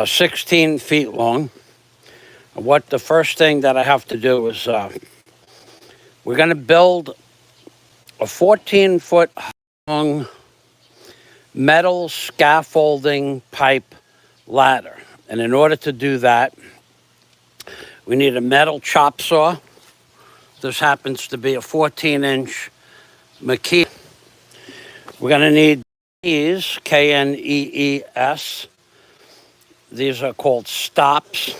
16 feet long. What the first thing that I have to do is we're going to build a 14-foot long metal scaffolding pipe ladder. And in order to do that, we need a metal chop saw. This happens to be a 14-inch Makita. We're going to need these, K-N-E-E-S. These are called stops,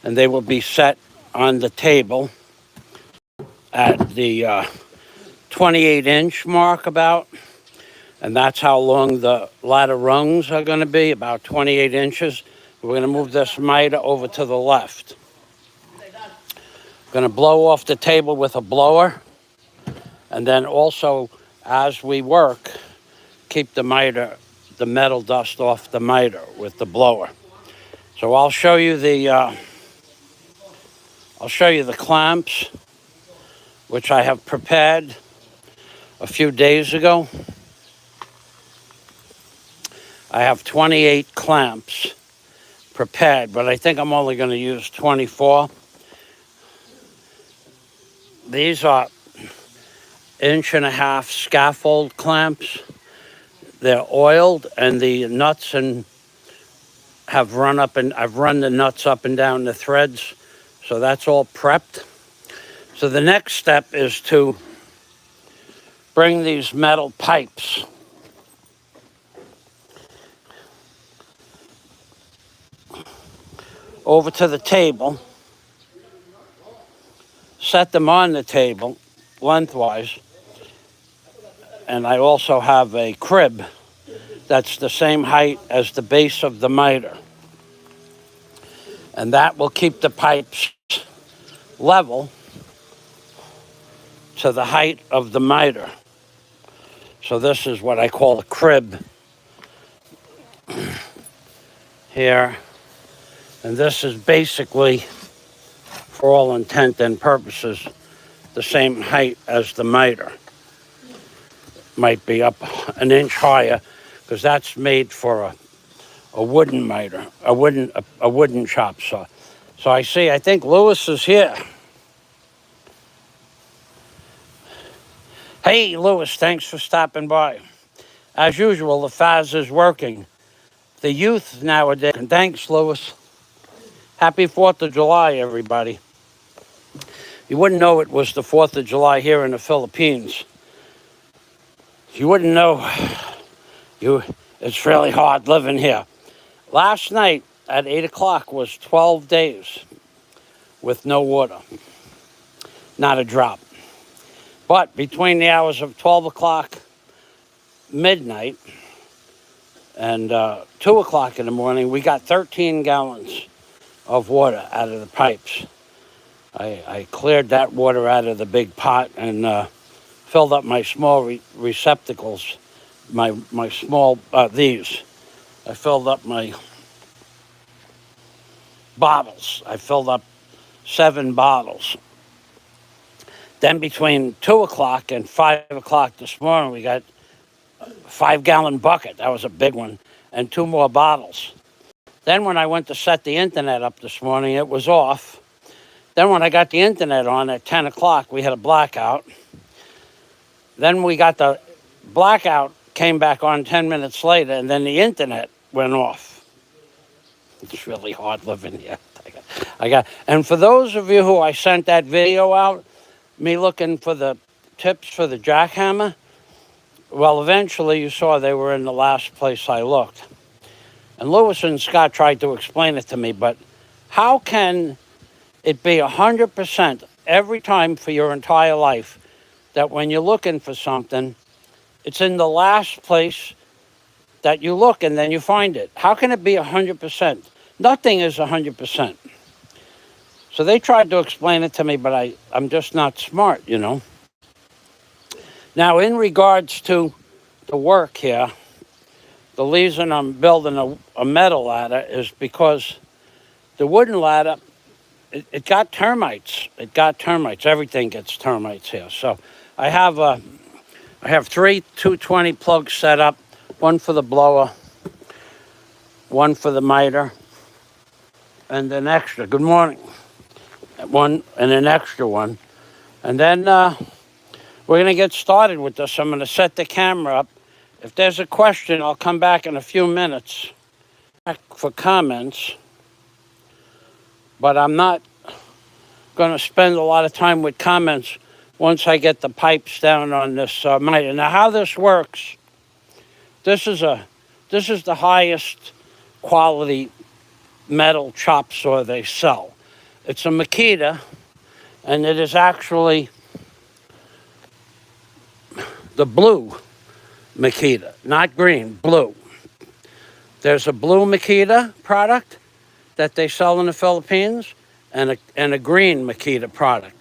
and they will be set on the table at the 28-inch mark about. And that's how long the ladder rungs are going to be, about 28 inches. We're going to move this miter over to the left. Going to blow off the table with a blower, and then also as we work, keep the metal dust off the miter with the blower. So I'll show you the clamps, which I have prepared a few days ago. I have 28 clamps prepared, but I think I'm only going to use 24. These are 1.5-inch scaffold clamps. They're oiled, and the nuts have run up, and I've run the nuts up and down the threads, so that's all prepped. So the next step is to bring these metal pipes over to the table, set them on the table lengthwise, and I also have a crib that's the same height as the base of the miter. And that will keep the pipes level to the height of the miter. So this is what I call a crib here. And this is basically, for all intent and purposes, the same height as the miter. Might be up an inch higher, because that's made for a wooden miter, a wooden chop saw. So I think Lewis is here. Hey, Lewis, thanks for stopping by. As usual, the Faz is working. The youth nowadays, thanks, Lewis. Happy 4th of July, everybody. You wouldn't know it was the 4th of July here in the Philippines. You wouldn't know. It's really hard living here. Last night at 8 o'clock was 12 days with no water. Not a drop. But between the hours of 12 o'clock, midnight, and 2 o'clock in the morning, we got 13 gallons of water out of the pipes. I cleared that water out of the big pot and filled up my small receptacles, my small, these. I filled up my bottles. I filled up 7 bottles. Then between 2 o'clock and 5 o'clock this morning, we got a 5-gallon bucket. That was a big one. And 2 more bottles. Then when I went to set the internet up this morning, it was off. Then when I got the internet on at 10 o'clock, we had a blackout. Then we got the blackout, came back on 10 minutes later, and then the internet went off. It's really hard living here. And for those of you who I sent that video out, me looking for the tips for the jackhammer, well, eventually you saw they were in the last place I looked. And Lewis and Scott tried to explain it to me, but how can it be 100% every time for your entire life that when you're looking for something, it's in the last place that you look and then you find it? How can it be 100%? Nothing is 100%. So they tried to explain it to me, but I'm just not smart, you know. Now, in regards to the work here, the reason I'm building a metal ladder is because the wooden ladder, it got termites. It got termites. Everything gets termites here. So I have 3 220 plugs set up, one for the blower, one for the MITRE, and an extra. Good morning. One and an extra one. And then we're going to get started with this. I'm going to set the camera up. If there's a question, I'll come back in a few minutes for comments. But I'm not going to spend a lot of time with comments once I get the pipes down on this MITRE. Now, how this works, this is the highest quality metal chop saw they sell. It's a Makita, and it is actually the blue Makita, not green, blue. There's a blue Makita product that they sell in the Philippines, and a green Makita product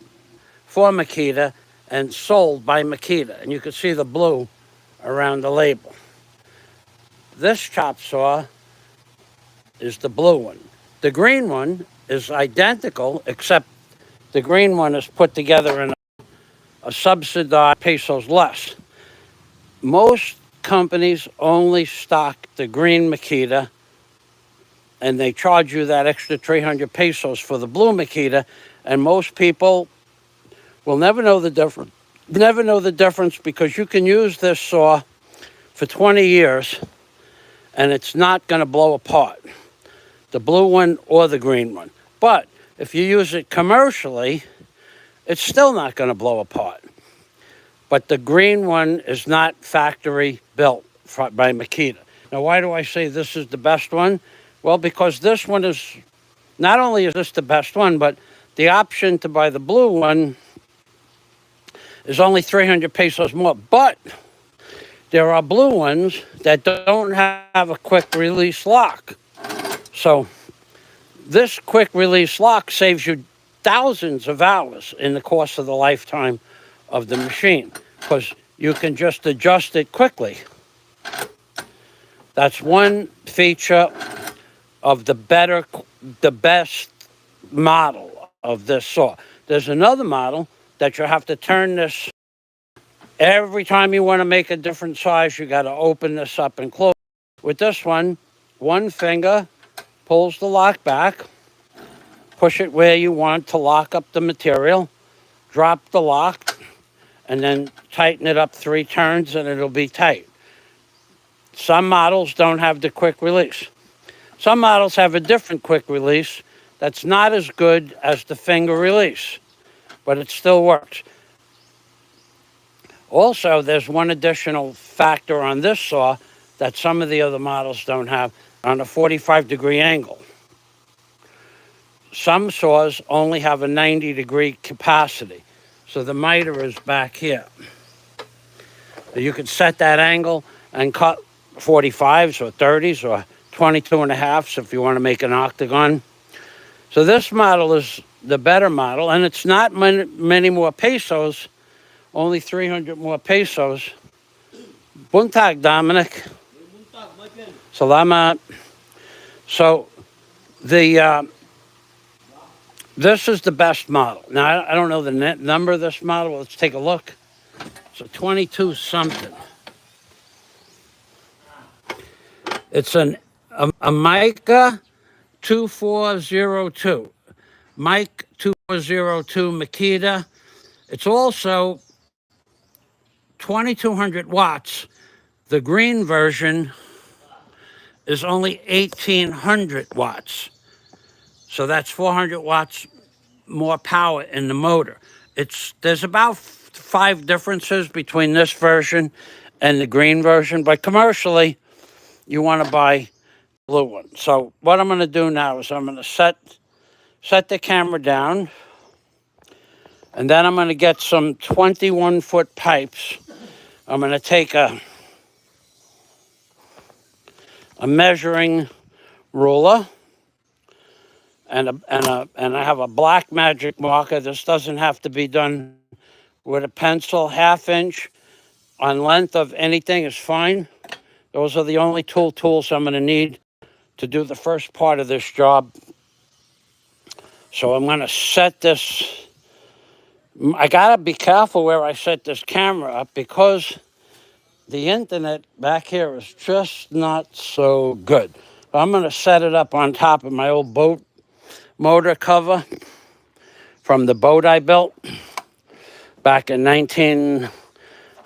for Makita and sold by Makita. And you can see the blue around the label. This chop saw is the blue one. The green one is identical, except the green one is put together in a subsidized pesos less. Most companies only stock the green Makita, and they charge you that extra 300 pesos for the blue Makita, and most people will never know the difference. Never know the difference, because you can use this saw for 20 years and it's not going to blow apart, the blue one or the green one. But if you use it commercially, it's still not going to blow apart. But the green one is not factory built by Makita. Now, why do I say this is the best one? Well, because this one is, not only is this the best one, but the option to buy the blue one is only 300 pesos more. But there are blue ones that don't have a quick release lock. So this quick release lock saves you thousands of hours in the course of the lifetime of the machine, because you can just adjust it quickly. That's one feature of the best model of this saw. There's another model that you have to turn this. Every time you want to make a different size, you got to open this up and close. With this one finger pulls the lock back, push it where you want to lock up the material, drop the lock, and then tighten it up 3 turns and it'll be tight. Some models don't have the quick release. Some models have a different quick release that's not as good as the finger release, but it still works. Also, there's one additional factor on this saw that some of the other models don't have, on a 45-degree angle. Some saws only have a 90-degree capacity. So the MITRE is back here. So you can set that angle and cut 45s or 30s or 22.5s if you want to make an octagon. So this model is the better model, and it's not many more pesos, only 300 more pesos. Buntag, Dominic. Salamat. So this is the best model. Now, I don't know the number of this model. Let's take a look. It's a 22 something. It's a Mica 2402. Mic 2402 Makita. It's also 2200 watts. The green version is only 1800 watts. So that's 400 watts more power in the motor. There's about 5 differences between this version and the green version, but commercially, you want to buy the blue one. So what I'm going to do now is I'm going to set the camera down, and then I'm going to get some 21-foot pipes. I'm going to take a measuring ruler, and I have a black magic marker. This doesn't have to be done with a pencil. 1/2 inch on length of anything is fine. Those are the only tools I'm going to need to do the first part of this job. So I'm going to set this. I got to be careful where I set this camera up, because the internet back here is just not so good. I'm going to set it up on top of my old boat motor cover from the boat I built back in I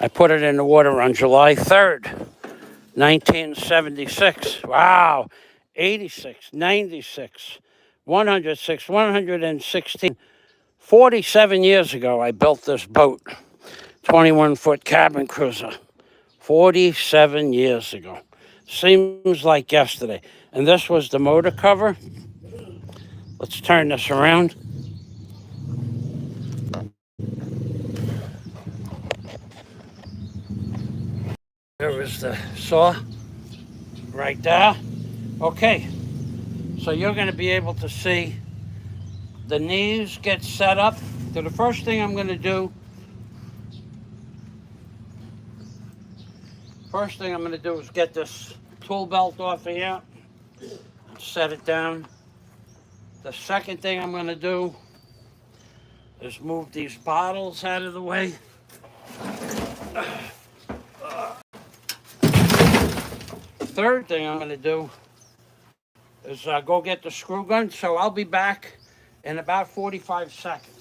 put it in the water on July 3rd, 1976. Wow, 86, 96, 106, 116. 47 years ago, I built this boat, 21-foot cabin cruiser. 47 years ago. Seems like yesterday. And this was the motor cover. Let's turn this around. There is the saw right there. Okay, so you're going to be able to see the knees get set up. So the first thing I'm going to do, is get this tool belt off of here and set it down. The second thing I'm going to do is move these bottles out of the way. Third thing I'm going to do is go get the screw gun. So I'll be back in about 45 seconds.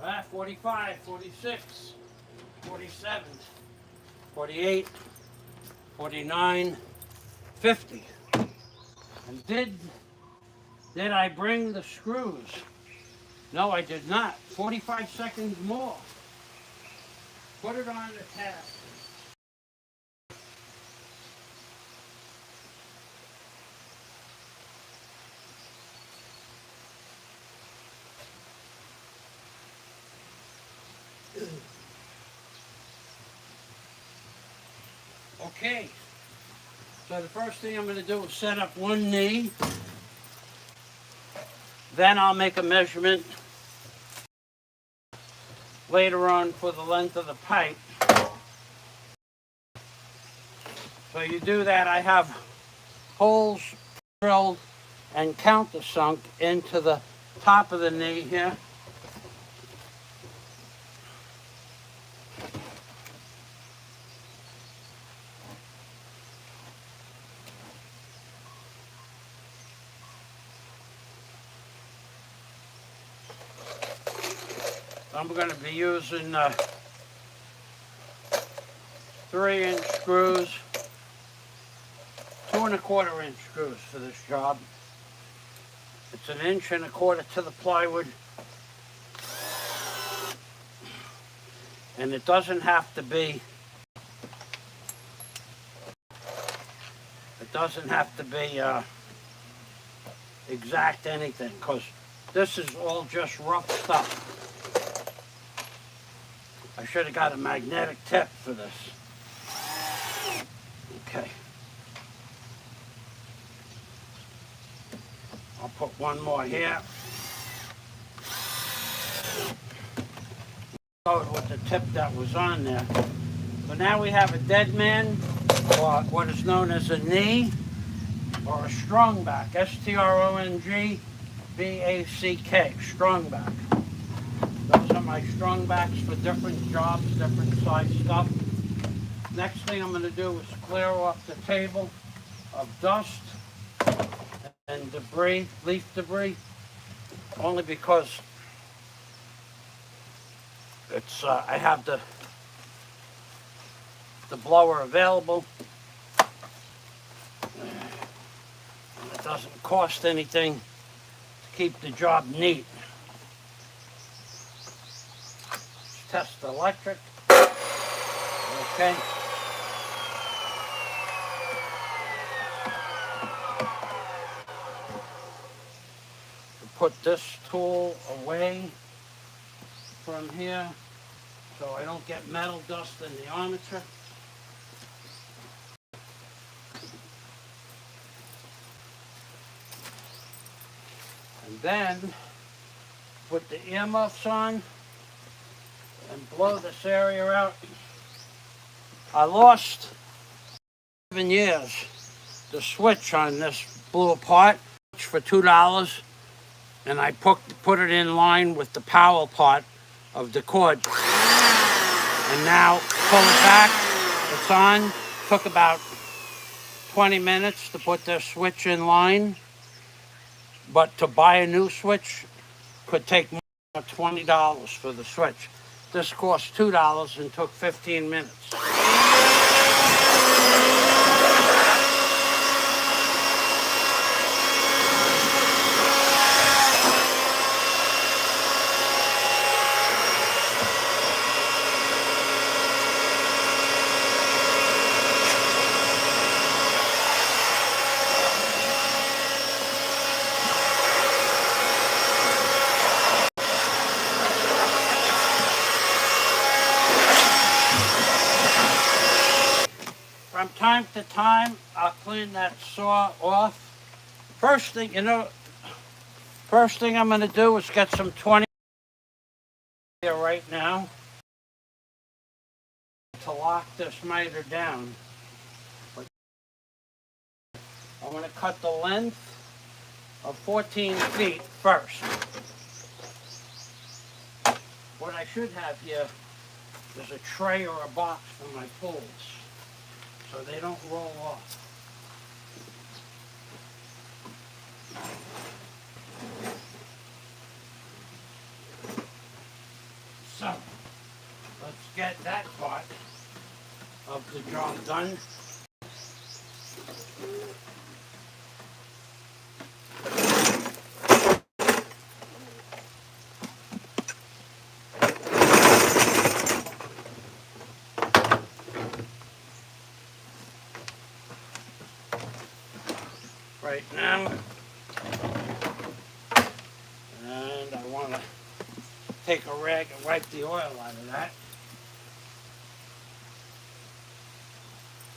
All right, 45, 46, 47, 48, 49, 50. And did I bring the screws? No, I did not. 45 seconds more. Put it on the tab. Okay, so the first thing I'm going to do is set up one knee. Then I'll make a measurement later on for the length of the pipe. So you do that, I have holes drilled and countersunk into the top of the knee here. I'm going to be using 3-inch screws, 2 1/4 inch screws for this job. It's 1 1/4 inch to the plywood. And it doesn't have to be, exact anything, because this is all just rough stuff. I should have got a magnetic tip for this. Okay. I'll put one more here. With the tip that was on there. So now we have a dead man, or what is known as a knee, or a strong back. STRONGBACK, strong back. Those are my strong backs for different jobs, different size stuff. Next thing I'm going to do is clear off the table of dust and debris, leaf debris, only because it's I have the blower available. And it doesn't cost anything to keep the job neat. Test electric. Okay. Put this tool away from here. so I don't get metal dust in the armature. And then put the earmuffs on and blow this area out. I lost 7 years. The switch on this blew apart for $2, and I put it in line with the power part of the cord. And now pull it back, it's on. Took about 20 minutes to put the switch in line, but to buy a new switch could take more than $20 for the switch. This cost $2 and took 15 minutes. From time to time, I'll clean that saw off. First thing I'm going to do is get some 20 here right now to lock this miter down. But I'm going to cut the length of 14 feet first. What I should have here is a tray or a box for my tools, so they don't roll off. So, let's get that part of the job done. Right now, and I want to take a rag and wipe the oil out of that.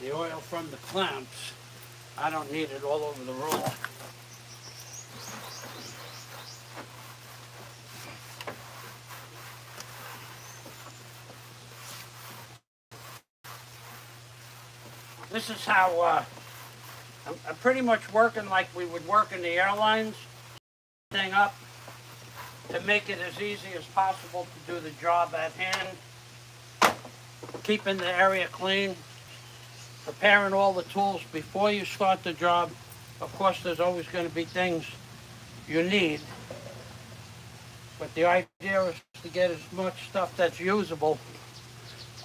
The oil from the clamps, I don't need it all over the roller. This is how I'm pretty much working like we would work in the airlines, thing up to make it as easy as possible to do the job at hand, keeping the area clean, preparing all the tools before you start the job. Of course, there's always going to be things you need, but the idea is to get as much stuff that's usable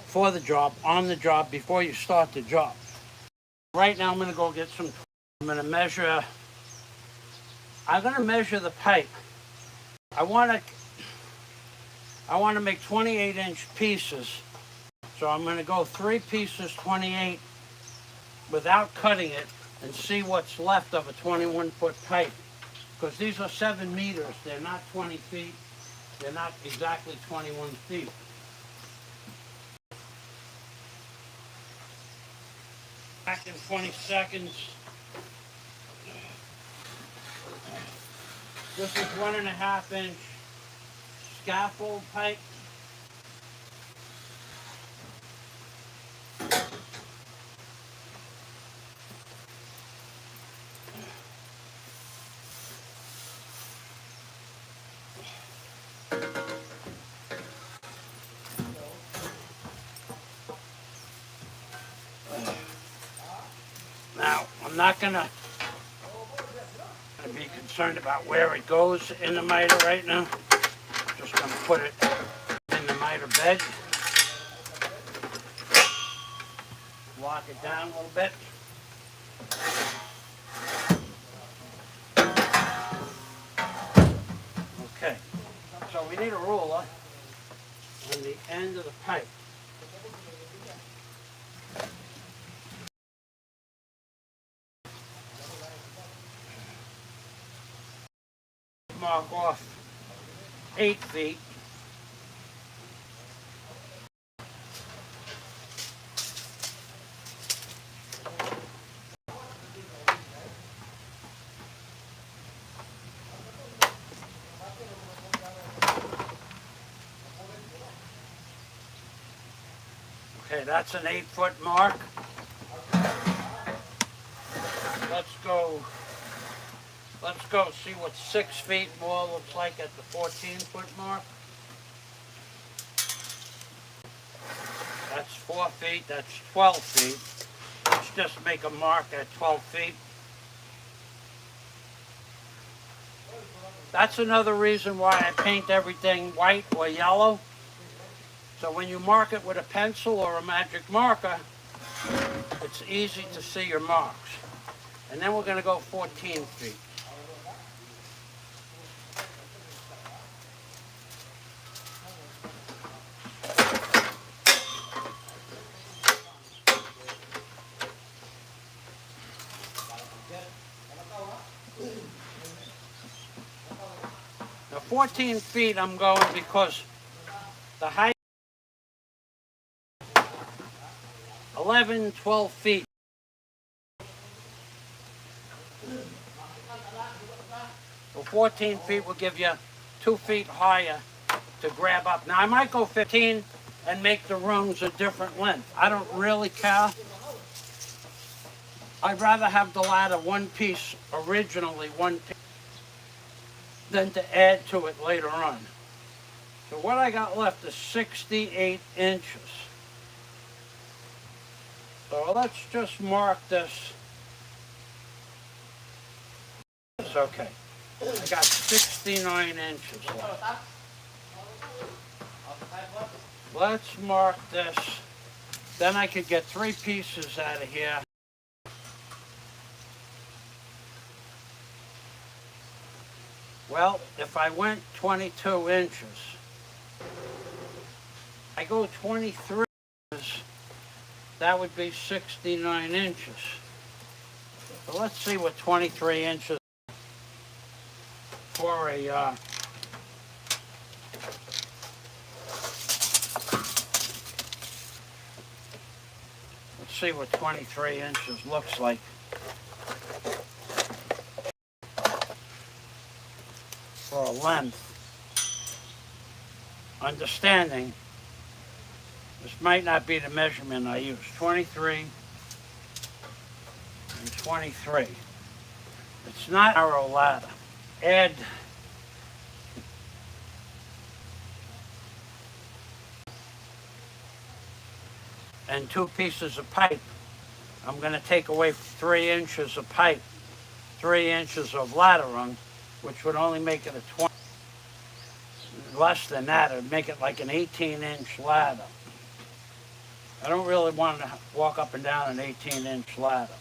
for the job, on the job, before you start the job. Right now, I'm going to go get some. I'm going to measure the pipe. I want to make 28-inch pieces. So I'm going to go 3 pieces 28 without cutting it and see what's left of a 21-foot pipe. Because these are 7 meters. They're not 20 feet. They're not exactly 21 feet. Back in 20 seconds. This is 1.5-inch scaffold pipe. Now, I'm not going to be concerned about where it goes in the miter right now. Just going to put it in the miter bed. Lock it down a little bit. Okay, so we need a ruler on the end of the pipe. Mark off 8 feet. Okay, that's an 8-foot mark. Let's go see what 6 feet more looks like at the 14-foot mark. That's 4 feet, that's 12 feet. Let's just make a mark at 12 feet. That's another reason why I paint everything white or yellow. So when you mark it with a pencil or a magic marker, it's easy to see your marks. And then we're going to go 14 feet. Now 14 feet I'm going because the height 11, 12 feet. So 14 feet will give you 2 feet higher to grab up. Now I might go 15 and make the rungs a different length. I don't really care. I'd rather have the ladder one piece, originally one piece, than to add to it later on. So what I got left is 68 inches. So let's just mark this. It's okay. I got 69 inches left. Let's mark this. Then I could get 3 pieces out of here. Well, if I went 22 inches, I go 23 inches, that would be 69 inches. So let's see what 23 inches for a let's see what 23 inches looks like. For a length. Understanding, this might not be the measurement I use. 23 and 23. It's not a narrow ladder. Add and 2 pieces of pipe. I'm going to take away 3 inches of pipe, 3 inches of ladder rung, which would only make it a 20. Less than that, it would make it like an 18-inch ladder. I don't really want to walk up and down an 18-inch ladder.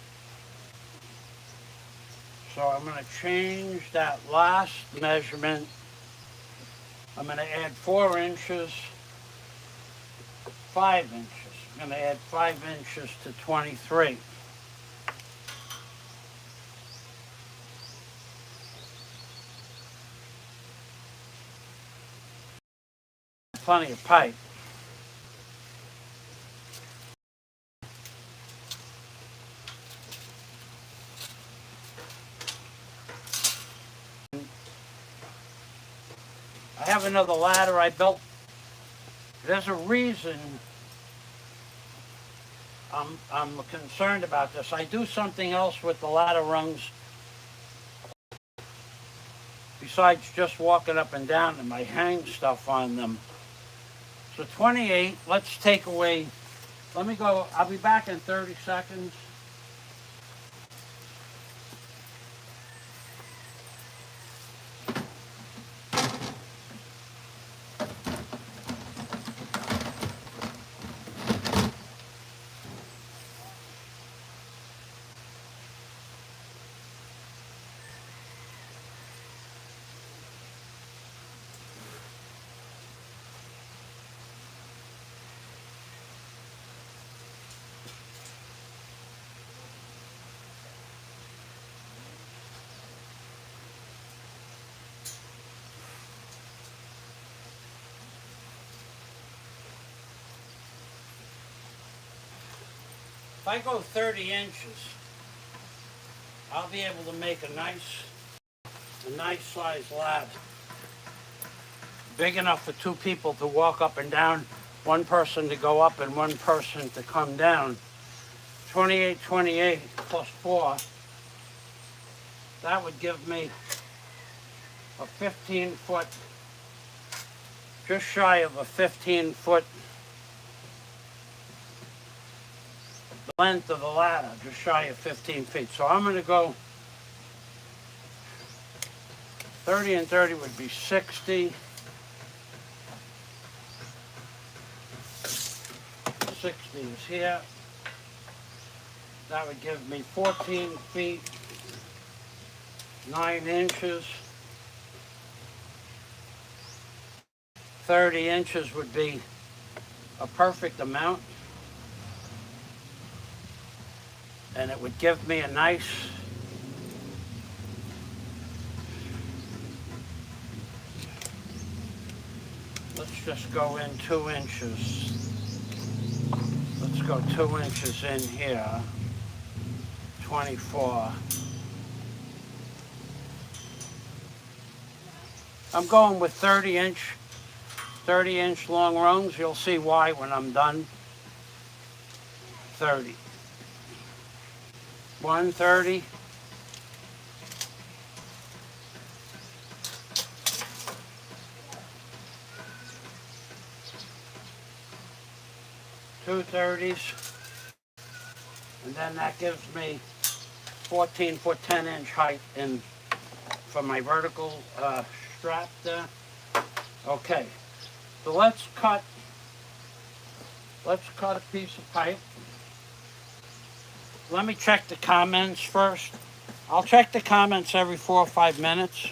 So I'm going to change that last measurement. I'm going to add 4 inches, 5 inches. I'm going to add 5 inches to 23. Plenty of pipe. I have another ladder I built. There's a reason I'm concerned about this. I do something else with the ladder rungs besides just walking up and down them. I hang stuff on them. So 28, let's take away, let me go, I'll be back in 30 seconds. If I go 30 inches, I'll be able to make a nice sized ladder. Big enough for 2 people to walk up and down one person to go up and one person to come down. 28, 28 plus 4, that would give me a 15-foot, just shy of a 15-foot length of the ladder, just shy of 15 feet. So I'm going to go 30 and 30 would be 60. 60 is here. That would give me 14 feet, 9 inches. 30 inches would be a perfect amount. And it would give me a nice let's just go in 2 inches. Let's go 2 inches in here. 24. I'm going with 30-inch long rungs. You'll see why when I'm done. 30. 130. 230s. And then that gives me 14-foot 10-inch height in for my vertical strap there. Okay, so let's cut a piece of pipe. Let me check the comments first. I'll check the comments every 4 or 5 minutes.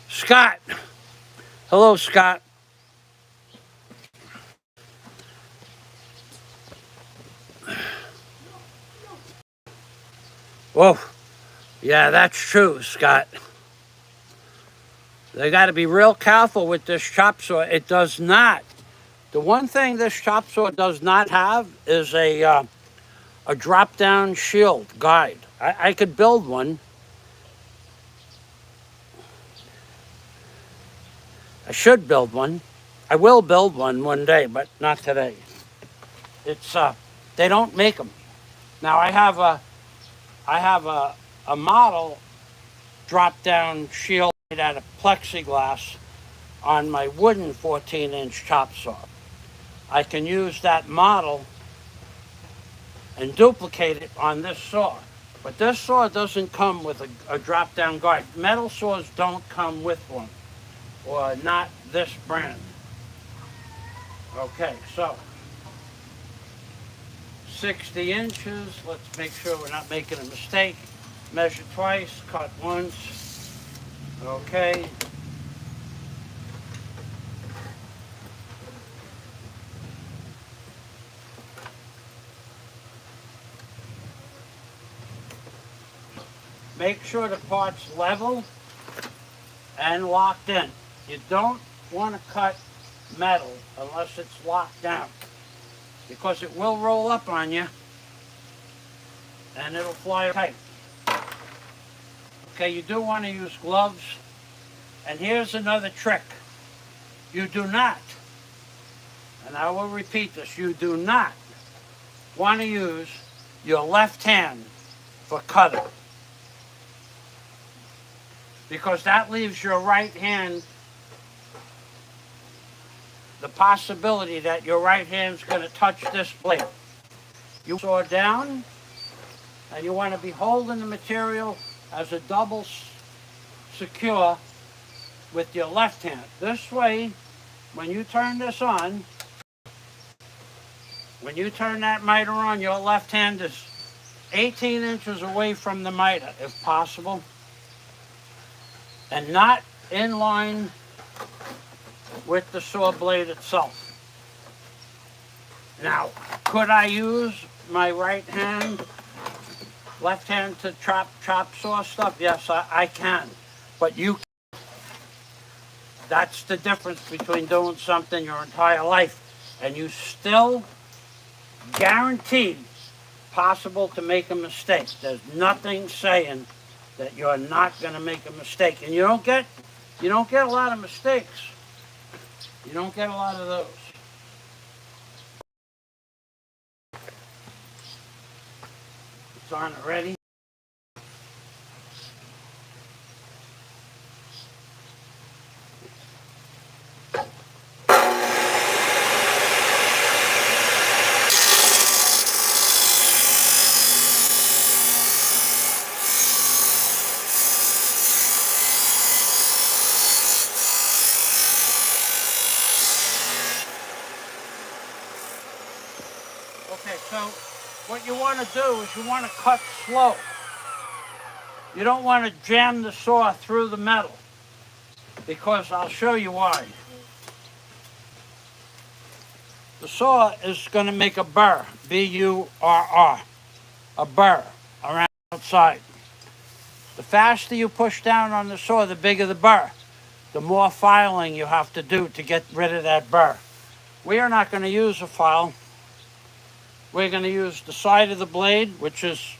Scott. Hello, Scott. Whoa. Yeah, that's true, Scott. They got to be real careful with this chop saw. It does not. The one thing this chop saw does not have is a drop-down shield guide. I could build one. I should build one. I will build one day, but not today. It's they don't make them. Now I have a model drop-down shield made out of plexiglass on my wooden 14-inch chop saw. I can use that model and duplicate it on this saw. But this saw doesn't come with a drop-down guide. Metal saws don't come with one, or not this brand. Okay, so 60 inches. Let's make sure we're not making a mistake. Measure twice, cut once. Okay. Make sure the part's level and locked in. You don't want to cut metal unless it's locked down, because it will roll up on you and it'll fly tight. Okay, you do want to use gloves. And here's another trick. You do not, and I will repeat this, you do not want to use your left hand for cutting, because that leaves your right hand the possibility that your right hand's going to touch this blade. You saw down, and you want to be holding the material as a double secure with your left hand. This way, when you turn this on, when you turn that miter on, your left hand is 18 inches away from the miter, if possible, and not in line with the saw blade itself. Now, could I use my right hand, left hand to chop saw stuff? Yes, I can. But you can't. That's the difference between doing something your entire life and you still guaranteed possible to make a mistake. There's nothing saying that you're not going to make a mistake. And you don't get You don't get a lot of mistakes. You don't get a lot of those. It's on already. Okay, so what you want to do is you want to cut slow. You don't want to jam the saw through the metal, because I'll show you why. The saw is going to make a burr, B-U-R-R, a burr around the outside. The faster you push down on the saw, the bigger the burr. The more filing you have to do to get rid of that burr. We are not going to use a file. We're going to use the side of the blade, which is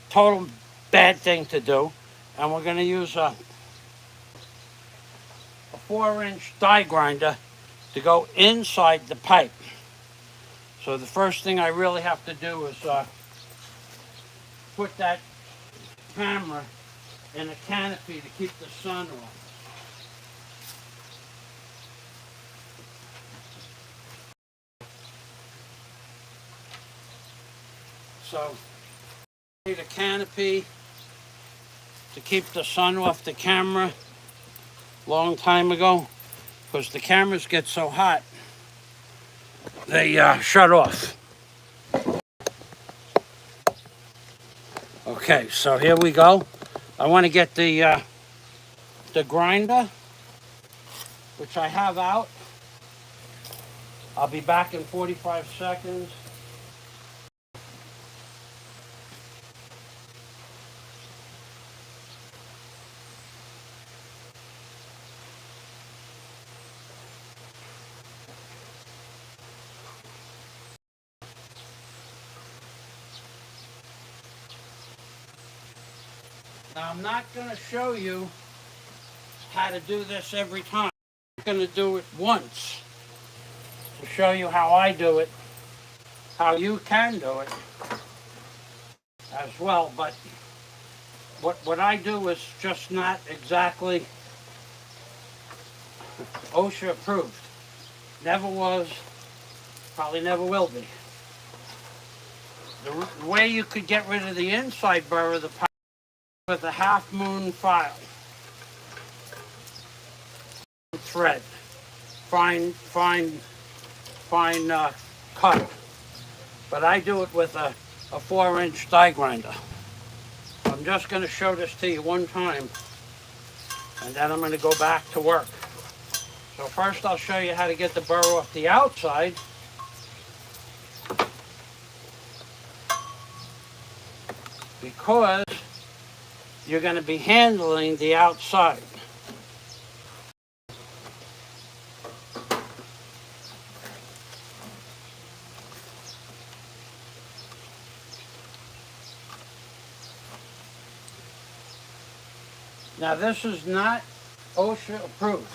a total bad thing to do. And we're going to use a 4-inch die grinder to go inside the pipe. So the first thing I really have to do is put that camera in a canopy to keep the sun off. So, need a canopy to keep the sun off the camera. Long time ago, because the cameras get so hot, they shut off. Okay, so here we go. I want to get the grinder, which I have out. I'll be back in 45 seconds. Now, I'm not going to show you how to do this every time. I'm going to do it once to show you how I do it, how you can do it as well. But what I do is just not exactly OSHA approved. Never was, probably never will be. The way you could get rid of the inside burr of the pipe with a half moon file. Thread. Fine cut. But I do it with a 4-inch die grinder. I'm just going to show this to you one time, and then I'm going to go back to work. So first I'll show you how to get the burr off the outside. Because you're going to be handling the outside. Now this is not OSHA approved,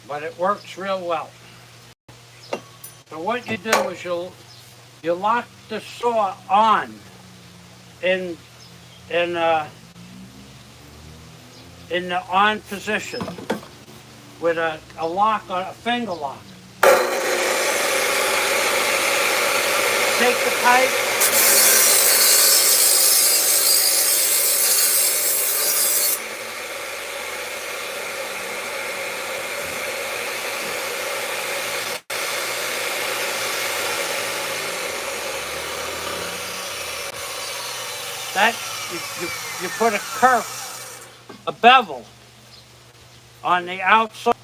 but it works real well. So what you do is you lock the saw on in the on position with a lock, a finger lock. Take the pipe, that you put a kerf, a bevel on the outside.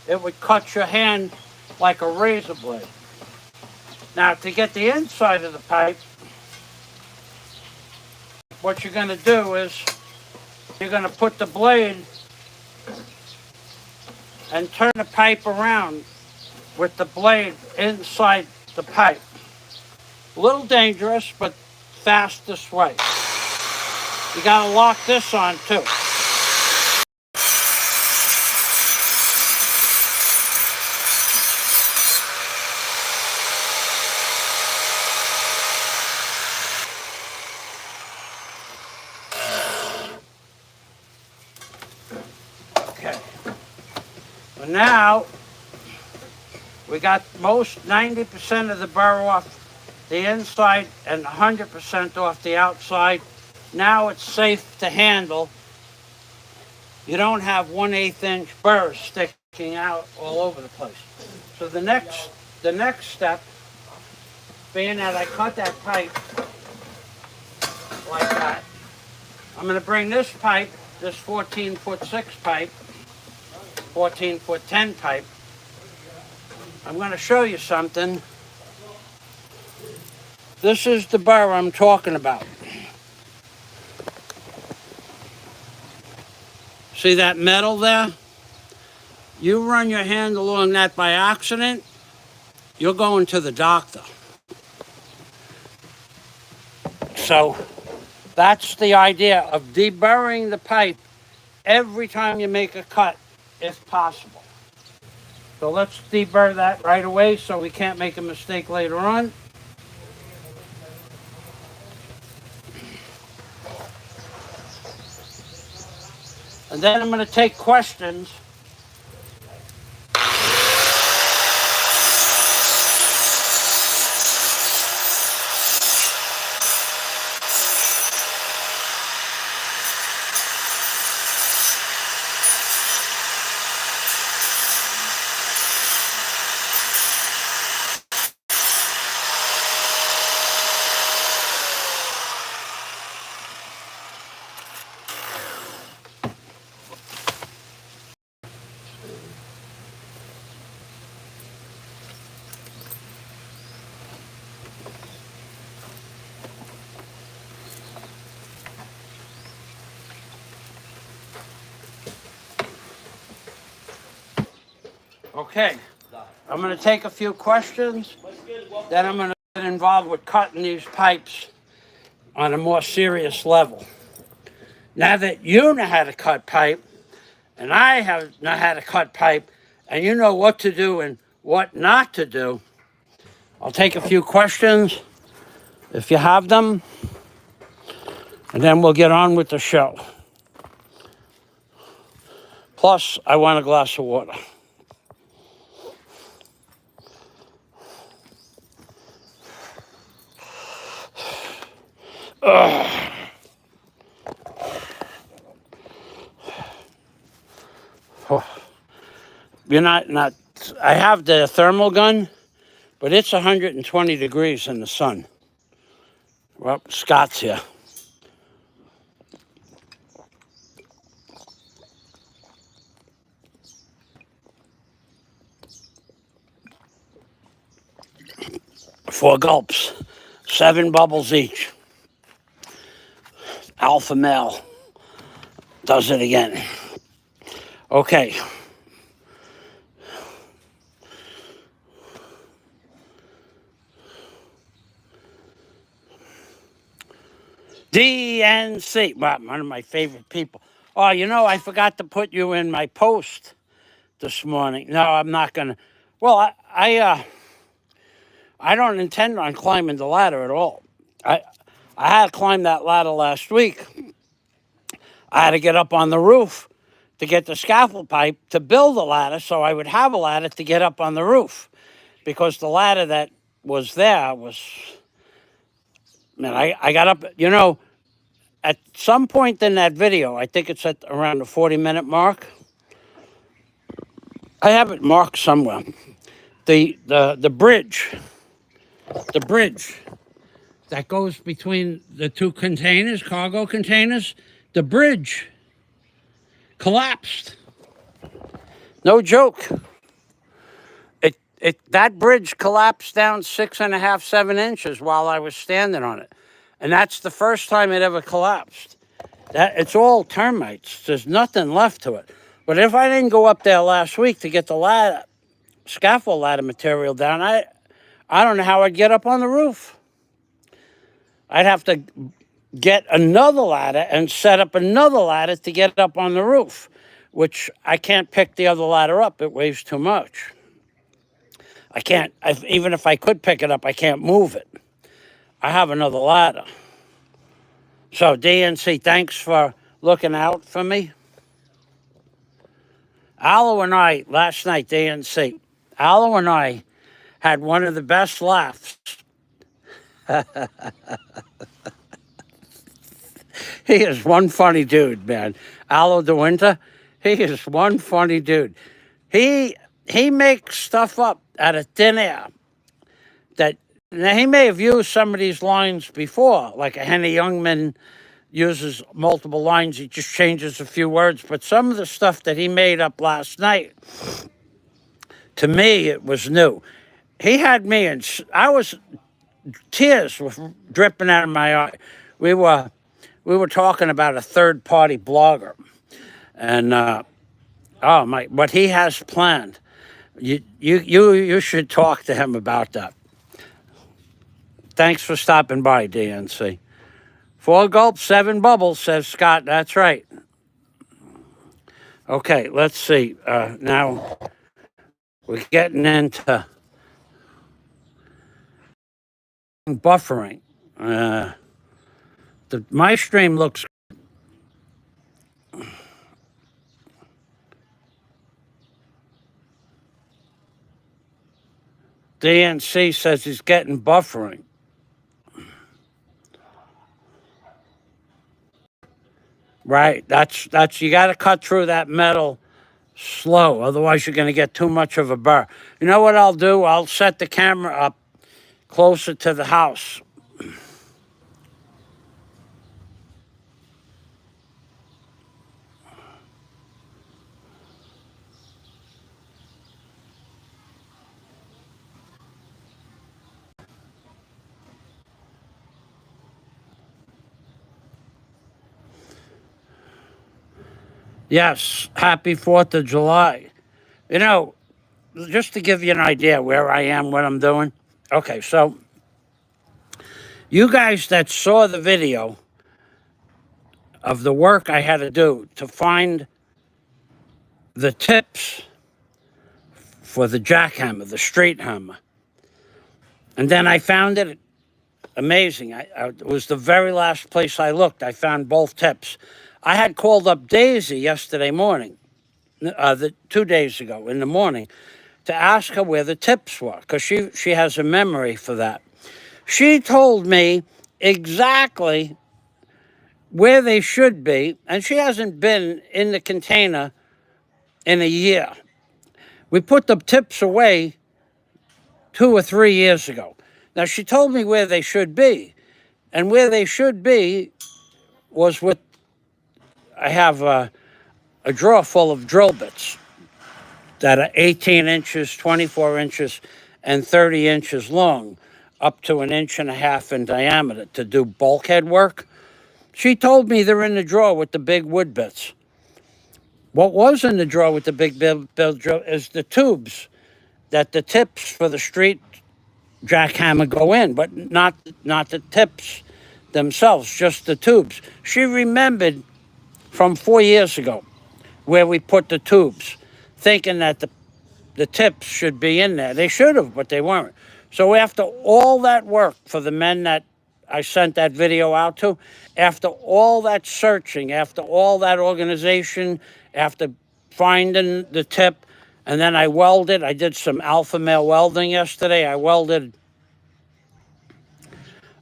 It would cut your hand like a razor blade. Now to get the inside of the pipe, what you're going to do is you're going to put the blade and turn the pipe around with the blade inside the pipe. A little dangerous, but fastest way. You got to lock this on too. And now we got most 90% of the burr off the inside and 100% off the outside. Now it's safe to handle. You don't have 1/8 inch burrs sticking out all over the place. So the next step, being that I cut that pipe like that, I'm going to bring this pipe, this 14'6" pipe, 14'10" pipe. I'm going to show you something. This is the burr I'm talking about. See that metal there? You run your hand along that by accident, you're going to the doctor. So that's the idea of deburring the pipe every time you make a cut, if possible. So let's deburr that right away so we can't make a mistake later on. And then I'm going to take questions. Okay, I'm going to take a few questions, then I'm going to get involved with cutting these pipes on a more serious level. Now that you know how to cut pipe, and I know how to cut pipe, and you know what to do and what not to do, I'll take a few questions, if you have them, and then we'll get on with the show. Plus, I want a glass of water. Ugh. Oh. You're not, I have the thermal gun, but it's 120 degrees in the sun. Well, Scott's here. Four gulps, 7 bubbles each. Alpha male does it again. Okay. DNC, wow, one of my favorite people. Oh, you know, I forgot to put you in my post this morning. No, I'm not gonna. Well, I don't intend on climbing the ladder at all. I had to climb that ladder last week. I had to get up on the roof to get the scaffold pipe to build a ladder so I would have a ladder to get up on the roof. Because the ladder that was there was, man, I got up, you know, at some point in that video, I think it's at around the 40-minute mark. I have it marked somewhere. The bridge that goes between the two containers, cargo containers, the bridge collapsed. No joke. That bridge collapsed down 6.5, 7 inches while I was standing on it. And that's the first time it ever collapsed. It's all termites. There's nothing left to it. But if I didn't go up there last week to get the ladder, scaffold ladder material down, I don't know how I'd get up on the roof. I'd have to get another ladder and set up another ladder to get up on the roof, which I can't pick the other ladder up. It weighs too much. I can't, even if I could pick it up, I can't move it. I have another ladder. So DNC, thanks for looking out for me. Aloe and I, last night, DNC, Aloe and I had one of the best laughs. He is one funny dude, man. Aloe de Winter, he is one funny dude. He makes stuff up out of thin air that now he may have used some of these lines before, like a Henny Youngman uses multiple lines. He just changes a few words. But some of the stuff that he made up last night, to me, it was new. He had me, and tears were dripping out of my eye. We were talking about a third-party blogger, and what he has planned. You should talk to him about that. Thanks for stopping by, DNC. 4 gulps, 7 bubbles, says Scott. That's right. Okay, let's see. Now we're getting into buffering. My stream looks. DNC says he's getting buffering. Right, that's you got to cut through that metal slow, otherwise you're going to get too much of a burr. You know what I'll do? I'll set the camera up closer to the house. Yes, happy 4th of July. You know, just to give you an idea where I am, what I'm doing. Okay, so you guys that saw the video of the work I had to do to find the tips for the jackhammer, the street hammer. And then I found it amazing. It was the very last place I looked. I found both tips. I had called up Daisy yesterday morning, 2 days ago in the morning, to ask her where the tips were, because she has a memory for that. She told me exactly where they should be, and she hasn't been in the container in a year. We put the tips away 2 or 3 years ago. Now, she told me where they should be, and where they should be was with, I have a drawer full of drill bits that are 18 inches, 24 inches, and 30 inches long, up to 1.5 inches in diameter to do bulkhead work. She told me they're in the drawer with the big wood bits. What was in the drawer with the big bill drill is the tubes that the tips for the street jackhammer go in, but not the tips themselves, just the tubes. She remembered from 4 years ago where we put the tubes, thinking that the tips should be in there. They should have, but they weren't. So after all that work for the men that I sent that video out to, after all that searching, after all that organization, after finding the tip, and then I welded. I did some alpha male welding yesterday. I welded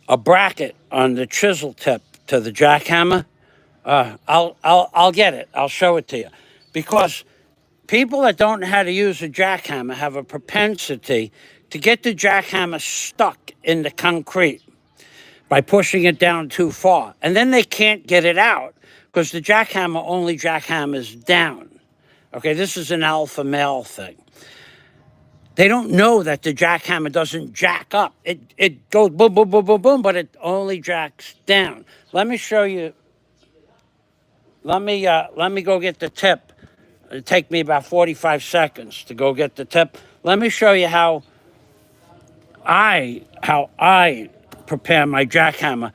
a bracket on the chisel tip to the jackhammer. I'll get it. I'll show it to you, because people that don't know how to use a jackhammer have a propensity to get the jackhammer stuck in the concrete by pushing it down too far, and then they can't get it out because the jackhammer only jackhammers down. Okay, this is an alpha male thing. They don't know that the jackhammer doesn't jack up. It goes boom, boom, boom, boom, boom, but it only jacks down. Let me show you. Let me go get the tip. It'll take me about 45 seconds to go get the tip. Let me show you how I prepare my jackhammer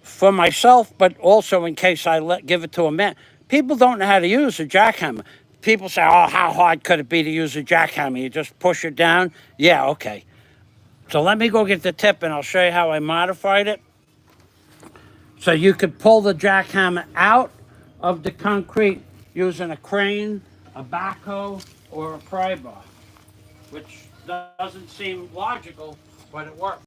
for myself, but also in case I give it to a man. People don't know how to use a jackhammer. People say, oh, how hard could it be to use a jackhammer? You just push it down? Yeah, okay. So let me go get the tip, and I'll show you how I modified it. So you could pull the jackhammer out of the concrete using a crane, a backhoe or a pry bar, which doesn't seem logical, but it works.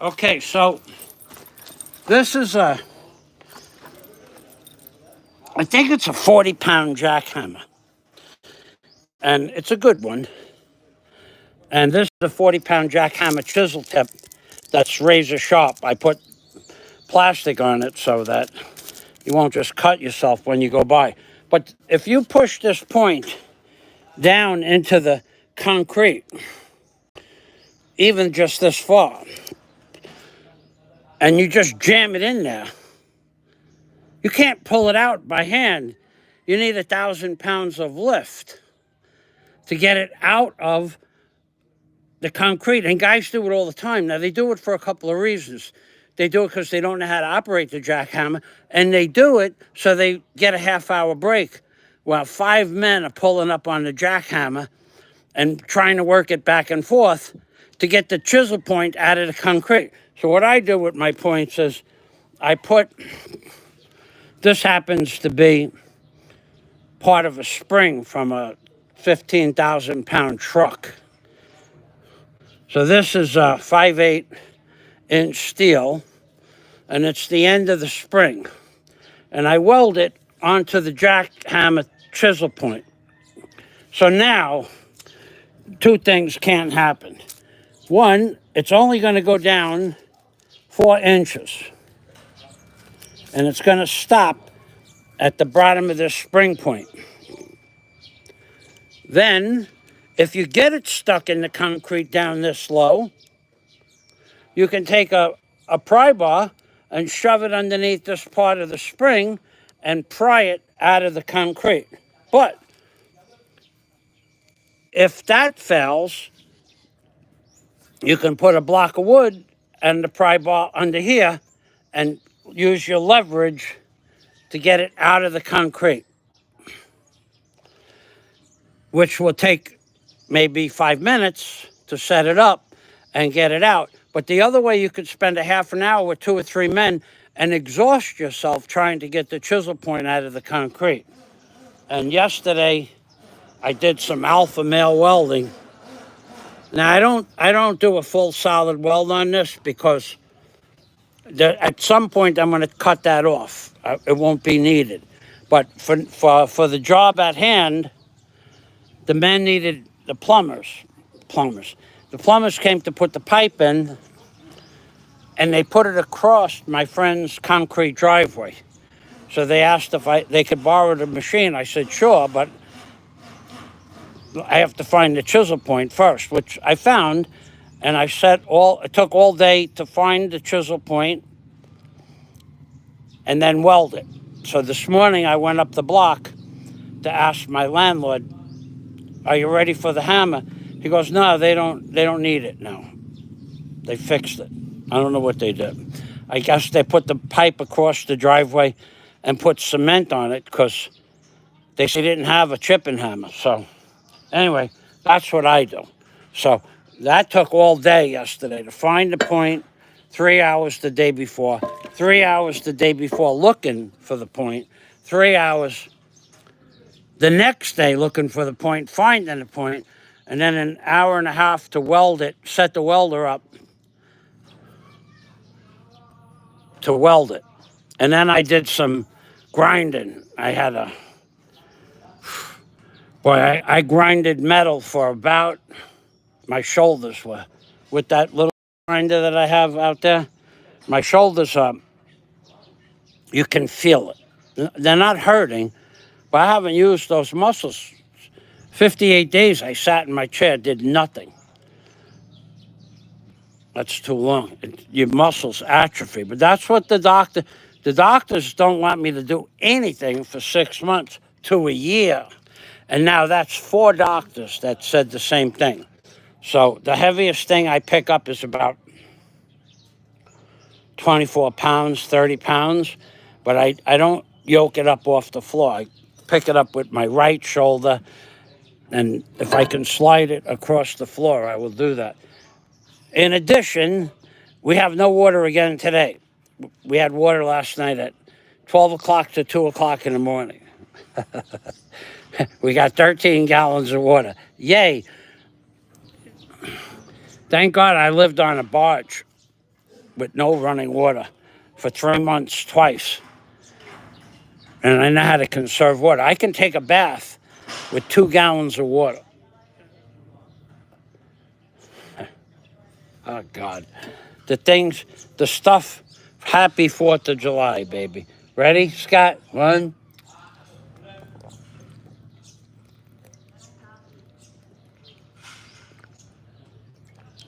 Okay, so this is I think it's a 40-pound jackhammer. And it's a good one. And this is a 40-pound jackhammer chisel tip that's razor sharp. I put plastic on it so that you won't just cut yourself when you go by. But if you push this point down into the concrete, even just this far, and you just jam it in there, you can't pull it out by hand. You need 1,000 pounds of lift to get it out of the concrete. And guys do it all the time. Now, they do it for a couple of reasons. They do it because they don't know how to operate the jackhammer, and they do it so they get a half-hour break while 5 men are pulling up on the jackhammer and trying to work it back and forth to get the chisel point out of the concrete. So what I do with my points is I put, this happens to be part of a spring from a 15,000-pound truck. So this is a 5/8-inch steel, and it's the end of the spring. And I weld it onto the jackhammer chisel point. So now, two things can't happen. One, it's only going to go down 4 inches. And it's going to stop at the bottom of this spring point. Then, if you get it stuck in the concrete down this low, you can take a pry bar and shove it underneath this part of the spring and pry it out of the concrete. But if that fails, you can put a block of wood and the pry bar under here and use your leverage to get it out of the concrete, which will take maybe 5 minutes to set it up and get it out. But the other way, you could spend a half an hour with 2 or 3 men and exhaust yourself trying to get the chisel point out of the concrete. And yesterday, I did some alpha male welding. Now, I don't do a full solid weld on this because at some point I'm going to cut that off. It won't be needed. But for the job at hand, the men needed the plumbers. The plumbers came to put the pipe in, and they put it across my friend's concrete driveway. So they asked if they could borrow the machine. I said, sure, but I have to find the chisel point first, which I found, and it took all day to find the chisel point and then weld it. So this morning I went up the block to ask my landlord, are you ready for the hammer? He goes, no, they don't need it now. They fixed it. I don't know what they did. I guess they put the pipe across the driveway and put cement on it because they didn't have a chipping hammer. So anyway, that's what I do. So that took all day yesterday to find the point, 3 hours the day before, 3 hours the day before looking for the point, 3 hours the next day looking for the point, finding the point, and then an hour and a half to weld it, set the welder up to weld it. And then I did some grinding. I grinded metal for about my shoulders were, with that little grinder that I have out there. My shoulders are, you can feel it. They're not hurting, but I haven't used those muscles. 58 days I sat in my chair, did nothing. That's too long. Your muscles atrophy. But that's what the doctors don't want me to do anything for 6 months to a year. And now that's 4 doctors that said the same thing. So the heaviest thing I pick up is about 24 pounds, 30 pounds, but I don't yoke it up off the floor. I pick it up with my right shoulder, and if I can slide it across the floor, I will do that. In addition, we have no water again today. We had water last night at 12 o'clock to 2 o'clock in the morning. We got 13 gallons of water. Yay. Thank God I lived on a barge with no running water for 3 months twice. And I know how to conserve water. I can take a bath with 2 gallons of water. Oh, God. The stuff, happy 4th of July, baby. Ready, Scott? 1.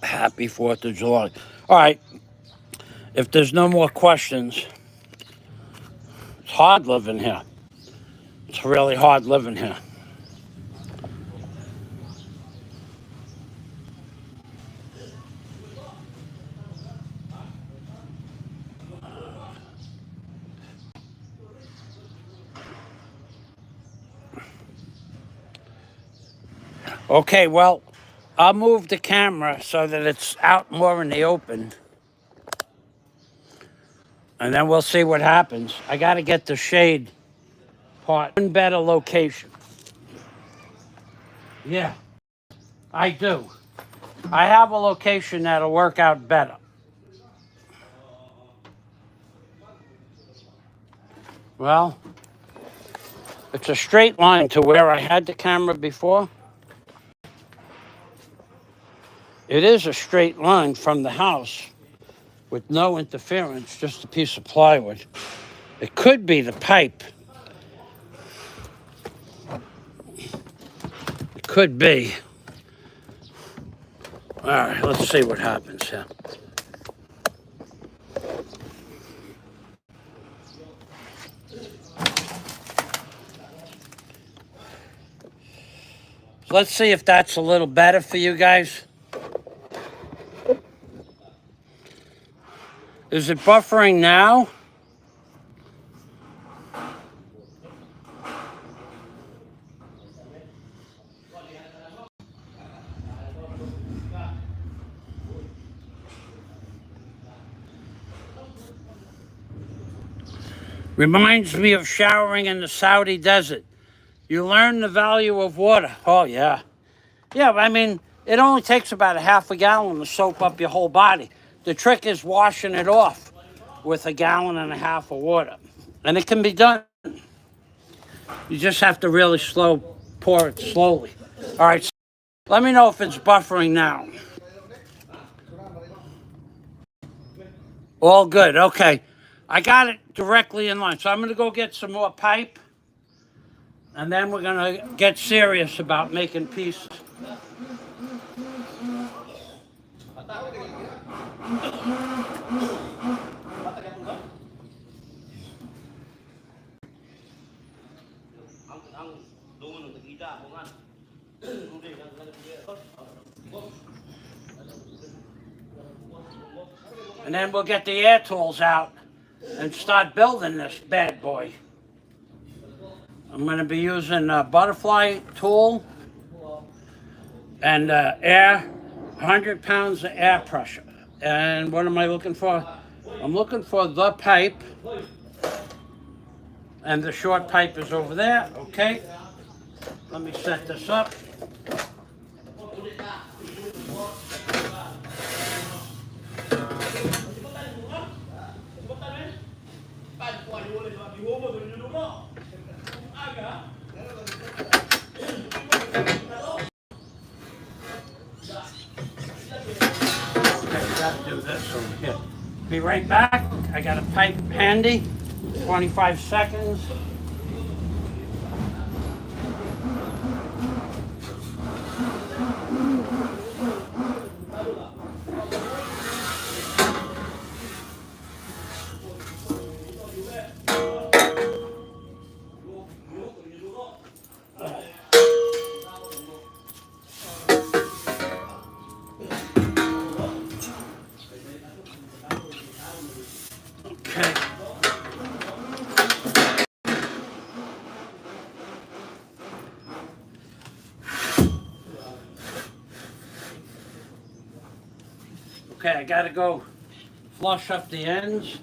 Happy 4th of July. All right. If there's no more questions, it's hard living here. It's really hard living here. Okay, well, I'll move the camera so that it's out more in the open. And then we'll see what happens. I got to get the shade part in better location. Yeah, I do. I have a location that'll work out better. Well, it's a straight line to where I had the camera before. It is a straight line from the house with no interference, just a piece of plywood. It could be the pipe. It could be. All right, let's see what happens here. Let's see if that's a little better for you guys. Is it buffering now? Reminds me of showering in the Saudi desert. You learn the value of water. Oh, yeah. Yeah, I mean, it only takes about a half a gallon to soap up your whole body. The trick is washing it off with a gallon and a half of water. And it can be done. You just have to really pour it slowly. All right, so let me know if it's buffering now. All good, okay. I got it directly in line. So I'm gonna go get some more pipe, and then we're gonna get serious about making pieces. And then we'll get the air tools out and start building this bad boy. I'm going to be using a butterfly tool and 100 pounds of air pressure. And what am I looking for? I'm looking for the pipe. And the short pipe is over there, okay? Let me set this up. Do this over here. Be right back. I got a pipe handy. 25 seconds. I gotta go flush up the ends.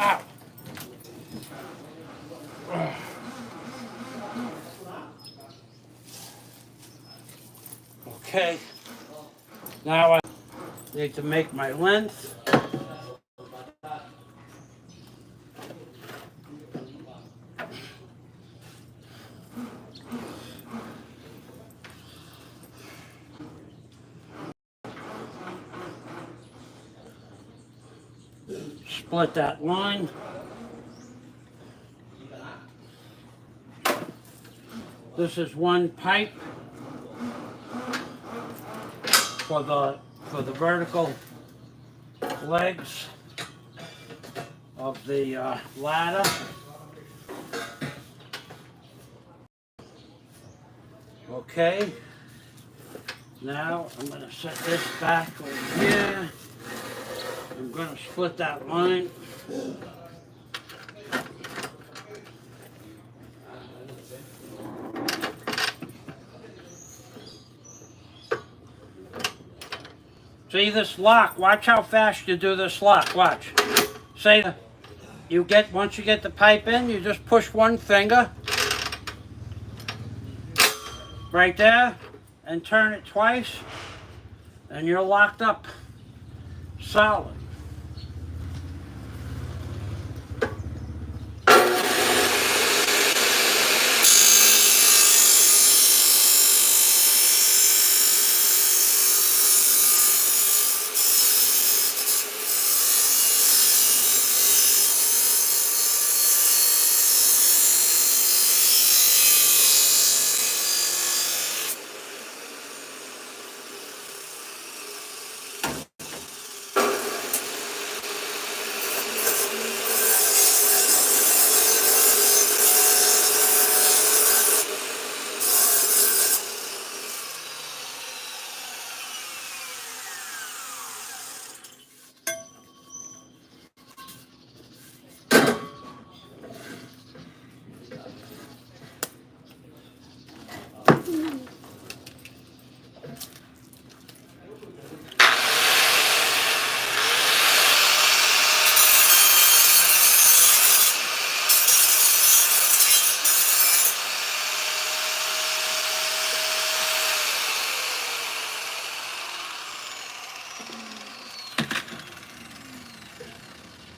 Ow. Okay, now I need to make my length. Split that line. This is one pipe for the vertical legs of the ladder. Okay. Now I'm going to set this back over here. I'm going to split that line. See this lock, watch how fast you do this lock, watch. Say, once you get the pipe in, you just push one finger right there and turn it twice and you're locked up solid.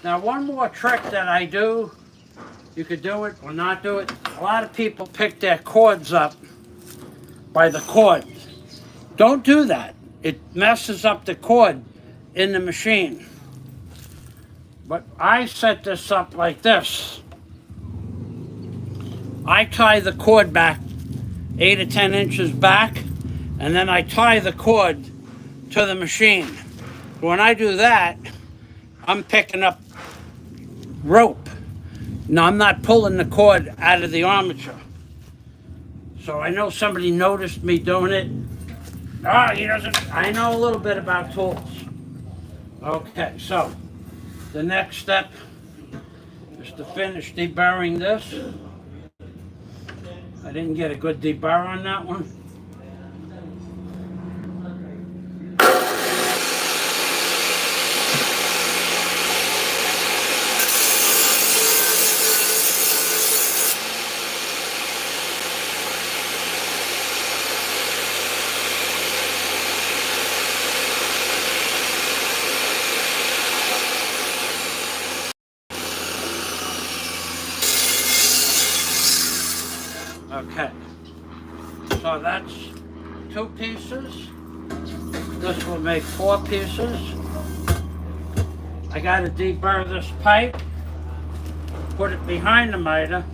Now one more trick that I do, you could do it or not do it. A lot of people pick their cords up by the cord. Don't do that. It messes up the cord in the machine. But I set this up like this. I tie the cord back 8 or 10 inches back, and then I tie the cord to the machine. When I do that, I'm picking up rope. Now I'm not pulling the cord out of the armature. So I know somebody noticed me doing it. Oh, he doesn't. I know a little bit about tools. Okay, so the next step is to finish deburring this. I didn't get a good deburr on that one. Okay, so that's 2 pieces. This will make 4 pieces. I got to deburr this pipe, put it behind the miter,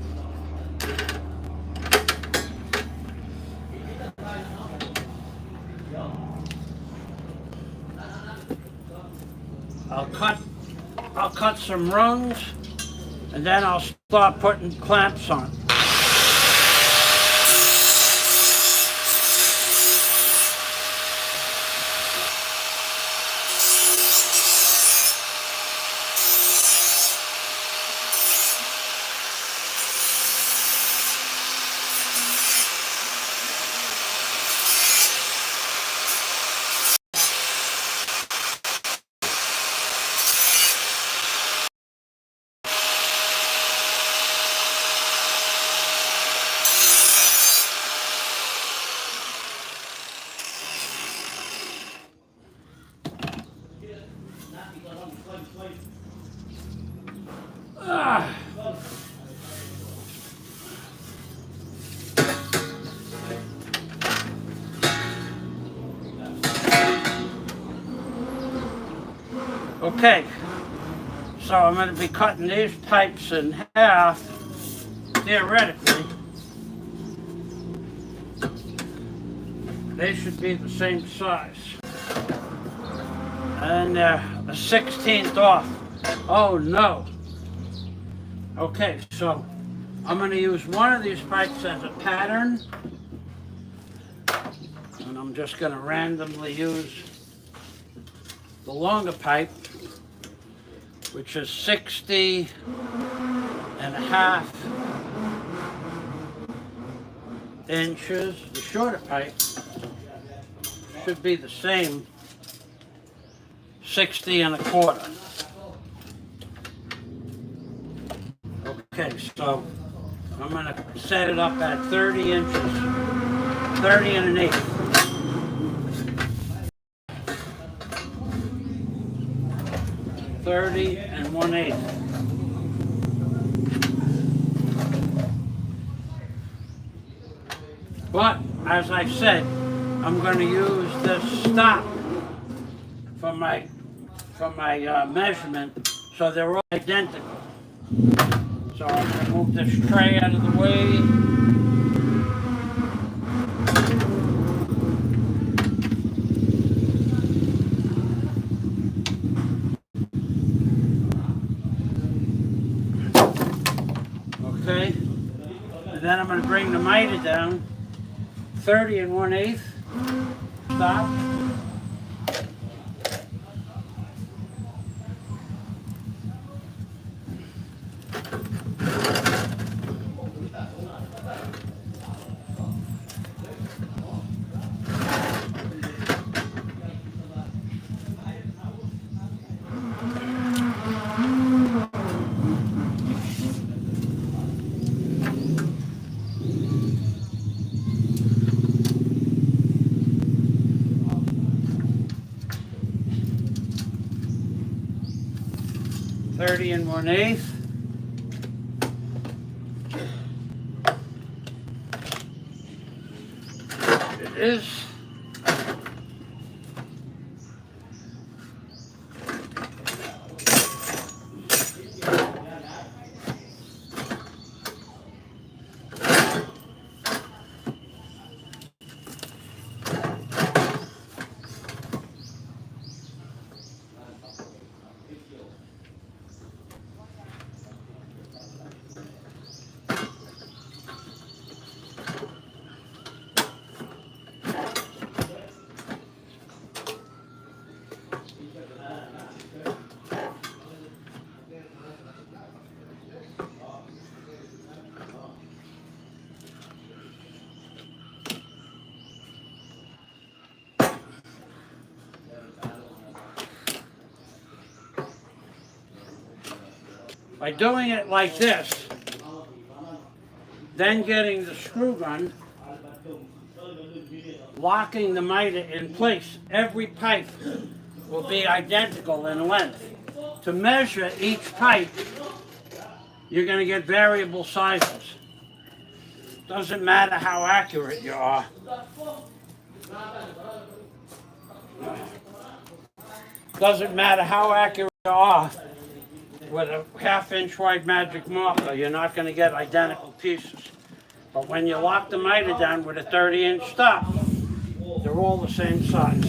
I'll cut some rungs, and then I'll start putting clamps on. Okay, so I'm going to be cutting these pipes in half, theoretically. They should be the same size. And they're a 16th off. Oh no. Okay, so I'm going to use one of these pipes as a pattern. And I'm just going to randomly use the longer pipe, which is 60 and a half inches. The shorter pipe should be the same, 60 and a quarter. Okay, so I'm going to set it up at 30 inches, 30 and an eighth. 30 and 1/8. But as I said, I'm going to use this stop for my measurement, so they're all identical. So I'm going to move this tray out of the way. Okay, and then I'm going to bring the MITRE down, 30 and 1/8, stop. Thirty and 1/8. It is. By doing it like this, then getting the screw gun, locking the MITRE in place, every pipe will be identical in length. To measure each pipe, you're going to get variable sizes. Doesn't matter how accurate you are. Doesn't matter how accurate you are. With a 1/2 inch wide magic marker, you're not going to get identical pieces. But when you lock the MITRE down with a 30-inch stop, they're all the same size.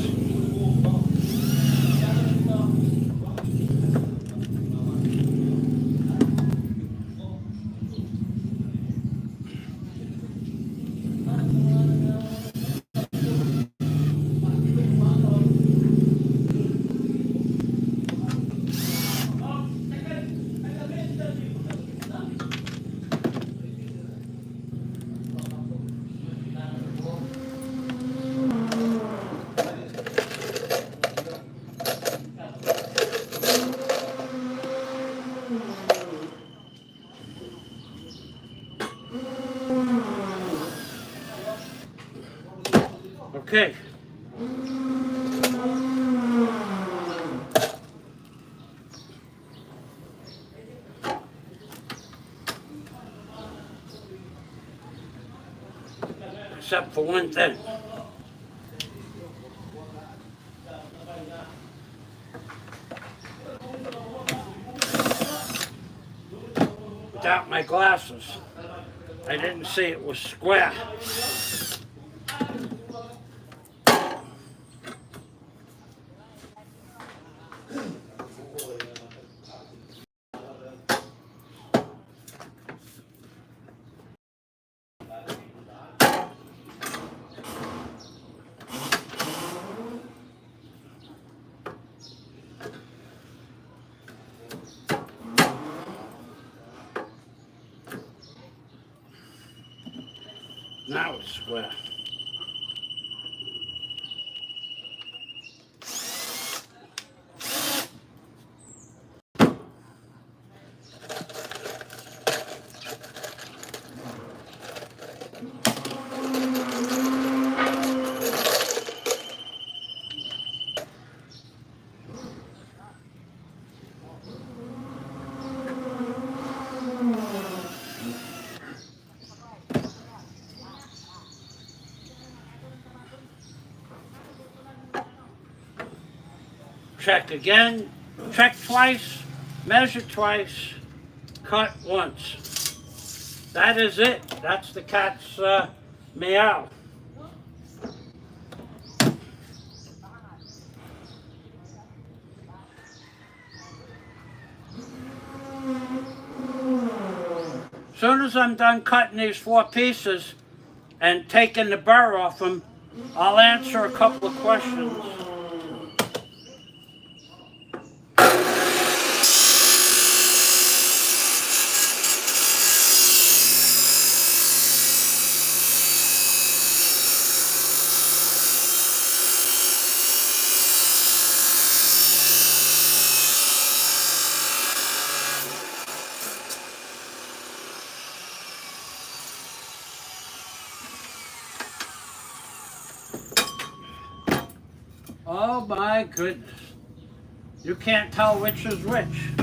Okay. Except for one thing. Without my glasses, I didn't see it was square. Now it's square. Check again, check twice, measure twice, cut once. That is it. That's the cat's meow. As soon as I'm done cutting these 4 pieces and taking the burr off them, I'll answer a couple of questions. Oh my goodness. You can't tell which is which.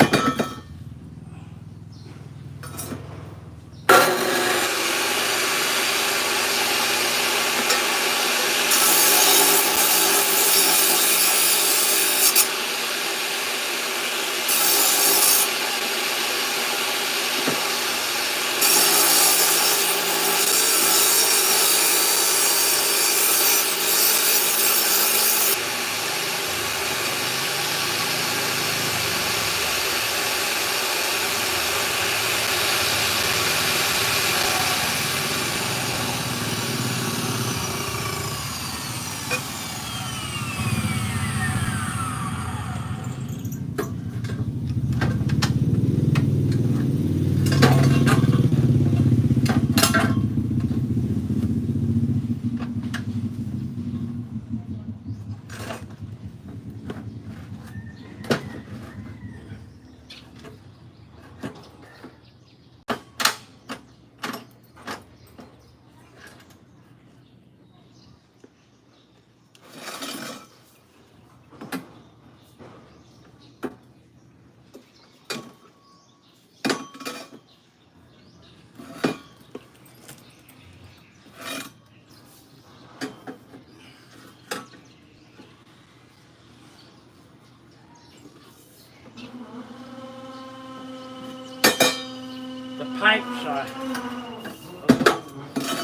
The pipes are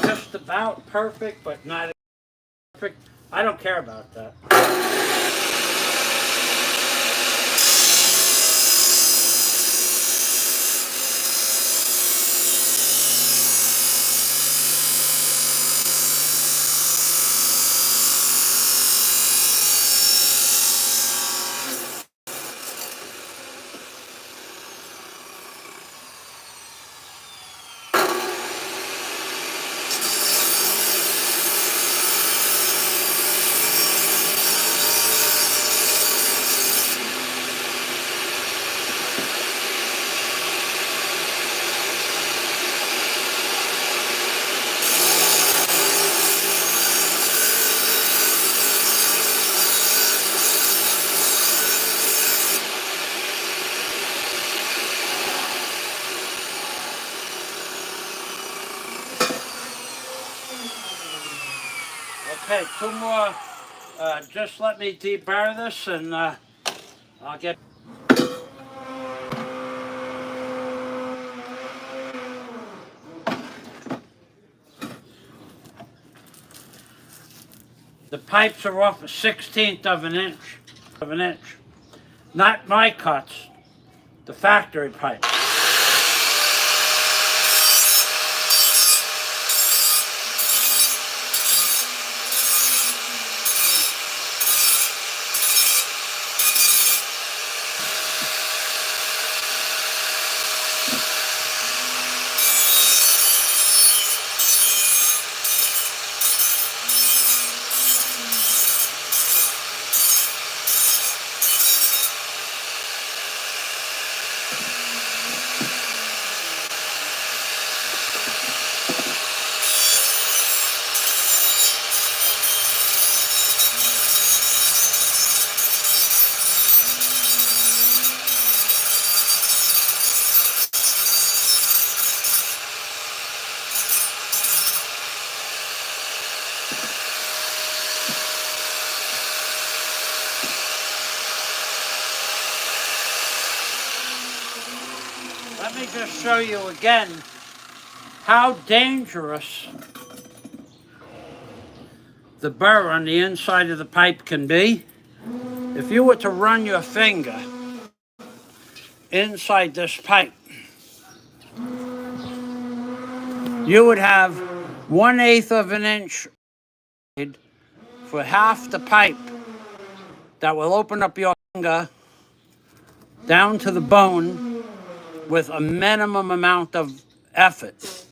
just about perfect, but not perfect. I don't care about that. Okay, two more. Just let me deburr this and I'll get... The pipes are off a 1/16 of an inch. Not my cuts, the factory pipes. Let me just show you again how dangerous the burr on the inside of the pipe can be. If you were to run your finger inside this pipe, you would have 1/8 of an inch for half the pipe that will open up your finger down to the bone with a minimum amount of effort.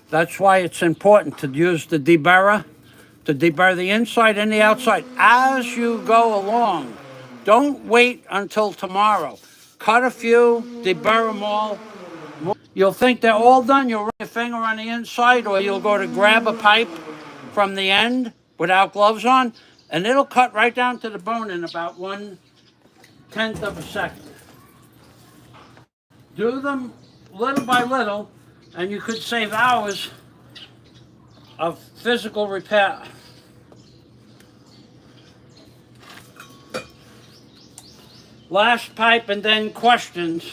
That's why it's important to use the deburrer, to deburr the inside and the outside as you go along. Don't wait until tomorrow. Cut a few, deburr them all. You'll think they're all done. You'll run your finger on the inside, or you'll go to grab a pipe from the end without gloves on, and it'll cut right down to the bone in about 1/10 of a second. Do them little by little, and you could save hours of physical repair. Last pipe and then questions.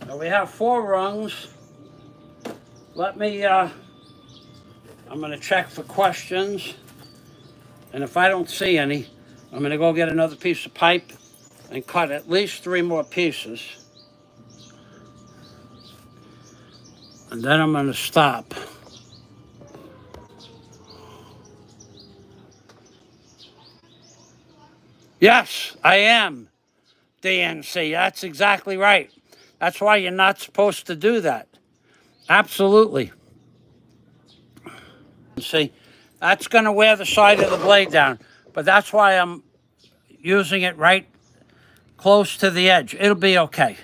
Now we have 4 rungs. Let me, I'm going to check for questions. And if I don't see any, I'm going to go get another piece of pipe and cut at least 3 more pieces. And then I'm going to stop. Yes, I am, DNC. That's exactly right. That's why you're not supposed to do that. Absolutely. See, that's going to wear the side of the blade down. But that's why I'm using it right close to the edge. It'll be okay.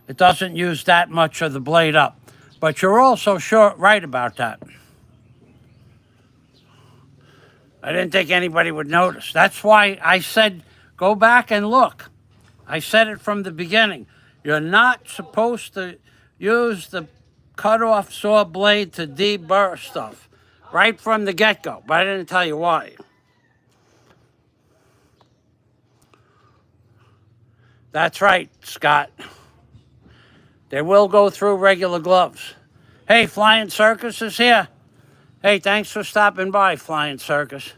It doesn't use that much of the blade up. But you're also right about that. I didn't think anybody would notice. That's why I said, go back and look. I said it from the beginning. You're not supposed to use the cut-off saw blade to deburr stuff right from the get-go, but I didn't tell you why. That's right, Scott. They will go through regular gloves. Hey, Flying Circus is here. Hey, thanks for stopping by, Flying Circus.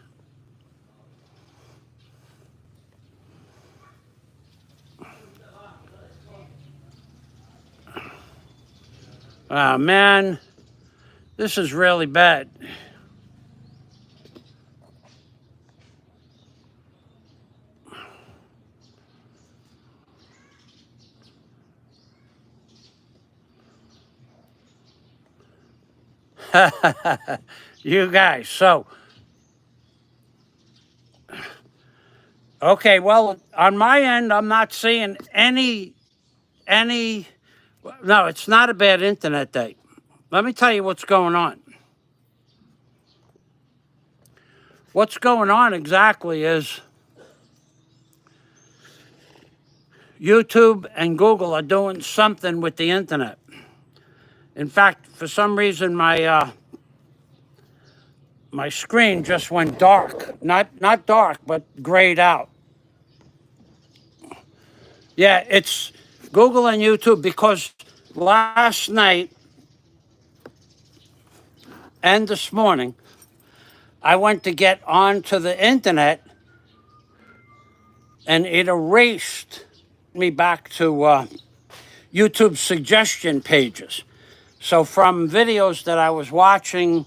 Oh, man, this is really bad. You guys, so Okay, well, on my end, I'm not seeing any, no, it's not a bad internet day. Let me tell you what's going on. What's going on exactly is YouTube and Google are doing something with the internet. In fact, for some reason, my screen just went dark. Not dark, but grayed out. Yeah, it's Google and YouTube because last night and this morning, I went to get onto the internet and it erased me back to YouTube suggestion pages. So from videos that I was watching,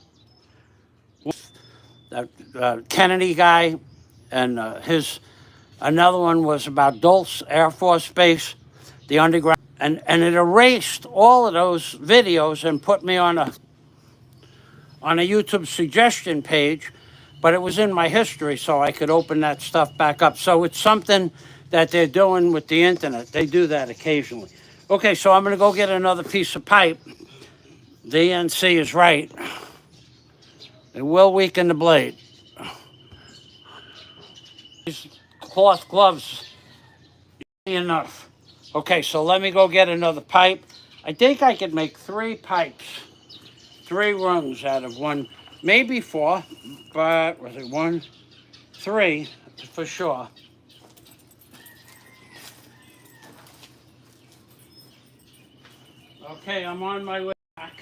Kennedy guy, and another one was about Dulce Air Force Base, the underground, and it erased all of those videos and put me on a YouTube suggestion page, but it was in my history, so I could open that stuff back up. So it's something that they're doing with the internet. They do that occasionally. Okay, so I'm going to go get another piece of pipe. DNC is right. It will weaken the blade. These cloth gloves, enough. Okay, so let me go get another pipe. I think I could make 3 pipes, 3 rungs out of one, maybe 4, but was it 1, 3 for sure. Okay, I'm on my way back.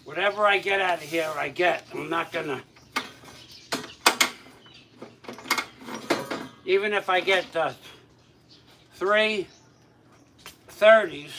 Whatever I get out of here, I get. I'm not gonna, even if I get 3 30s,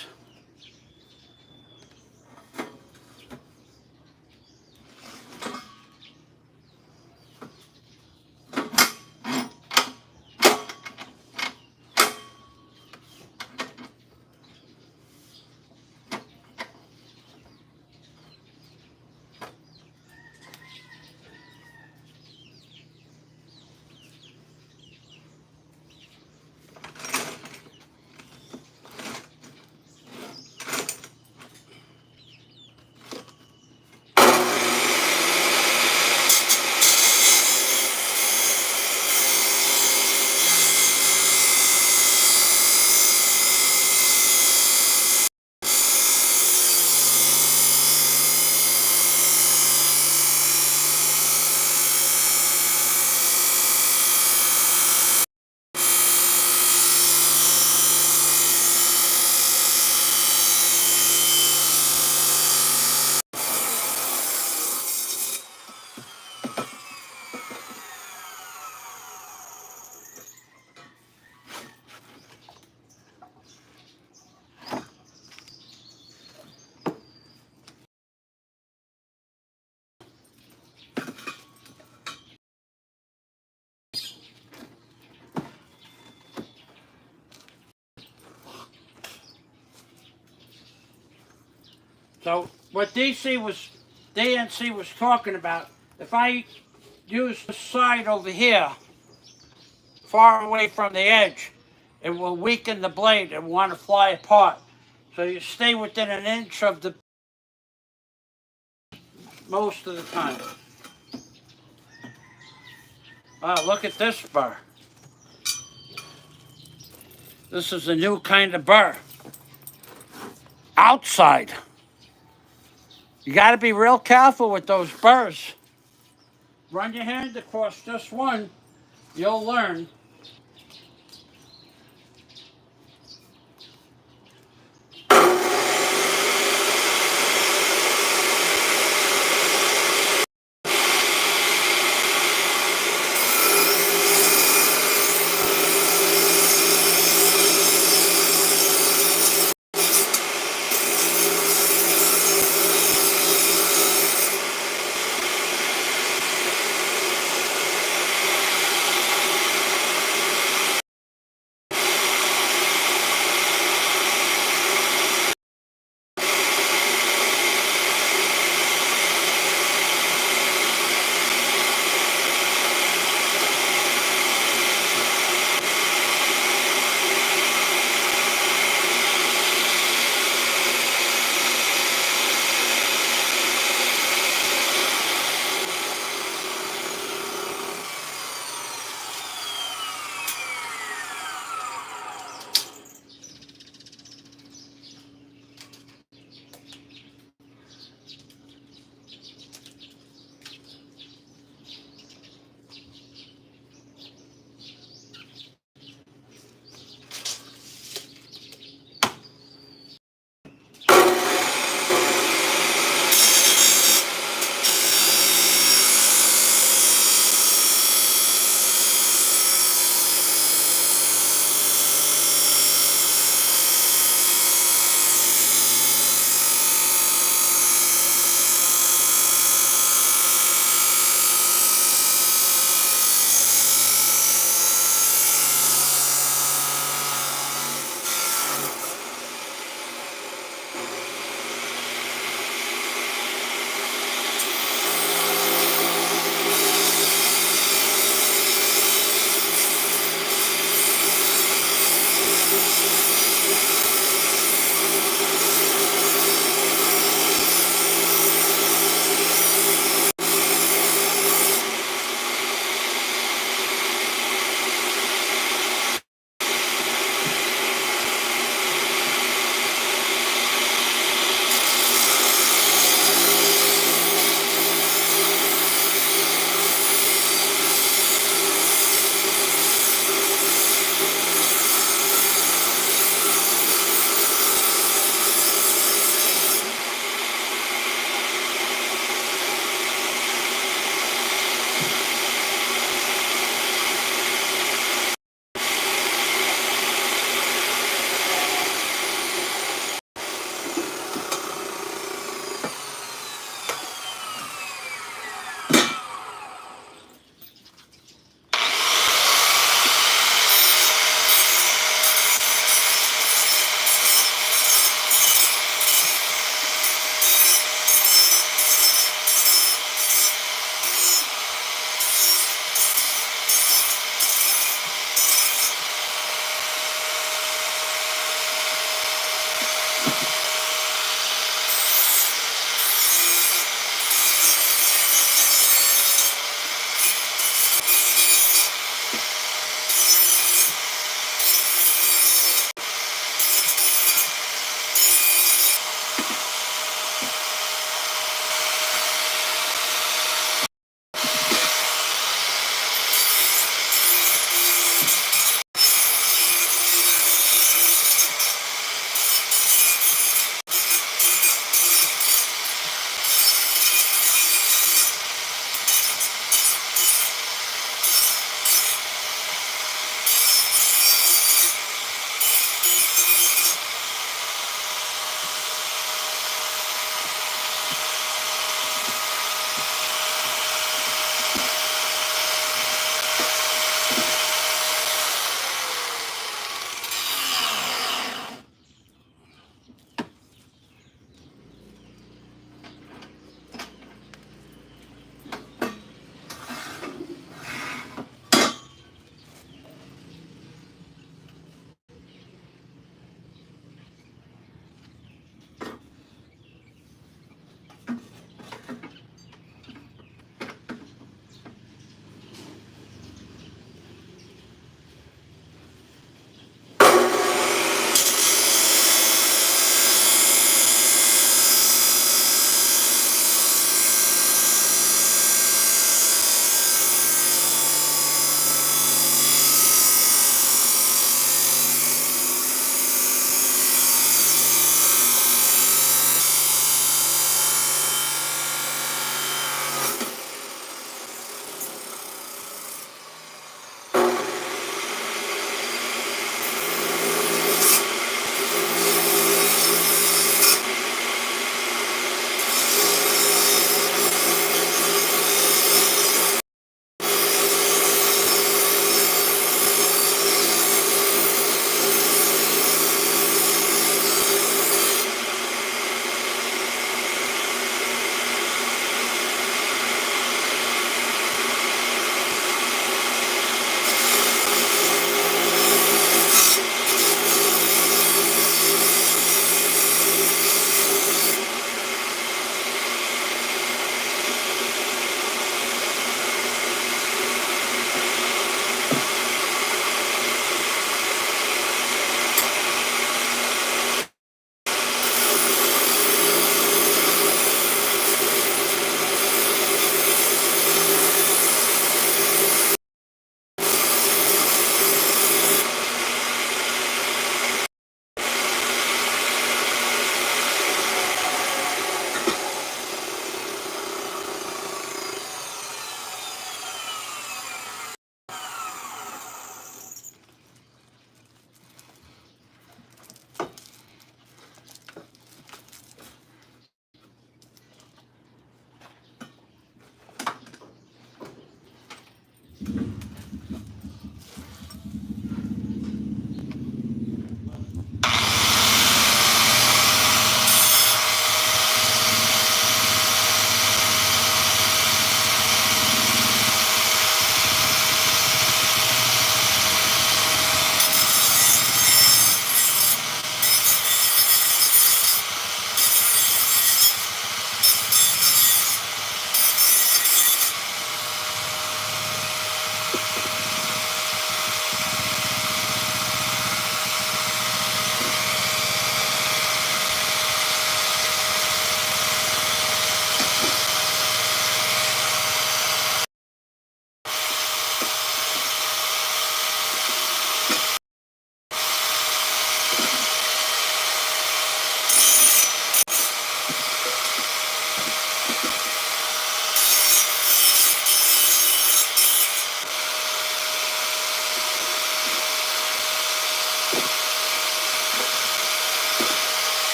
so what DNC was talking about, if I use the side over here, far away from the edge, it will weaken the blade and want to fly apart. So you stay within an inch of the most of the time. Look at this burr. This is a new kind of burr. Outside. You got to be real careful with those burrs. Run your hand across just one, you'll learn.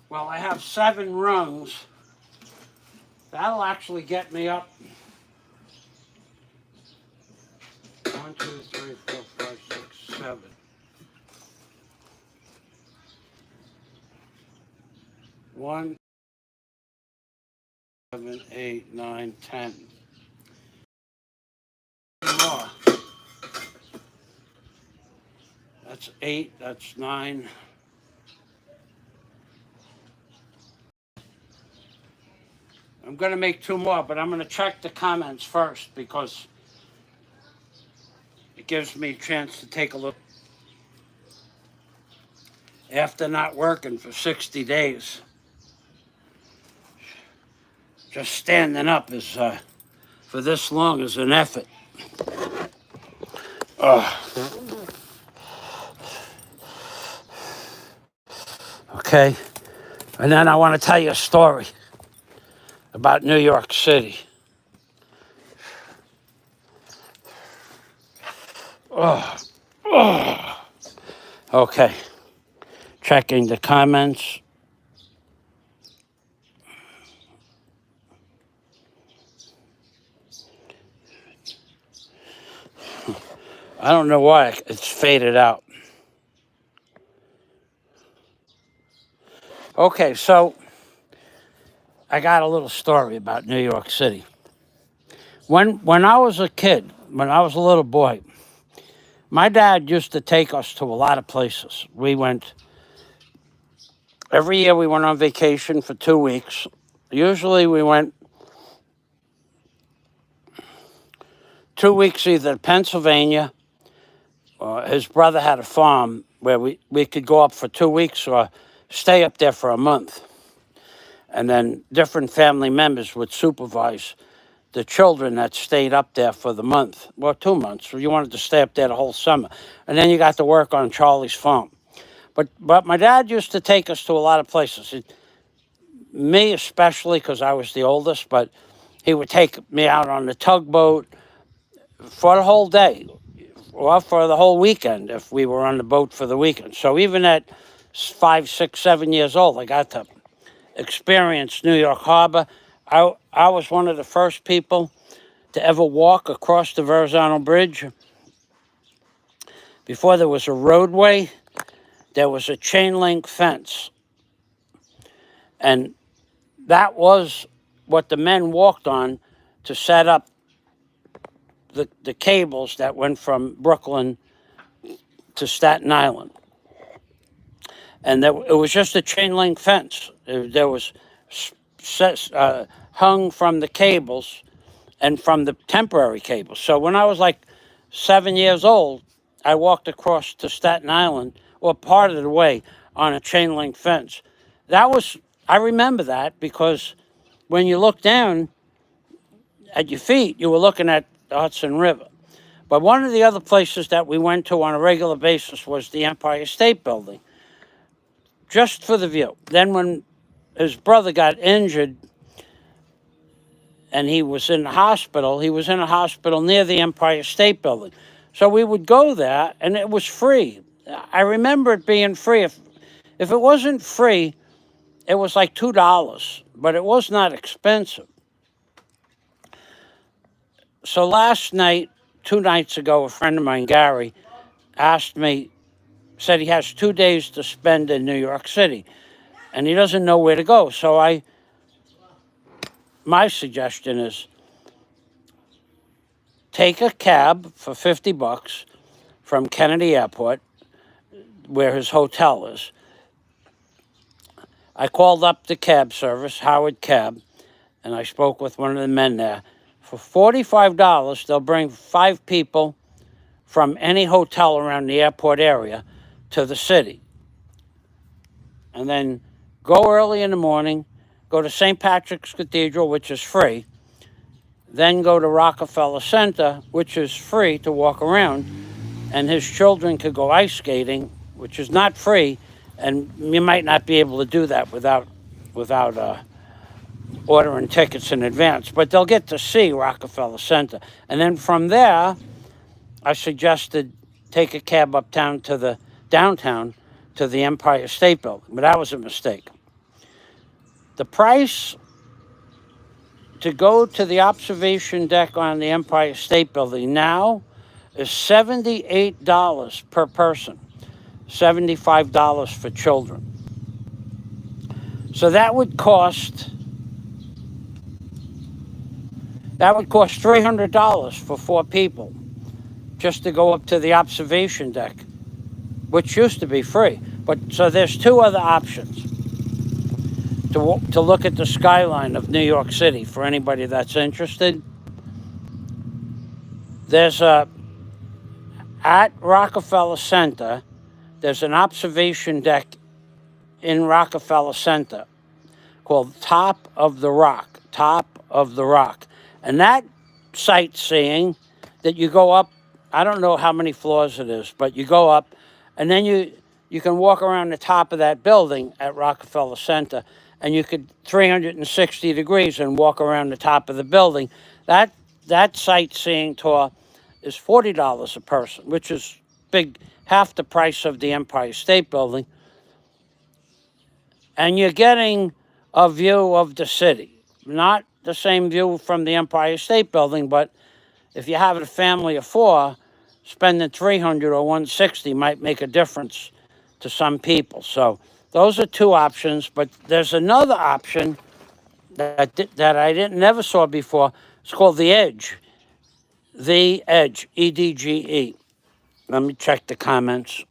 Well, I have 7 rungs. That'll actually get me up. 1, 2, 3, 4, 5, 6, 7. 1, 7, 8, 9, 10. More. That's 8. That's 9. I'm going to make 2 more, but I'm going to check the comments first because it gives me a chance to take a look. After not working for 60 days, just standing up is for this long is an effort. Okay, and then I want to tell you a story about New York City. Okay, checking the comments. I don't know why it's faded out. Okay, so I got a little story about New York City. When I was a kid, when I was a little boy, my dad used to take us to a lot of places. Every year we went on vacation for 2 weeks. Usually we went 2 weeks either to Pennsylvania, or his brother had a farm where we could go up for 2 weeks or stay up there for a month. And then different family members would supervise the children that stayed up there for the month, well, 2 months. So you wanted to stay up there the whole summer. And then you got to work on Charlie's farm. But my dad used to take us to a lot of places. Me especially, because I was the oldest, but he would take me out on the tugboat for the whole day, or for the whole weekend if we were on the boat for the weekend. So even at 5, 6, 7 years old, I got to experience New York Harbor. I was one of the first people to ever walk across the Verrazano Bridge. Before there was a roadway, there was a chain link fence. And that was what the men walked on to set up the cables that went from Brooklyn to Staten Island. And it was just a chain link fence. There was hung from the cables and from the temporary cables. So when I was like 7 years old, I walked across to Staten Island, or part of the way, on a chain link fence. I remember that because when you look down at your feet, you were looking at the Hudson River. But one of the other places that we went to on a regular basis was the Empire State Building, just for the view. Then when his brother got injured and he was in a hospital near the Empire State Building. So we would go there, and it was free. I remember it being free. If it wasn't free, it was like $2, but it was not expensive. So last night, 2 nights ago, a friend of mine, Gary, said he has 2 days to spend in New York City, and he doesn't know where to go. So my suggestion is take a cab for $50 from Kennedy Airport, where his hotel is. I called up the cab service, Howard Cab, and I spoke with one of the men there. For $45, they'll bring 5 people from any hotel around the airport area to the city. And then go early in the morning, go to St. Patrick's Cathedral, which is free, then go to Rockefeller Center, which is free to walk around, and his children could go ice skating, which is not free, and you might not be able to do that without ordering tickets in advance, but they'll get to see Rockefeller Center. And then from there, I suggested take a cab uptown to the downtown to the Empire State Building, but that was a mistake. The price to go to the observation deck on the Empire State Building now is $78 per person, $75 for children. So that would cost $300 for 4 people just to go up to the observation deck, which used to be free. But so there's 2 other options to look at the skyline of New York City for anybody that's interested. There's at Rockefeller Center, there's an observation deck in Rockefeller Center called Top of the Rock. And that sightseeing that you go up, I don't know how many floors it is, but you go up and then you can walk around the top of that building at Rockefeller Center, and you could 360 degrees and walk around the top of the building. That sightseeing tour is $40 a person, which is big, half the price of the Empire State Building. And you're getting a view of the city. Not the same view from the Empire State Building, but if you have a family of 4, spending $300 or $160 might make a difference to some people. So those are 2 options, but there's another option that I never saw before. It's called The Edge. The Edge, EDGE. Let me check the comments.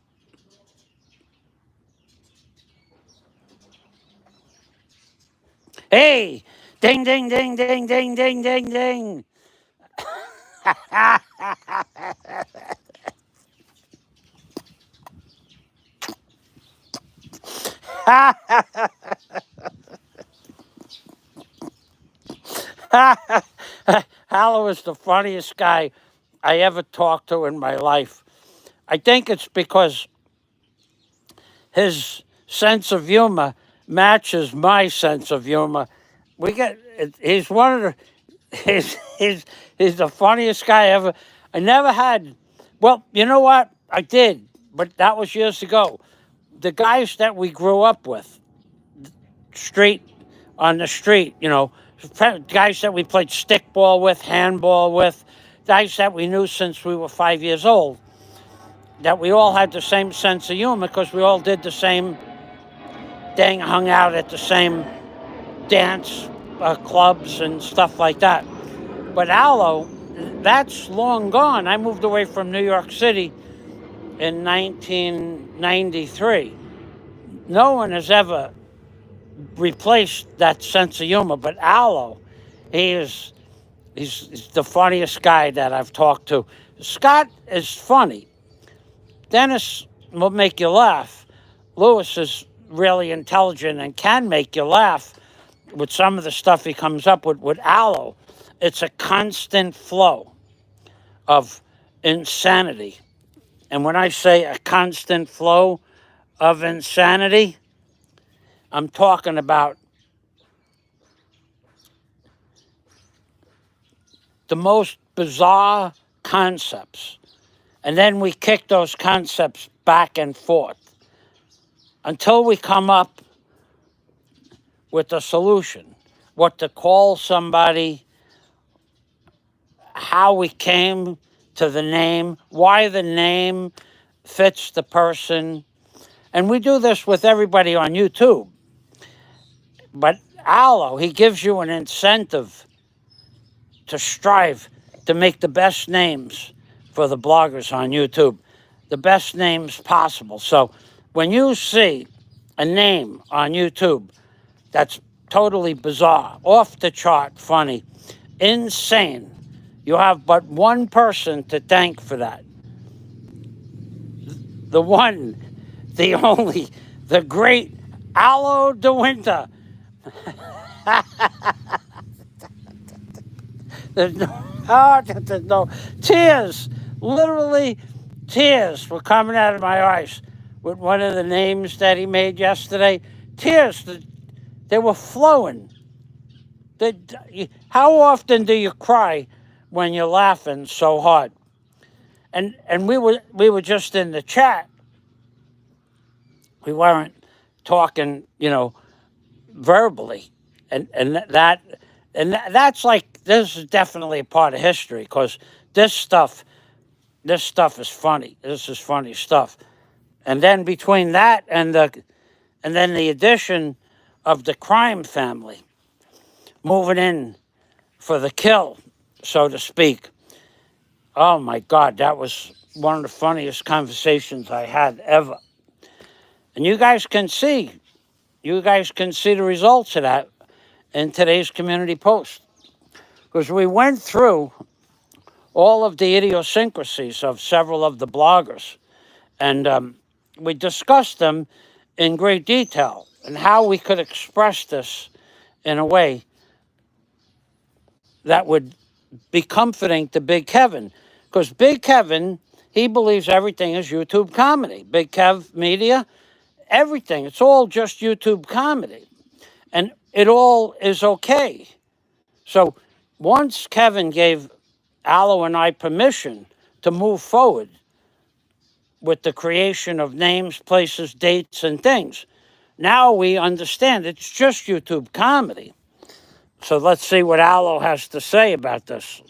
Hey, ding, ding, ding, ding, ding, ding, ding, ding. Hallow is the funniest guy I ever talked to in my life. I think it's because his sense of humor matches my sense of humor. He's one of the, he's the funniest guy ever. I never had, well, you know what? I did, but that was years ago. The guys that we grew up with, on the street, guys that we played stickball with, handball with, guys that we knew since we were 5 years old, that we all had the same sense of humor because we all did the same thing, hung out at the same dance clubs and stuff like that. But Hallow, that's long gone. I moved away from New York City in 1993. No one has ever replaced that sense of humor, but Hallow, he's the funniest guy that I've talked to. Scott is funny. Dennis will make you laugh. Lewis is really intelligent and can make you laugh with some of the stuff he comes up with Hallow. It's a constant flow of insanity. And when I say a constant flow of insanity, I'm talking about the most bizarre concepts. And then we kick those concepts back and forth until we come up with a solution. What to call somebody, how we came to the name, why the name fits the person. And we do this with everybody on YouTube. But Hallow, he gives you an incentive to strive to make the best names for the bloggers on YouTube, the best names possible. So when you see a name on YouTube that's totally bizarre, off the chart funny, insane, you have but one person to thank for that. The one, the only, the great Hallow de Winter. There's no tears, literally tears were coming out of my eyes with one of the names that he made yesterday. Tears, they were flowing. How often do you cry when you're laughing so hard? And we were just in the chat. We weren't talking, verbally. That's like, this is definitely a part of history, because this stuff is funny. This is funny stuff. And then between that and then the addition of the crime family moving in for the kill, so to speak. Oh my God, that was one of the funniest conversations I had ever. And you guys can see the results of that in today's Community Post. Because we went through all of the idiosyncrasies of several of the bloggers, and we discussed them in great detail and how we could express this in a way that would be comforting to Big Kevin. Because Big Kevin, he believes everything is YouTube comedy. Big Kev Media, everything. It's all just YouTube comedy. And it all is okay. So once Kevin gave Aloe and I permission to move forward with the creation of names, places, dates, and things, now we understand it's just YouTube comedy. So let's see what Aloe has to say about this.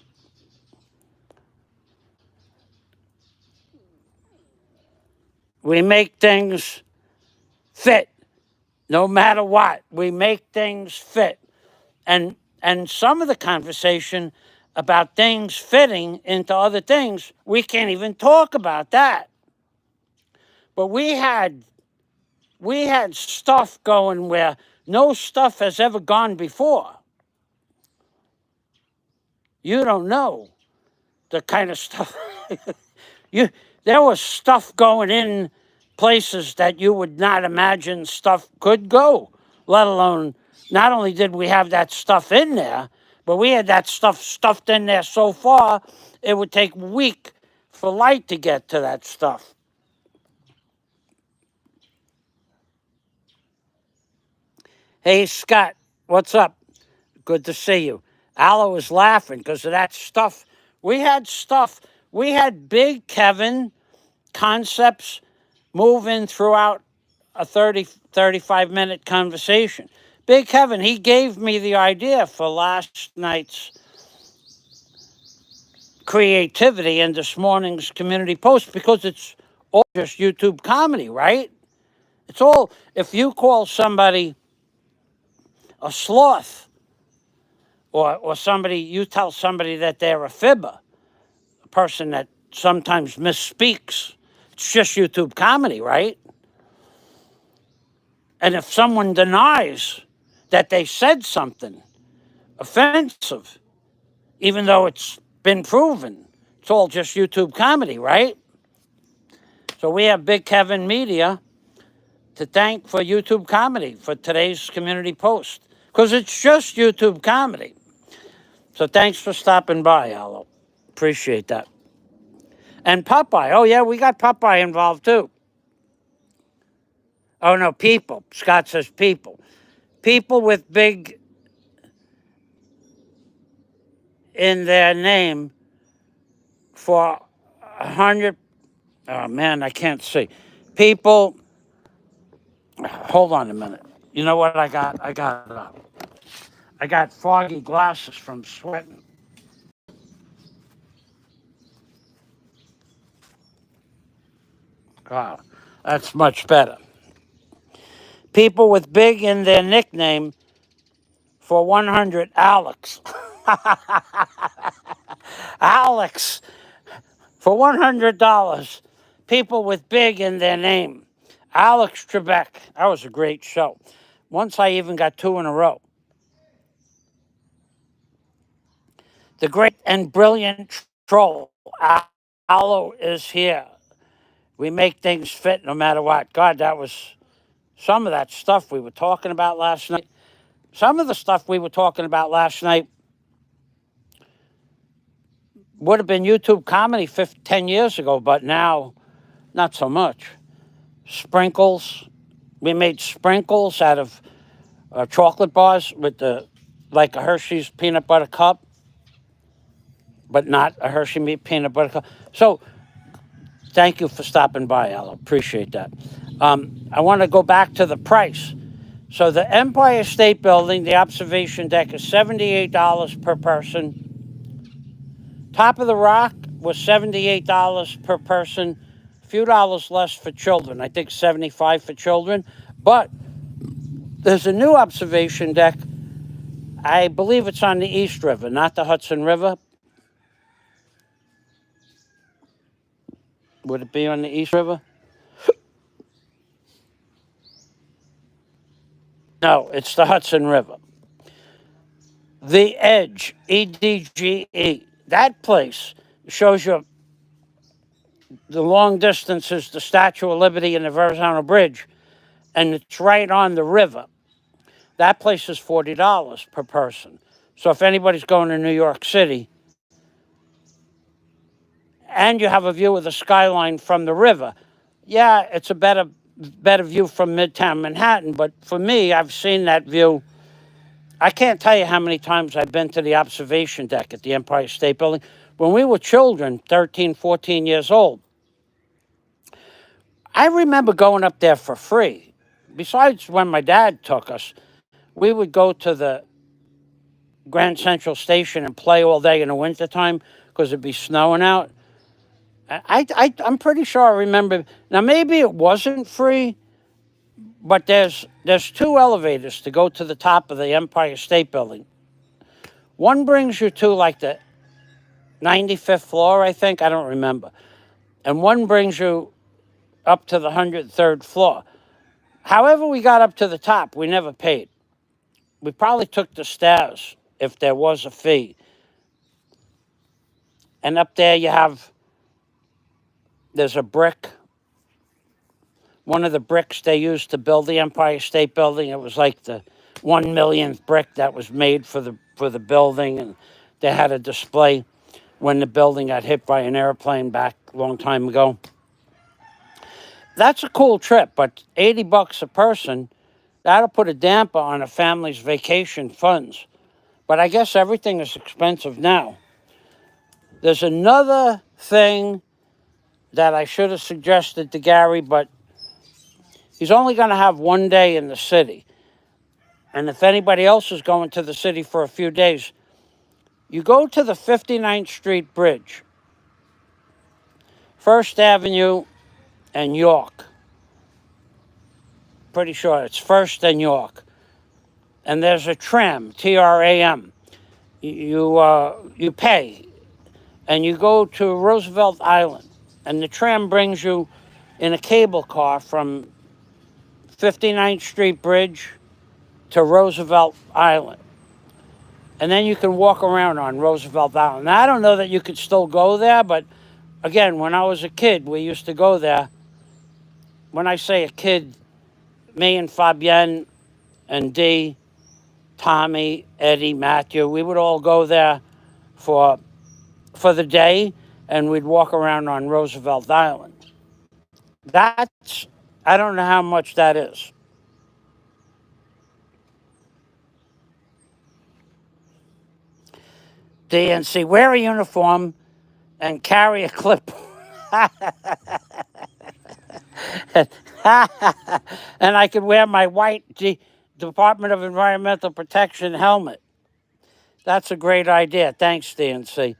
We make things fit, no matter what. We make things fit. And some of the conversation about things fitting into other things, we can't even talk about that. But we had stuff going where no stuff has ever gone before. You don't know the kind of stuff. There was stuff going in places that you would not imagine stuff could go, let alone, not only did we have that stuff in there, but we had that stuff stuffed in there so far, it would take a week for light to get to that stuff. Hey, Scott, what's up? Good to see you. Aloe was laughing because of that stuff. We had stuff. We had Big Kevin concepts moving throughout a 35-minute conversation. Big Kevin, he gave me the idea for last night's creativity in this morning's Community Post, because it's all just YouTube comedy, right? It's all, if you call somebody a sloth, or somebody, you tell somebody that they're a fibber, a person that sometimes misspeaks, it's just YouTube comedy, right? And if someone denies that they said something offensive, even though it's been proven, it's all just YouTube comedy, right? So we have Big Kevin Media to thank for YouTube comedy for today's Community Post, because it's just YouTube comedy. So thanks for stopping by, Aloe. Appreciate that. And Popeye. Oh, yeah, we got Popeye involved, too. Oh, no, people. Scott says people. People with big in their name for 100. Oh, man, I can't see. People. Hold on a minute. You know what I got? I got foggy glasses from sweating. Wow, that's much better. People with big in their nickname for 100, Alex. Alex, for $100. People with big in their name. Alex Trebek. That was a great show. Once I even got 2 in a row. The great and brilliant troll, Aloe, is here. We make things fit no matter what. God, that was some of that stuff we were talking about last night. Some of the stuff we were talking about last night would have been YouTube comedy 10 years ago, but now not so much. Sprinkles. We made sprinkles out of chocolate bars with like a Hershey's peanut butter cup, but not a Hershey peanut butter cup. So thank you for stopping by, Aloe. Appreciate that. I want to go back to the price. So the Empire State Building, the observation deck is $78 per person. Top of the Rock was $78 per person. A few dollars less for children. I think $75 for children. But there's a new observation deck. I believe it's on the East River, not the Hudson River. Would it be on the East River? No, it's the Hudson River. The Edge, EDGE. That place shows you the long distances, the Statue of Liberty and the Verrazano Bridge, and it's right on the river. That place is $40 per person. So if anybody's going to New York City, and you have a view of the skyline from the river, yeah, it's a better view from Midtown Manhattan. But for me, I've seen that view. I can't tell you how many times I've been to the observation deck at the Empire State Building. When we were children, 13, 14 years old, I remember going up there for free. Besides when my dad took us, we would go to the Grand Central Station and play all day in the wintertime because it'd be snowing out. I'm pretty sure I remember. Now, maybe it wasn't free, but there's two elevators to go to the top of the Empire State Building. One brings you to like the 95th floor, I think. I don't remember. And one brings you up to the 103rd floor. However we got up to the top, we never paid. We probably took the stairs if there was a fee. And up there there's a brick. One of the bricks they used to build the Empire State Building, it was like the 1 millionth brick that was made for the building, and they had a display when the building got hit by an airplane back a long time ago. That's a cool trip, but $80 a person, that'll put a damper on a family's vacation funds. But I guess everything is expensive now. There's another thing that I should have suggested to Gary, but he's only going to have 1 day in the city. And if anybody else is going to the city for a few days, you go to the 59th Street Bridge, First Avenue and York. Pretty sure it's First and York. And there's a tram, TRAM. You pay, and you go to Roosevelt Island. And the tram brings you in a cable car from 59th Street Bridge to Roosevelt Island. And then you can walk around on Roosevelt Island. Now, I don't know that you could still go there, but again, when I was a kid, we used to go there. When I say a kid, me and Fabienne and Dee, Tommy, Eddie, Matthew, we would all go there for the day, and we'd walk around on Roosevelt Island. I don't know how much that is. DNC, wear a uniform and carry a clipboard. And I could wear my white Department of Environmental Protection helmet. That's a great idea. Thanks, DNC.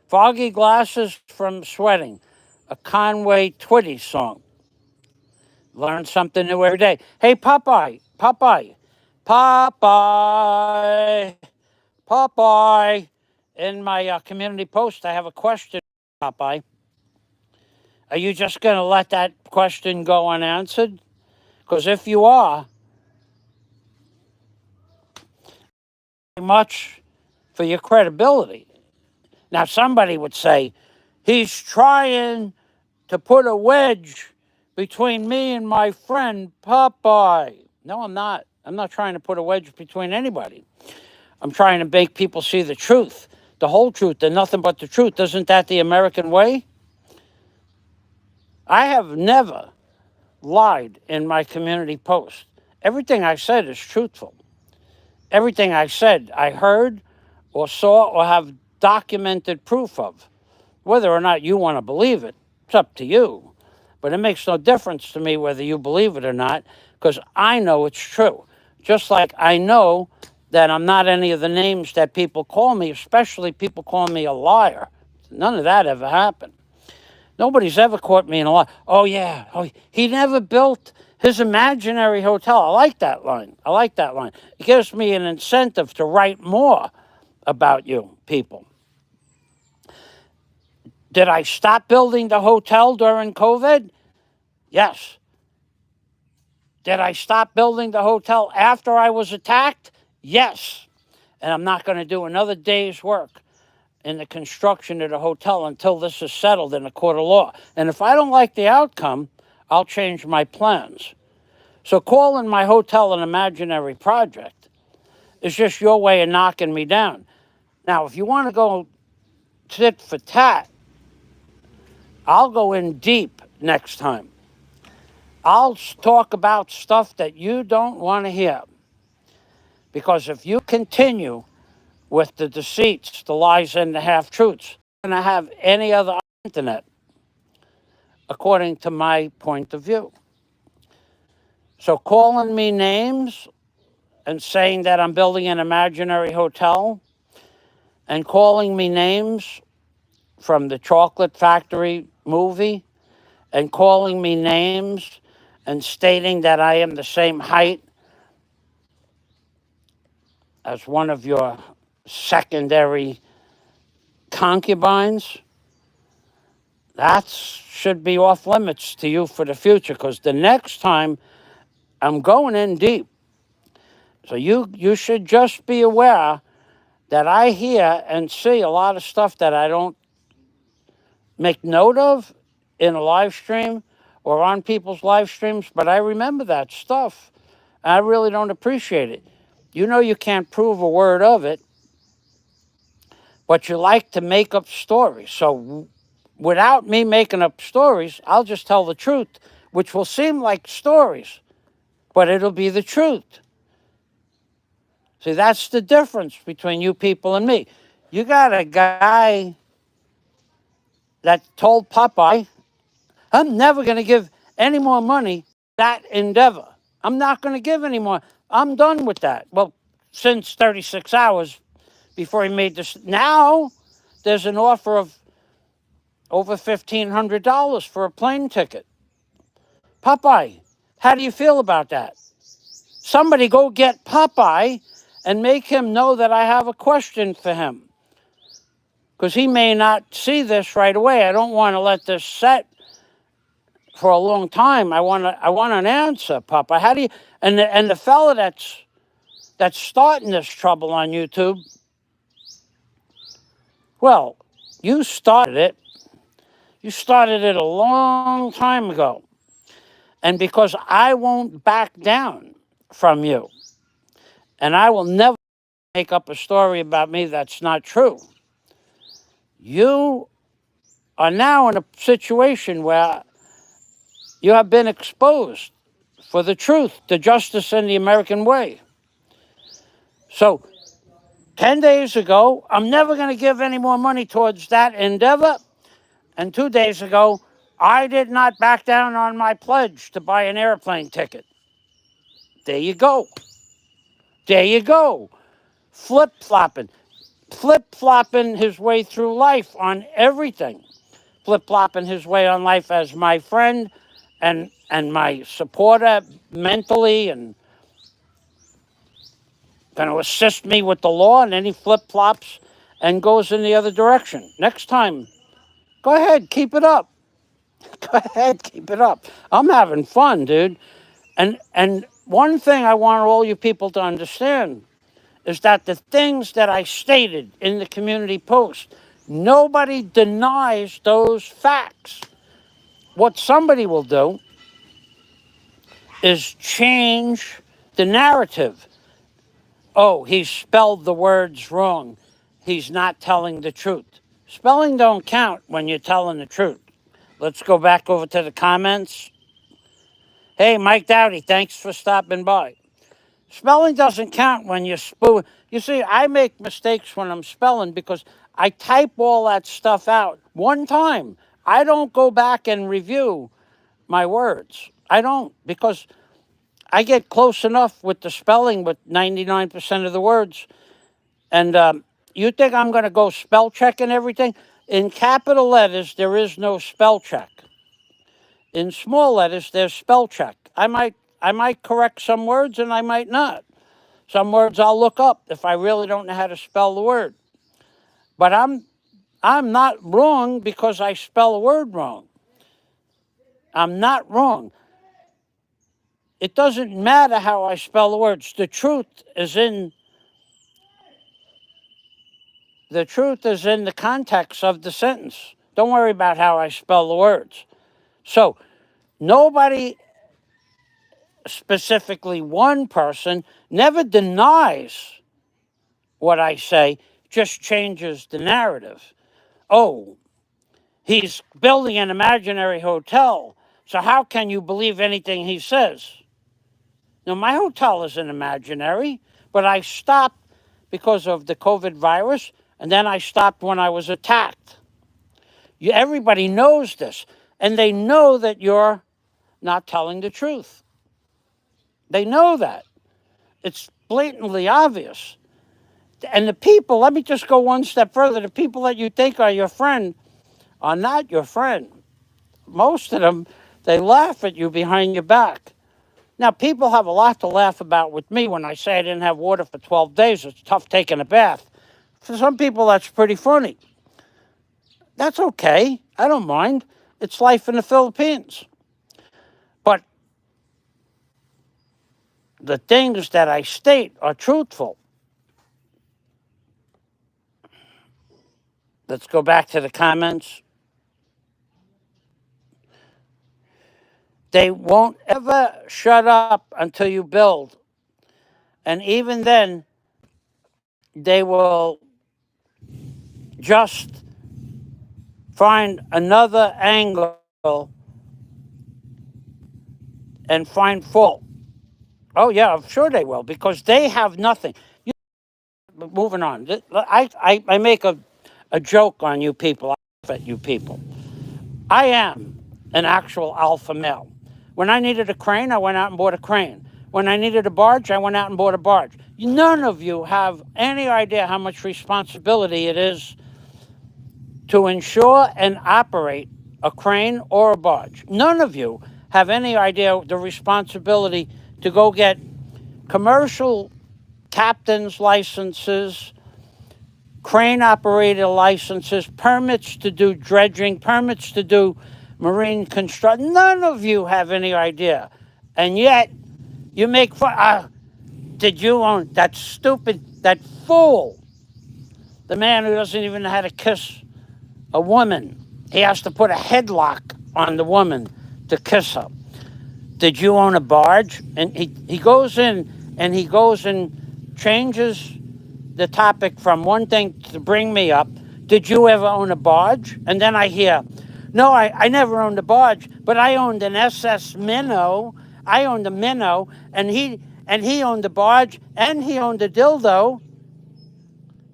Foggy Glasses from Sweating, a Conway Twitty song. Learn something new every day. Hey, Popeye. In my community post, I have a question, Popeye. Are you just going to let that question go unanswered? Because if you are, much for your credibility. Now, somebody would say, he's trying to put a wedge between me and my friend Popeye. No, I'm not. I'm not trying to put a wedge between anybody. I'm trying to make people see the truth, the whole truth, and nothing but the truth. Isn't that the American way? I have never lied in my community post. Everything I said is truthful. Everything I said, I heard or saw or have documented proof of. Whether or not you want to believe it, it's up to you. But it makes no difference to me whether you believe it or not, because I know it's true. Just like I know that I'm not any of the names that people call me, especially people call me a liar. None of that ever happened. Nobody's ever caught me in a lie. Oh, yeah. Oh, he never built his imaginary hotel. I like that line. I like that line. It gives me an incentive to write more about you people. Did I stop building the hotel during COVID? Yes. Did I stop building the hotel after I was attacked? Yes. And I'm not going to do another day's work in the construction of the hotel until this is settled in a court of law. And if I don't like the outcome, I'll change my plans. So calling my hotel an imaginary project is just your way of knocking me down. Now, if you want to go tit for tat, I'll go in deep next time. I'll talk about stuff that you don't want to hear. Because if you continue with the deceits, the lies, and the half-truths, you're going to have any other internet, according to my point of view. So calling me names and saying that I'm building an imaginary hotel and calling me names from the Chocolate Factory movie and calling me names and stating that I am the same height as one of your secondary concubines, that should be off limits to you for the future, because the next time I'm going in deep. So you should just be aware that I hear and see a lot of stuff that I don't make note of in a live stream or on people's live streams, but I remember that stuff. I really don't appreciate it. You know you can't prove a word of it, but you like to make up stories. So without me making up stories, I'll just tell the truth, which will seem like stories, but it'll be the truth. See, that's the difference between you people and me. You got a guy that told Popeye, I'm never going to give any more money to that endeavor. I'm not going to give any more. I'm done with that. Well, since 36 hours before he made this. Now there's an offer of over $1,500 for a plane ticket. Popeye, how do you feel about that? Somebody go get Popeye and make him know that I have a question for him, because he may not see this right away. I don't want to let this set for a long time. I want an answer, Popeye. How do you? And the fella that's starting this trouble on YouTube, well, you started it. You started it a long time ago. And because I won't back down from you, and I will never make up a story about me that's not true, you are now in a situation where you have been exposed for the truth, the justice, and the American way. So 10 days ago, I'm never going to give any more money towards that endeavor. And 2 days ago, I did not back down on my pledge to buy an airplane ticket. There you go. There you go. Flip-flopping his way through life on everything. Flip-flopping his way on life as my friend and my supporter mentally, and going to assist me with the law, and then he flip-flops and goes in the other direction. Next time, go ahead, keep it up. Go ahead, keep it up. I'm having fun, dude. And one thing I want all you people to understand is that the things that I stated in the community post, nobody denies those facts. What somebody will do is change the narrative. Oh, he spelled the words wrong. He's not telling the truth. Spelling don't count when you're telling the truth. Let's go back over to the comments. Hey, Mike Dowdy, thanks for stopping by. Spelling doesn't count when you're spooing. You see, I make mistakes when I'm spelling because I type all that stuff out one time. I don't go back and review my words. I don't, because I get close enough with the spelling with 99% of the words. And you think I'm going to go spell check and everything? In capital letters, there is no spell check. In small letters, there's spell check. I might correct some words and I might not. Some words I'll look up if I really don't know how to spell the word. But I'm not wrong because I spell a word wrong. I'm not wrong. It doesn't matter how I spell the words. The truth is in the context of the sentence. Don't worry about how I spell the words. So nobody, specifically one person, never denies what I say, just changes the narrative. Oh, he's building an imaginary hotel, so how can you believe anything he says? Now, my hotel isn't imaginary, but I stopped because of the COVID virus, and then I stopped when I was attacked. Everybody knows this, and they know that you're not telling the truth. They know that. It's blatantly obvious. And the people, let me just go one step further, the people that you think are your friend are not your friend. Most of them, they laugh at you behind your back. Now, people have a lot to laugh about with me when I say I didn't have water for 12 days. It's tough taking a bath. For some people, that's pretty funny. That's okay. I don't mind. It's life in the Philippines. But the things that I state are truthful. Let's go back to the comments. They won't ever shut up until you build. And even then, they will just find another angle and find fault. Oh, yeah, I'm sure they will, because they have nothing. Moving on. I make a joke on you people. I laugh at you people. I am an actual alpha male. When I needed a crane, I went out and bought a crane. When I needed a barge, I went out and bought a barge. None of you have any idea how much responsibility it is to insure and operate a crane or a barge. None of you have any idea the responsibility to go get commercial captain's licenses, crane operator licenses, permits to do dredging, permits to do marine construction. None of you have any idea. And yet, you make fun. Did you own that stupid, that fool, the man who doesn't even know how to kiss a woman? He has to put a headlock on the woman to kiss her. Did you own a barge? And he goes in and he goes and changes the topic from one thing to bring me up. Did you ever own a barge? And then I hear, no, I never owned a barge, but I owned an SS Minnow. I owned a Minnow, and he owned a barge, and he owned a dildo.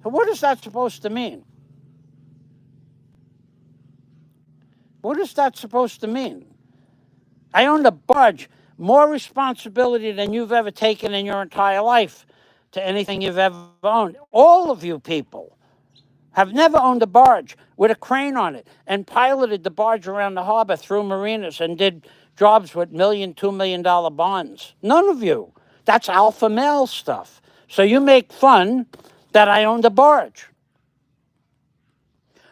What is that supposed to mean? What is that supposed to mean? I owned a barge. More responsibility than you've ever taken in your entire life to anything you've ever owned. All of you people have never owned a barge with a crane on it and piloted the barge around the harbor through marinas and did jobs with $1 million, $2 million bonds. None of you. That's alpha male stuff. So you make fun that I owned a barge.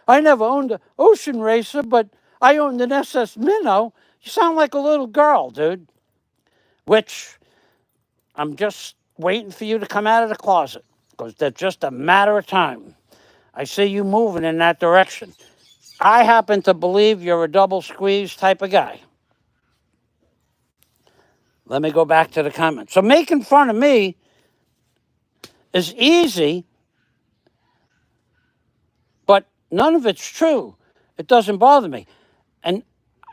I never owned an ocean racer, but I owned an SS Minnow. You sound like a little girl, dude. Which I'm just waiting for you to come out of the closet, because that's just a matter of time. I see you moving in that direction. I happen to believe you're a double squeeze type of guy. Let me go back to the comments. So making fun of me is easy, but none of it's true. It doesn't bother me. And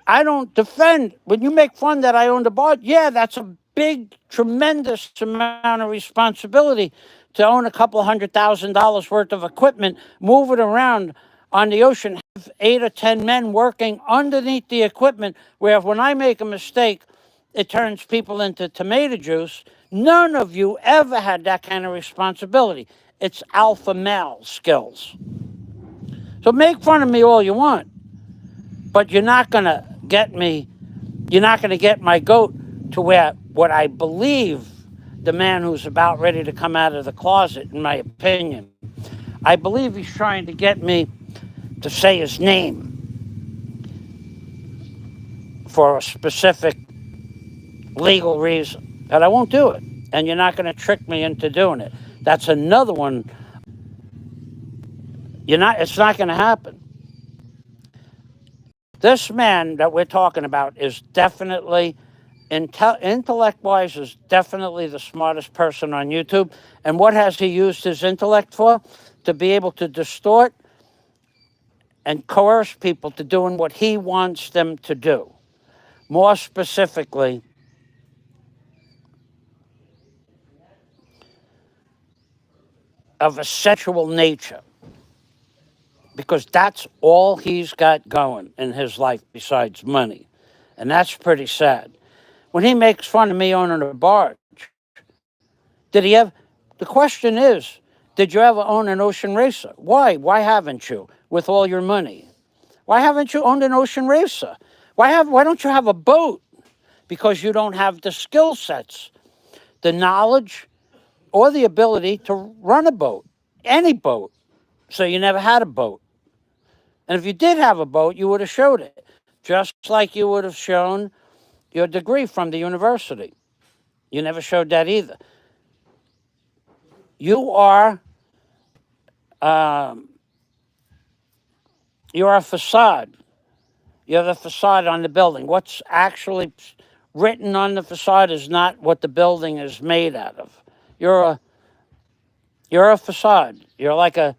I don't defend, when you make fun that I owned a barge, yeah, that's a big, tremendous amount of responsibility to own a couple $100,000 worth of equipment, move it around on the ocean have 8 or 10 men working underneath the equipment, where when I make a mistake, it turns people into tomato juice. None of you ever had that kind of responsibility. It's alpha male skills. So make fun of me all you want, but you're not going to get me, you're not going to get my goat to where what I believe the man who's about ready to come out of the closet, in my opinion, I believe he's trying to get me to say his name for a specific legal reason, but I won't do it. And you're not going to trick me into doing it. That's another one. It's not going to happen. This man that we're talking about is definitely, intellect-wise, is definitely the smartest person on YouTube. And what has he used his intellect for? To be able to distort and coerce people to doing what he wants them to do. More specifically, of a sexual nature, because that's all he's got going in his life besides money. And that's pretty sad. When he makes fun of me owning a barge, the question is, did you ever own an ocean racer? Why? Why haven't you with all your money? Why haven't you owned an ocean racer? Why don't you have a boat? Because you don't have the skill sets, the knowledge, or the ability to run a boat, any boat. So you never had a boat. And if you did have a boat, you would have showed it, just like you would have shown your degree from the university. You never showed that either. You're a facade. You're the facade on the building. What's actually written on the facade is not what the building is made out of. You're a facade. You're like a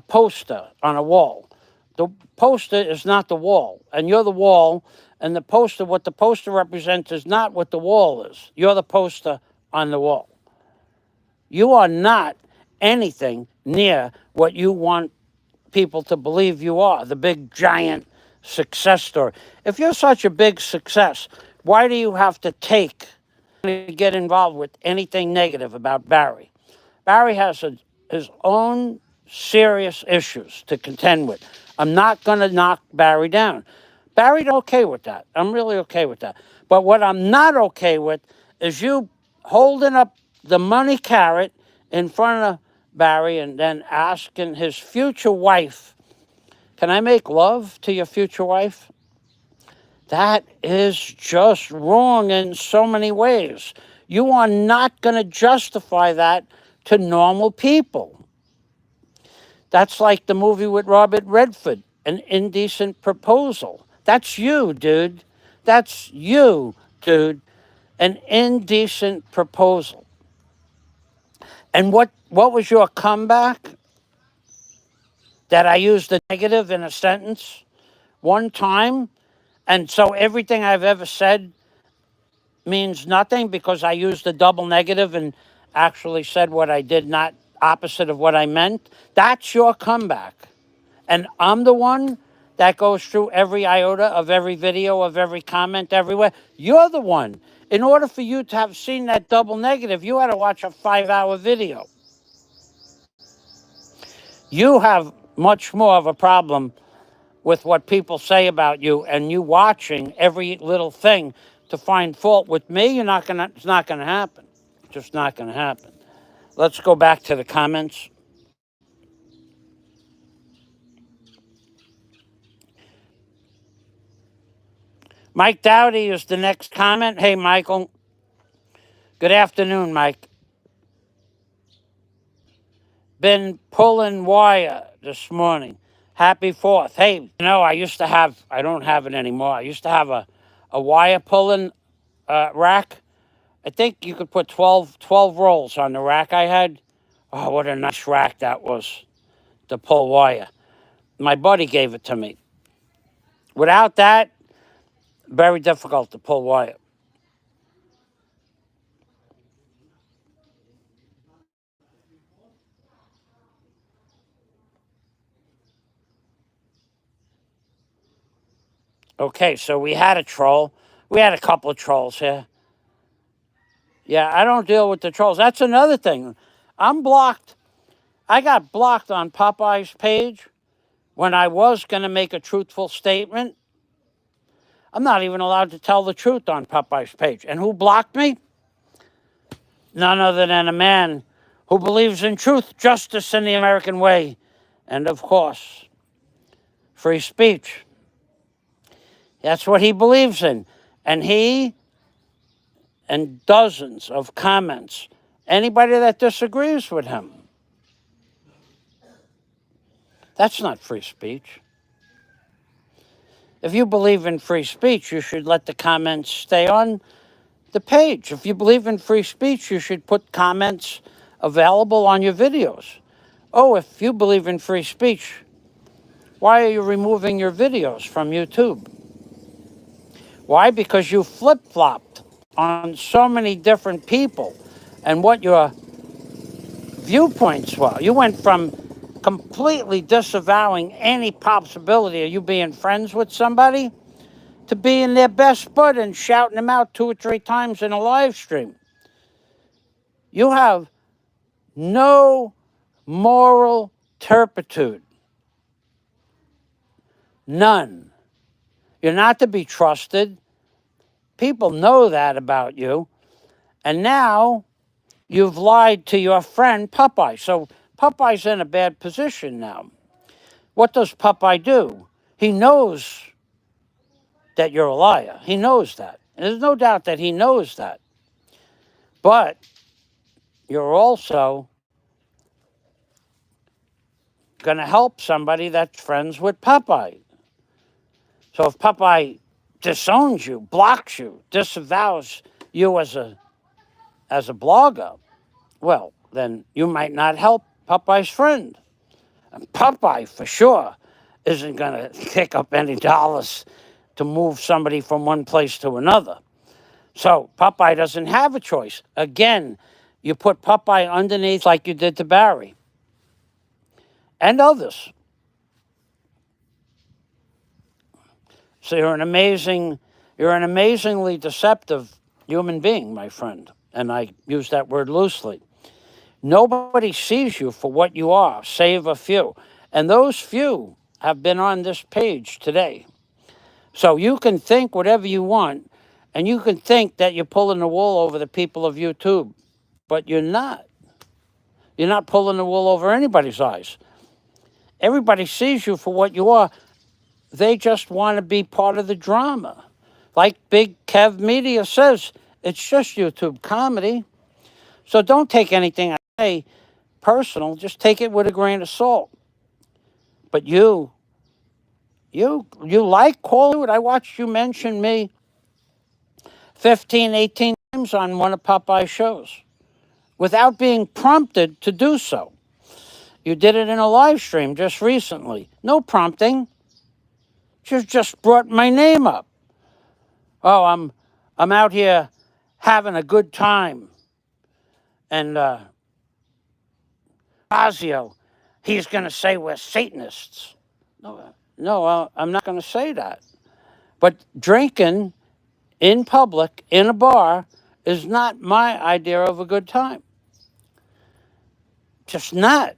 poster on a wall. The poster is not the wall, and you're the wall, and the poster, what the poster represents is not what the wall is. You're the poster on the wall. You are not anything near what you want people to believe you are, the big, giant success story. If you're such a big success, why do you have to get involved with anything negative about Barry? Barry has his own serious issues to contend with. I'm not going to knock Barry down. Barry's okay with that. I'm really okay with that. But what I'm not okay with is you holding up the money carrot in front of Barry and then asking his future wife, can I make love to your future wife? That is just wrong in so many ways. You are not going to justify that to normal people. That's like the movie with Robert Redford, An Indecent Proposal. That's you, dude. That's you, dude. An indecent proposal. And what was your comeback? That I used the negative in a sentence one time, and so everything I've ever said means nothing because I used the double negative and actually said what I did, not opposite of what I meant. That's your comeback. And I'm the one that goes through every iota of every video, of every comment everywhere. You're the one. In order for you to have seen that double negative, you had to watch a 5-hour video. You have much more of a problem with what people say about you and you watching every little thing to find fault with me. It's not going to happen. Just not going to happen. Let's go back to the comments. Mike Dowdy is the next comment. Hey, Michael. Good afternoon, Mike. Been pulling wire this morning. Happy 4th. Hey, I don't have it anymore. I used to have a wire pulling rack. I think you could put 12 rolls on the rack I had. Oh, what a nice rack that was to pull wire. My buddy gave it to me. Without that, very difficult to pull wire. Okay, so we had a troll. We had a couple of trolls here. Yeah, I don't deal with the trolls. That's another thing. I'm blocked. I got blocked on Popeye's page when I was going to make a truthful statement. I'm not even allowed to tell the truth on Popeye's page. And who blocked me? None other than a man who believes in truth, justice, and the American way. And of course, free speech. That's what he believes in. And he and dozens of comments, anybody that disagrees with him, that's not free speech. If you believe in free speech, you should let the comments stay on the page. If you believe in free speech, you should put comments available on your videos. Oh, if you believe in free speech, why are you removing your videos from YouTube? Why? Because you flip-flopped on so many different people and what your viewpoints were. You went from completely disavowing any possibility of you being friends with somebody to being their best bud and shouting them out 2 or 3 times in a live stream. You have no moral turpitude. None. You're not to be trusted. People know that about you. And now you've lied to your friend Popeye. So Popeye's in a bad position now. What does Popeye do? He knows that you're a liar. He knows that. And there's no doubt that he knows that. But you're also going to help somebody that's friends with Popeye. So if Popeye disowns you, blocks you, disavows you as a blogger, well, then you might not help Popeye's friend. And Popeye, for sure, isn't going to kick up any dollars to move somebody from one place to another. So Popeye doesn't have a choice. Again, you put Popeye underneath like you did to Barry and others. So you're an amazingly deceptive human being, my friend. And I use that word loosely. Nobody sees you for what you are, save a few. And those few have been on this page today. So you can think whatever you want, and you can think that you're pulling the wool over the people of YouTube, but you're not. You're not pulling the wool over anybody's eyes. Everybody sees you for what you are. They just want to be part of the drama. Like Big Kev Media says, it's just YouTube comedy. So don't take anything I say personal. Just take it with a grain of salt. But you like Hollywood. I watched you mention me 15, 18 times on one of Popeye's shows without being prompted to do so. You did it in a live stream just recently. No prompting. You just brought my name up. Oh, I'm out here having a good time. And Fazio, he's going to say we're Satanists. No, I'm not going to say that. But drinking in public, in a bar, is not my idea of a good time. Just not.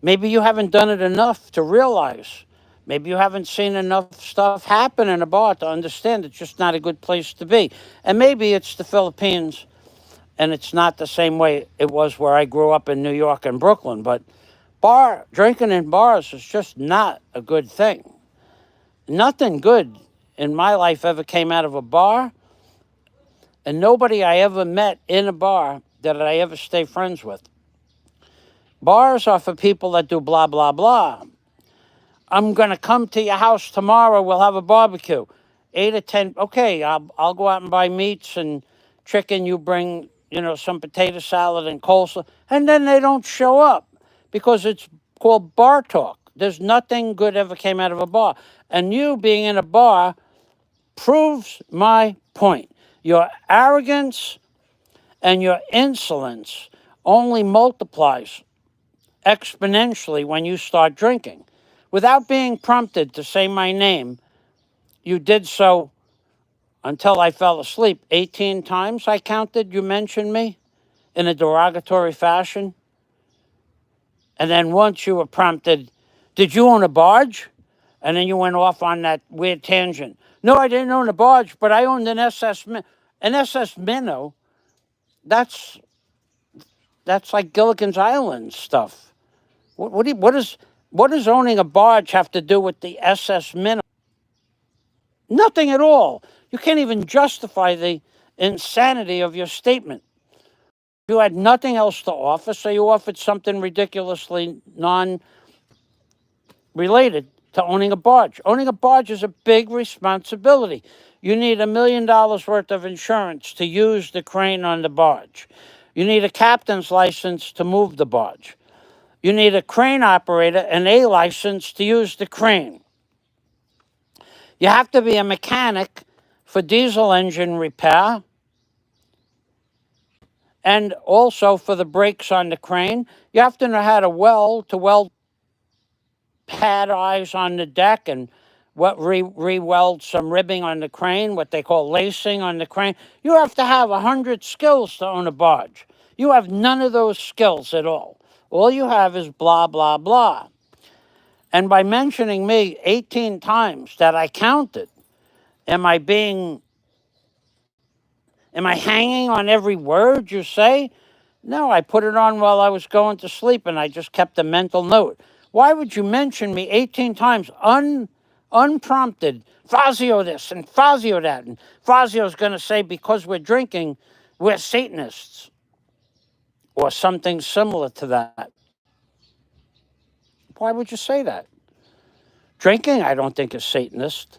Maybe you haven't done it enough to realize. Maybe you haven't seen enough stuff happen in a bar to understand it's just not a good place to be. And maybe it's the Philippines, and it's not the same way it was where I grew up in New York and Brooklyn. But drinking in bars is just not a good thing. Nothing good in my life ever came out of a bar, and nobody I ever met in a bar that I ever stay friends with. Bars are for people that do blah, blah, blah. I'm going to come to your house tomorrow. We'll have a barbecue. 8 or 10. Okay, I'll go out and buy meats and chicken. You bring, some potato salad and coleslaw. And then they don't show up because it's called bar talk. There's nothing good ever came out of a bar. And you being in a bar proves my point. Your arrogance and your insolence only multiplies exponentially when you start drinking. Without being prompted to say my name, you did so until I fell asleep. 18 times I counted, you mentioned me in a derogatory fashion. And then once you were prompted, did you own a barge? And then you went off on that weird tangent. No, I didn't own a barge, but I owned an SS Minnow. That's like Gilligan's Island stuff. What does owning a barge have to do with the SS Minnow? Nothing at all. You can't even justify the insanity of your statement. You had nothing else to offer, so you offered something ridiculously non-related to owning a barge. Owning a barge is a big responsibility. You need $1 million worth of insurance to use the crane on the barge. You need a captain's license to move the barge. You need a crane operator, an A license to use the crane. You have to be a mechanic for diesel engine repair and also for the brakes on the crane. You have to know how to weld pad eyes on the deck and re-weld some ribbing on the crane, what they call lacing on the crane. You have to have 100 skills to own a barge. You have none of those skills at all. All you have is blah, blah, blah. And by mentioning me 18 times that I counted, am I hanging on every word you say? No, I put it on while I was going to sleep and I just kept a mental note. Why would you mention me 18 times unprompted? Fazio this and Fazio that. And Fazio's going to say because we're drinking, we're Satanists. Or something similar to that. Why would you say that? Drinking, I don't think is Satanist.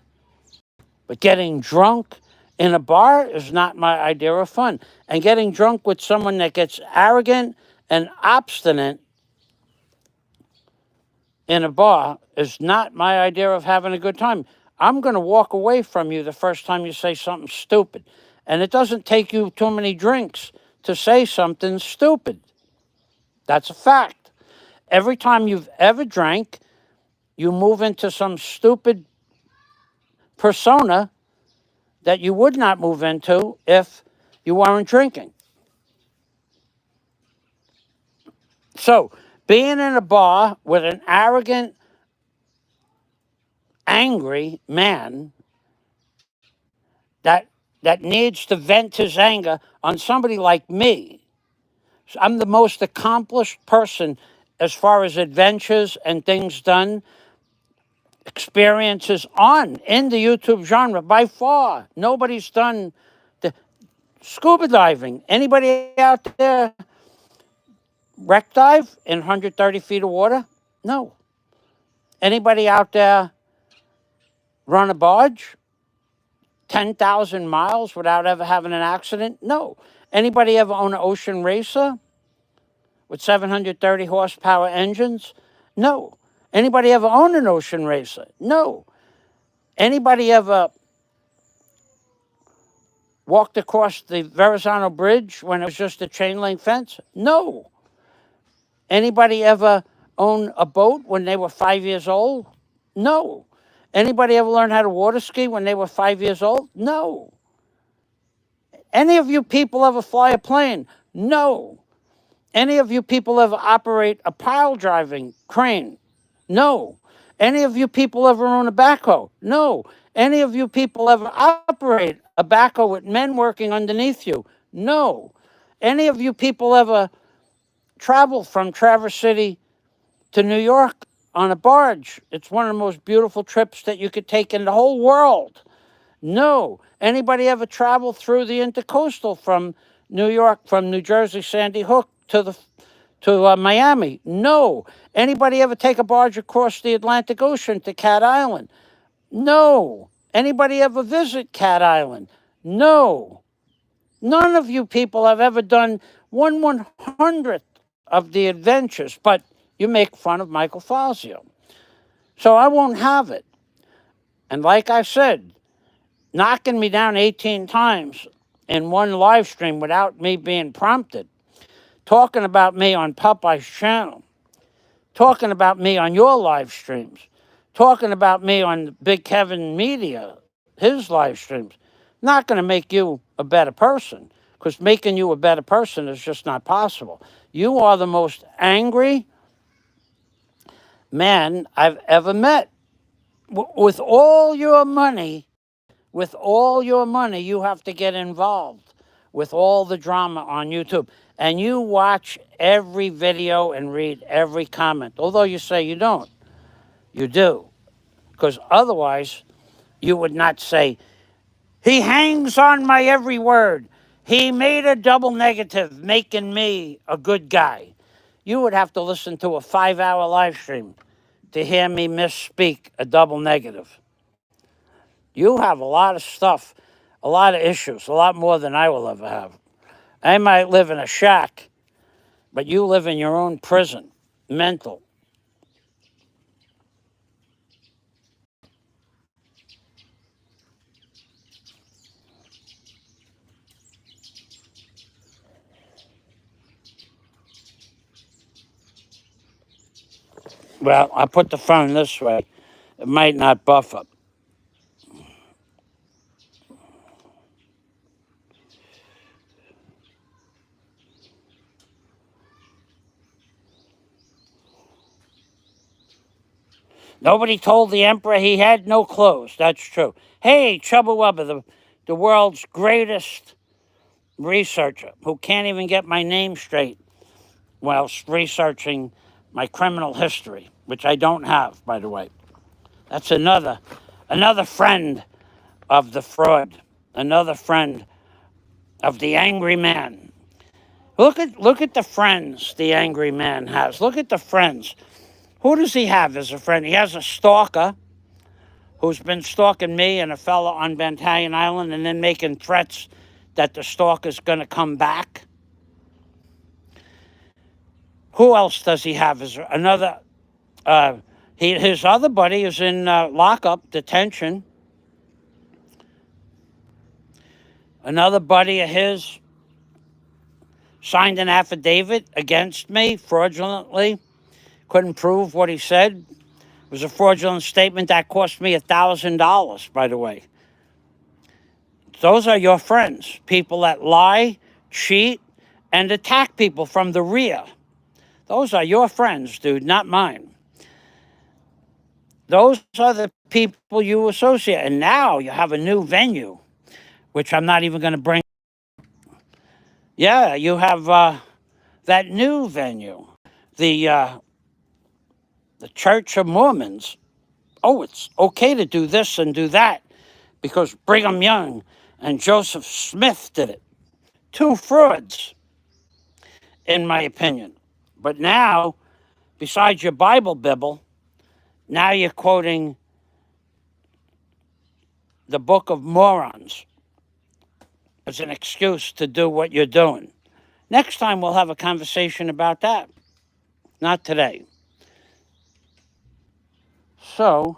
But getting drunk in a bar is not my idea of fun. And getting drunk with someone that gets arrogant and obstinate in a bar is not my idea of having a good time. I'm going to walk away from you the first time you say something stupid. And it doesn't take you too many drinks to say something stupid. That's a fact. Every time you've ever drank, you move into some stupid persona that you would not move into if you weren't drinking. So, being in a bar with an arrogant, angry man that needs to vent his anger on somebody like me. I'm the most accomplished person as far as adventures and things done, experiences in the YouTube genre by far. Nobody's done the scuba diving. Anybody out there wreck dive in 130 feet of water? No. Anybody out there run a barge 10,000 miles without ever having an accident? No. Anybody ever own an ocean racer with 730 horsepower engines? No. Anybody ever own an ocean racer? No. Anybody ever walked across the Verrazano Bridge when it was just a chain link fence? No. Anybody ever own a boat when they were 5 years old? No. Anybody ever learn how to water ski when they were 5 years old? No. Any of you people ever fly a plane? No. Any of you people ever operate a pile driving crane? No. Any of you people ever own a backhoe? No. Any of you people ever operate a backhoe with men working underneath you? No. Any of you people ever travel from Traverse City to New York on a barge? It's one of the most beautiful trips that you could take in the whole world. No. Anybody ever travel through the intercoastal from New Jersey, Sandy Hook to Miami? No. Anybody ever take a barge across the Atlantic Ocean to Cat Island? No. Anybody ever visit Cat Island? No. None of you people have ever done 1/100th of the adventures, but you make fun of Michael Fazio. So I won't have it. And like I said, knocking me down 18 times in one live stream without me being prompted, talking about me on Popeye's channel, talking about me on your live streams, talking about me on Big Kevin Media, his live streams. Not going to make you a better person, because making you a better person is just not possible. You are the most angry man I've ever met. With all your money, you have to get involved with all the drama on YouTube. And you watch every video and read every comment. Although you say you don't, you do. Because otherwise, you would not say, he hangs on my every word. He made a double negative, making me a good guy. You would have to listen to a 5-hour live stream to hear me misspeak a double negative. You have a lot of stuff, a lot of issues, a lot more than I will ever have. I might live in a shack, but you live in your own prison, mental. Well, I put the phone this way. It might not buffer. Nobody told the emperor he had no clothes. That's true. Hey, Chubba Wubba, the world's greatest researcher who can't even get my name straight whilst researching my criminal history, which I don't have, by the way. That's another friend of the fraud, another friend of the angry man. Look at the friends the angry man has. Look at the friends. Who does he have as a friend? He has a stalker who's been stalking me and a fella on Bantallion Island and then making threats that the stalker's going to come back. Who else does he have? Is another? His other buddy is in lockup, detention. Another buddy of his signed an affidavit against me fraudulently. Couldn't prove what he said. It was a fraudulent statement that cost me $1,000, by the way. Those are your friends, people that lie, cheat, and attack people from the rear. Those are your friends, dude, not mine. Those are the people you associate. And now you have a new venue, which I'm not even going to bring. Yeah, you have that new venue, the Church of Mormons. Oh, it's okay to do this and do that because Brigham Young and Joseph Smith did it. Two frauds, in my opinion. But now, besides your Bible bibble, now you're quoting the Book of Morons as an excuse to do what you're doing. Next time we'll have a conversation about that. Not today. So,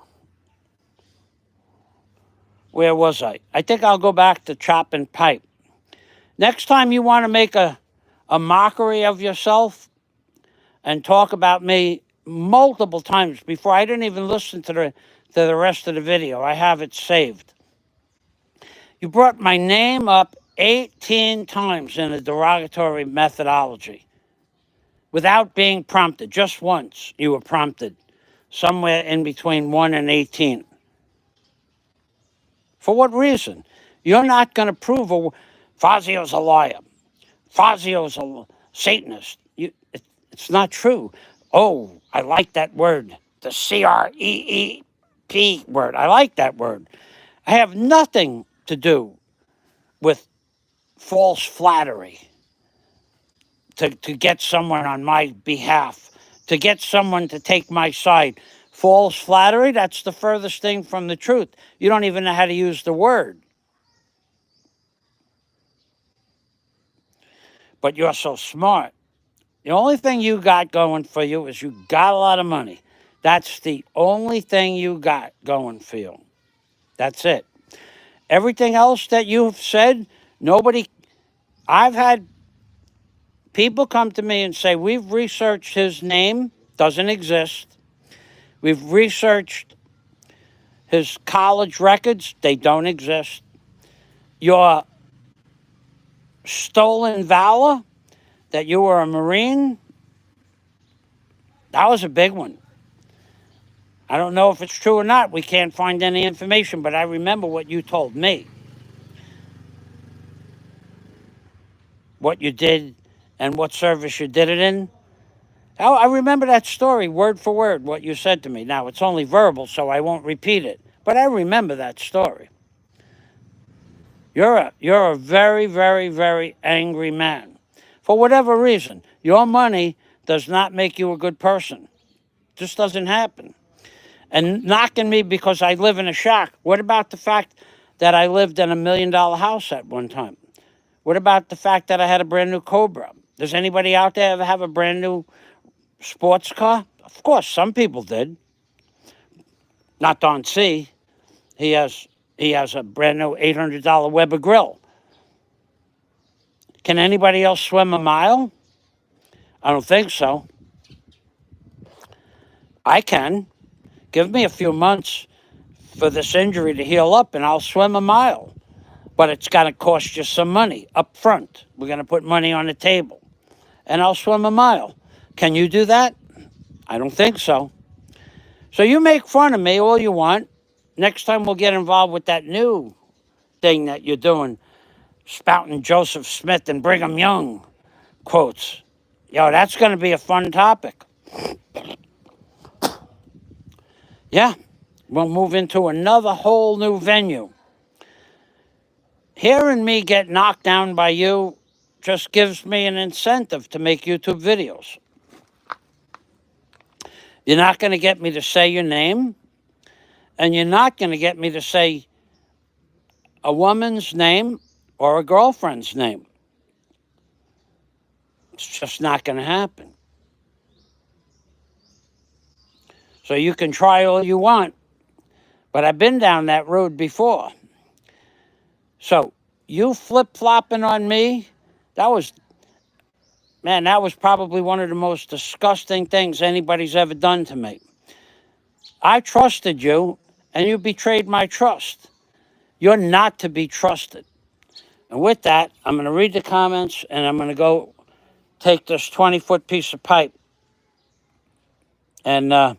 where was I? I think I'll go back to chop and pipe. Next time you want to make a mockery of yourself and talk about me multiple times before I didn't even listen to the rest of the video. I have it saved. You brought my name up 18 times in a derogatory methodology without being prompted. Just once you were prompted, somewhere in between 1 and 18. For what reason? You're not going to prove Fazio's a liar. Fazio's a Satanist. It's not true. Oh, I like that word, the CREEP word. I like that word. I have nothing to do with false flattery to get someone on my behalf, to get someone to take my side. False flattery, that's the furthest thing from the truth. You don't even know how to use the word. But you're so smart. The only thing you got going for you is you got a lot of money. That's the only thing you got going for you. That's it. Everything else that you've said, I've had people come to me and say, we've researched his name, doesn't exist. We've researched his college records, they don't exist. Your stolen valor, that you were a Marine, that was a big one. I don't know if it's true or not. We can't find any information, but I remember what you told me. What you did and what service you did it in. I remember that story word for word, what you said to me. Now, it's only verbal, so I won't repeat it. But I remember that story. You're a very, very, very angry man. For whatever reason, your money does not make you a good person. Just doesn't happen. And knocking me because I live in a shack. What about the fact that I lived in $1 million house at one time? What about the fact that I had a brand new Cobra? Does anybody out there ever have a brand new sports car? Of course, some people did. Not Don C. He has a brand new $800 Weber grill. Can anybody else swim a mile? I don't think so. I can. Give me a few months for this injury to heal up and I'll swim a mile. But it's got to cost you some money up front. We're going to put money on the table. And I'll swim a mile. Can you do that? I don't think so. So you make fun of me all you want. Next time we'll get involved with that new thing that you're doing, spouting Joseph Smith and Brigham Young quotes. Yo, that's going to be a fun topic. Yeah, we'll move into another whole new venue. Hearing me get knocked down by you just gives me an incentive to make YouTube videos. You're not going to get me to say your name, and you're not going to get me to say a woman's name or a girlfriend's name. It's just not going to happen. So you can try all you want, but I've been down that road before. So you flip-flopping on me, that was probably one of the most disgusting things anybody's ever done to me. I trusted you, and you betrayed my trust. You're not to be trusted. And with that, I'm going to read the comments, and I'm going to go take this 20-foot piece of pipe, and I'm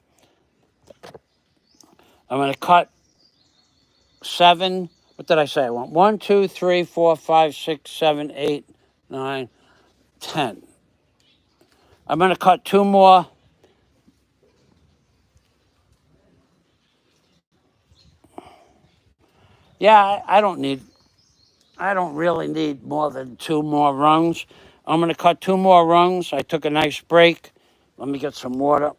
going to cut 7. What did I say? I want 1, 2, 3, 4, 5, 6, 7, 8, 9, 10. I'm going to cut 2 more. Yeah, I don't really need more than 2 more rungs. I'm going to cut 2 more rungs. I took a nice break. Let me get some water.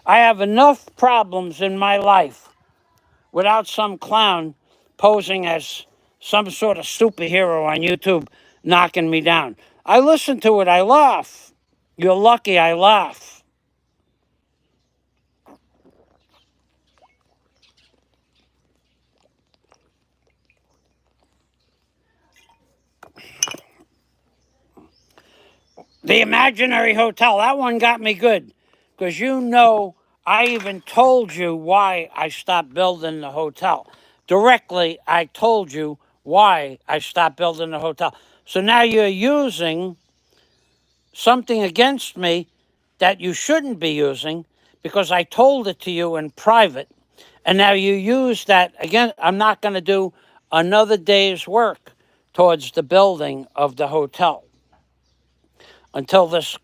I have enough problems in my life without some clown posing as some sort of superhero on YouTube knocking me down. I listen to it. I laugh. You're lucky I laugh. The imaginary hotel, that one got me good. Because I even told you why I stopped building the hotel. Directly, I told you why I stopped building the hotel. So now you're using something against me that you shouldn't be using because I told it to you in private. And now you use that again. I'm not going to do another day's work towards the building of the hotel until this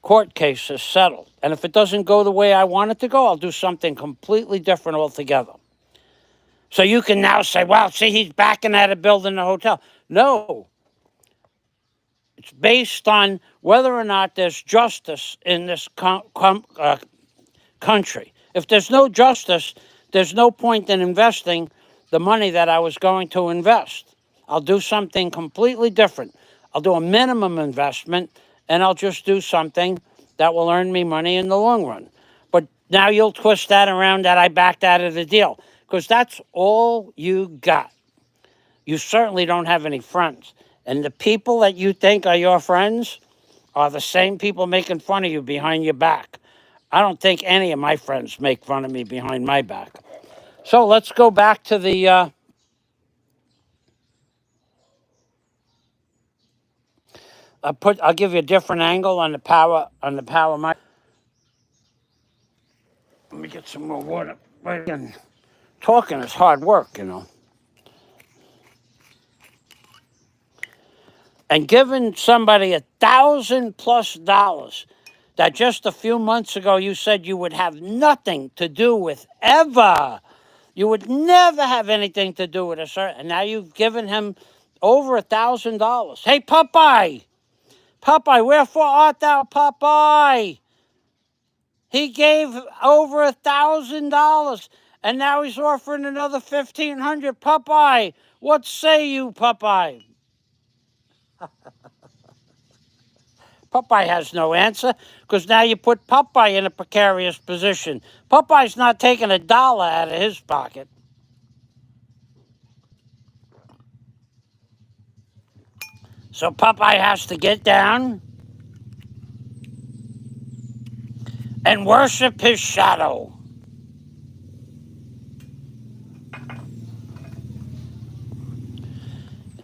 court case is settled. And if it doesn't go the way I want it to go, I'll do something completely different altogether. So you can now say, well, see, he's backing out of building the hotel. No. It's based on whether or not there's justice in this country. If there's no justice, there's no point in investing the money that I was going to invest. I'll do something completely different. I'll do a minimum investment, and I'll just do something that will earn me money in the long run. But now you'll twist that around that I backed out of the deal, because that's all you got. You certainly don't have any friends. And the people that you think are your friends are the same people making fun of you behind your back. I don't think any of my friends make fun of me behind my back. So let's go back to the I'll give you a different angle on the power mic. Let me get some more water. Again, talking is hard work, you know. And giving somebody $1,000+ that just a few months ago you said you would have nothing to do with ever. You would never have anything to do with a certain, and now you've given him over $1,000. Hey, Popeye! Popeye, wherefore art thou, Popeye? He gave over $1,000, and now he's offering another $1,500. Popeye, what say you, Popeye? Popeye has no answer, because now you put Popeye in a precarious position. Popeye's not taking $1 out of his pocket. So Popeye has to get down and worship his shadow.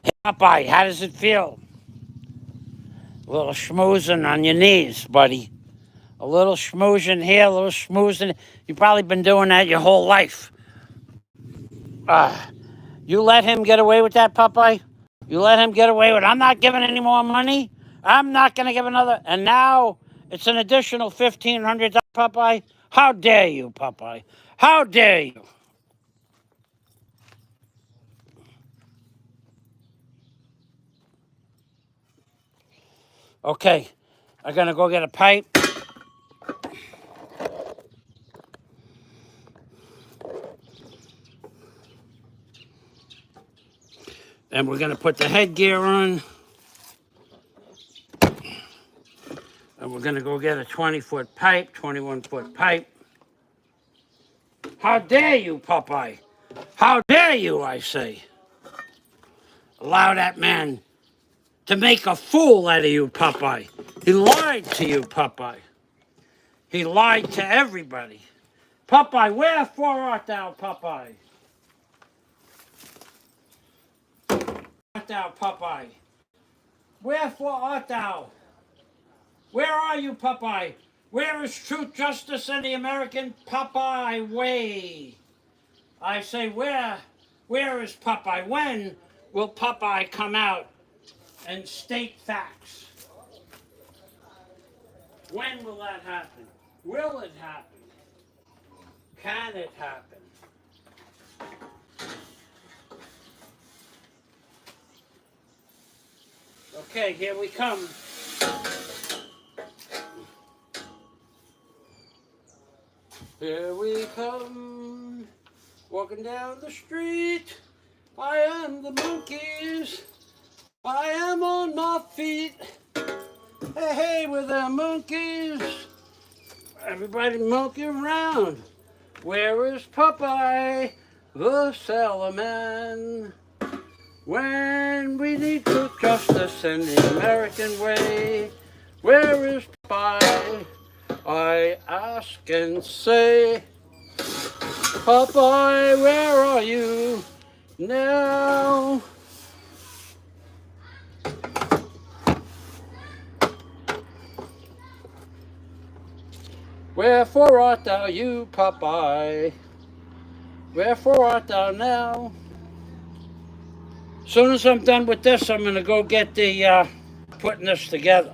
Hey, Popeye, how does it feel? A little schmoozing on your knees, buddy. A little schmoozing here, a little schmoozing. You've probably been doing that your whole life. You let him get away with that, Popeye? You let him get away with, I'm not giving any more money. I'm not going to give another. And now it's an additional $1,500, Popeye. How dare you, Popeye? How dare you? Okay, I'm going to go get a pipe. And we're going to put the headgear on. And we're going to go get a 20-foot pipe, 21-foot pipe. How dare you, Popeye? How dare you, I say. Allow that man to make a fool out of you, Popeye. He lied to you, Popeye. He lied to everybody. Popeye, wherefore art thou, Popeye? Art thou, Popeye? Wherefore art thou? Where are you, Popeye? Where is truth, justice, and the American Popeye way? I say, where is Popeye? When will Popeye come out and state facts? When will that happen? Will it happen? Can it happen? Okay, here we come. Here we come, walking down the street. I am the monkeys. I am on my feet. Hey, hey, we're the monkeys. Everybody monkey around. Where is Popeye, the Salaman? When we need truth, justice, and the American way, where is Popeye? I ask and say, Popeye, where are you now? Wherefore art thou, you Popeye? Wherefore art thou now? As soon as I'm done with this, I'm going to go get the putting this together.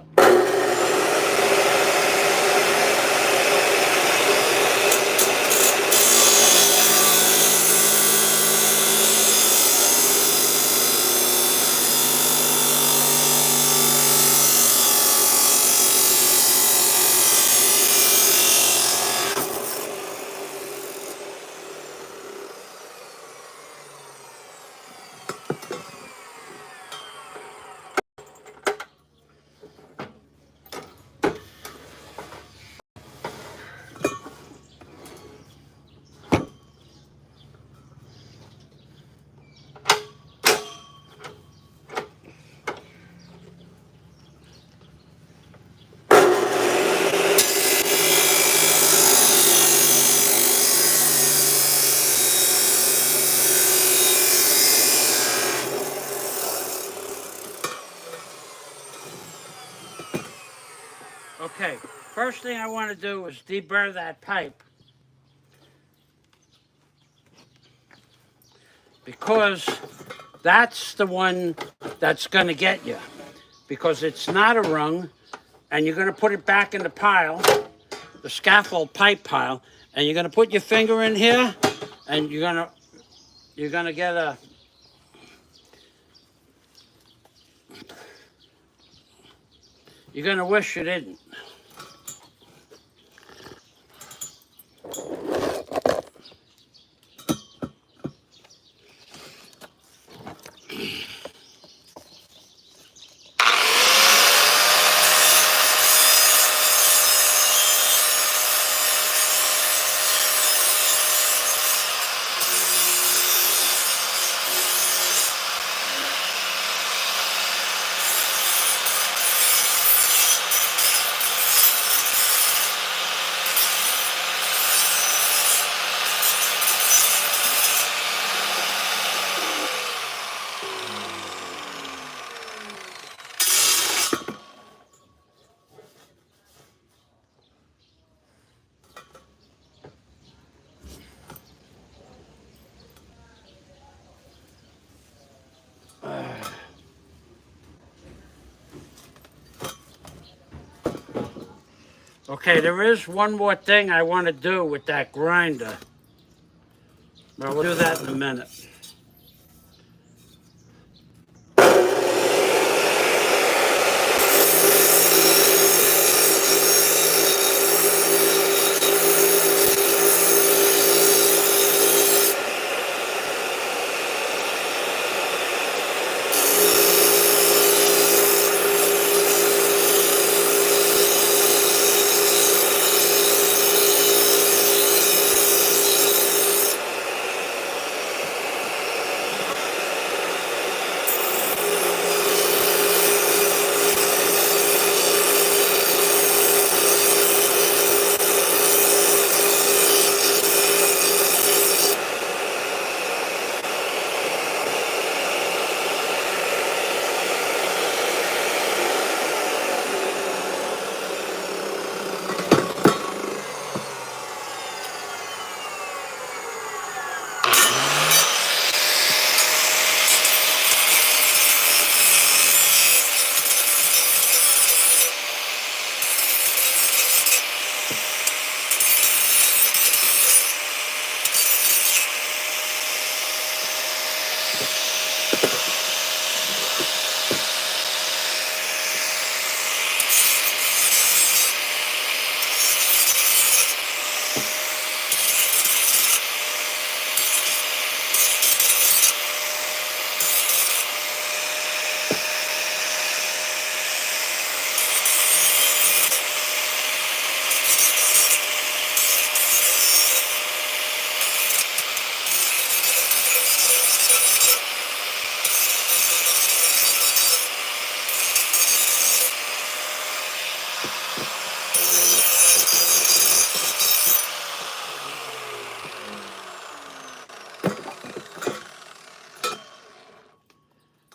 Okay, first thing I want to do is deburr that pipe, because that's the one that's going to get you, because it's not a rung, and you're going to put it back in the pile, the scaffold pipe pile, and you're going to put your finger in here, and you're going to get a, you're going to wish you didn't. Okay, there is one more thing I want to do with that grinder, but we'll do that in a minute.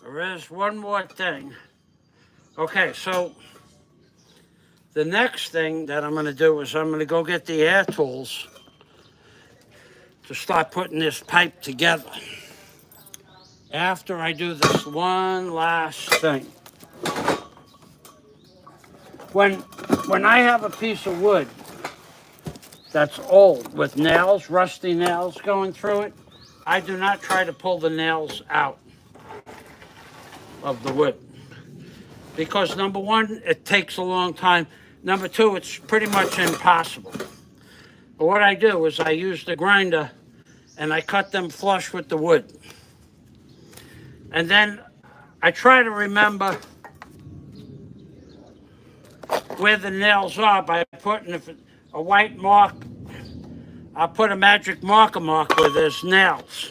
There is one more thing. Okay, so the next thing that I'm going to do is I'm going to go get the air tools to start putting this pipe together. After I do this one last thing. When I have a piece of wood that's old with nails, rusty nails going through it, I do not try to pull the nails out of the wood. Because number one, it takes a long time. Number two, it's pretty much impossible. But what I do is I use the grinder and I cut them flush with the wood. And then I try to remember where the nails are by putting a white mark. I'll put a magic marker mark where there's nails.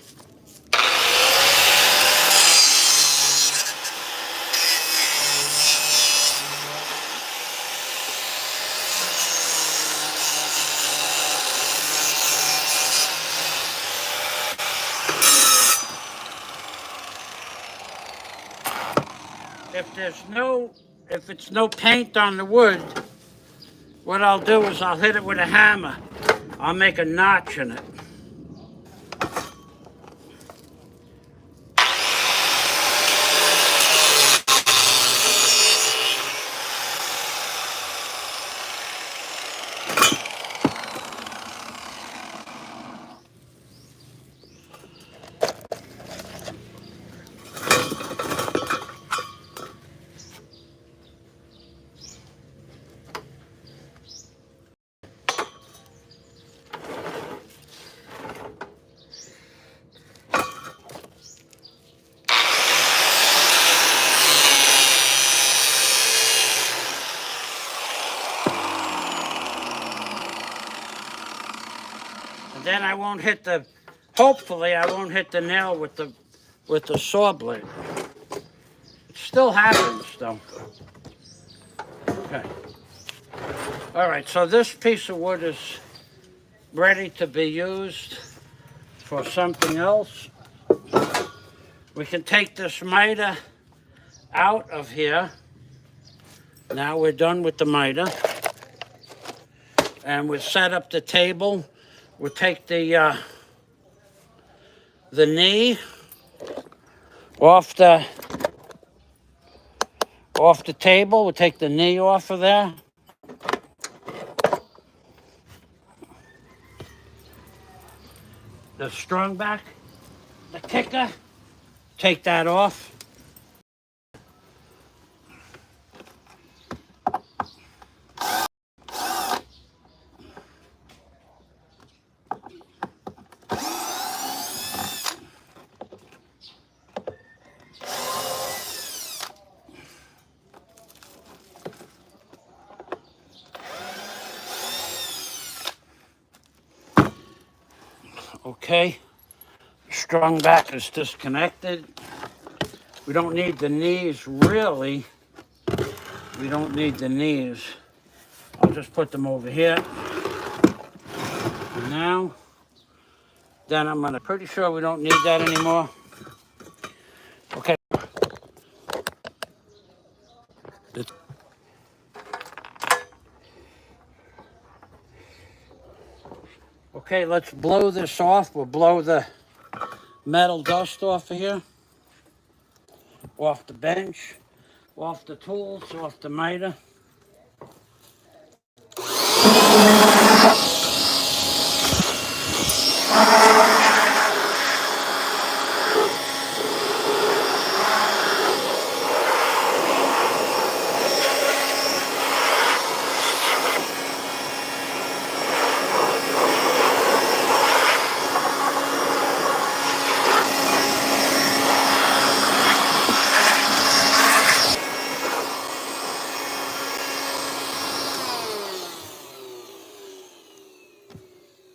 If it's no paint on the wood, What I'll do is I'll hit it with a hammer. I'll make a notch in it. And then I won't hit the, hopefully I won't hit the nail with the saw blade. It still happens though. Okay. All right, so this piece of wood is ready to be used for something else. We can take this MITRE out of here. Now we're done with the MITRE. And we'll set up the table. We'll take the knee off the table. We'll take the knee off of there. The strung back, the kicker, take that off. Okay, strung back is disconnected. We don't need the knees, really. We don't need the knees. I'll just put them over here. And now, then I'm pretty sure we don't need that anymore. Okay. Okay, let's blow this off. We'll blow the metal dust off of here, off the bench, off the tools, off the MITRE.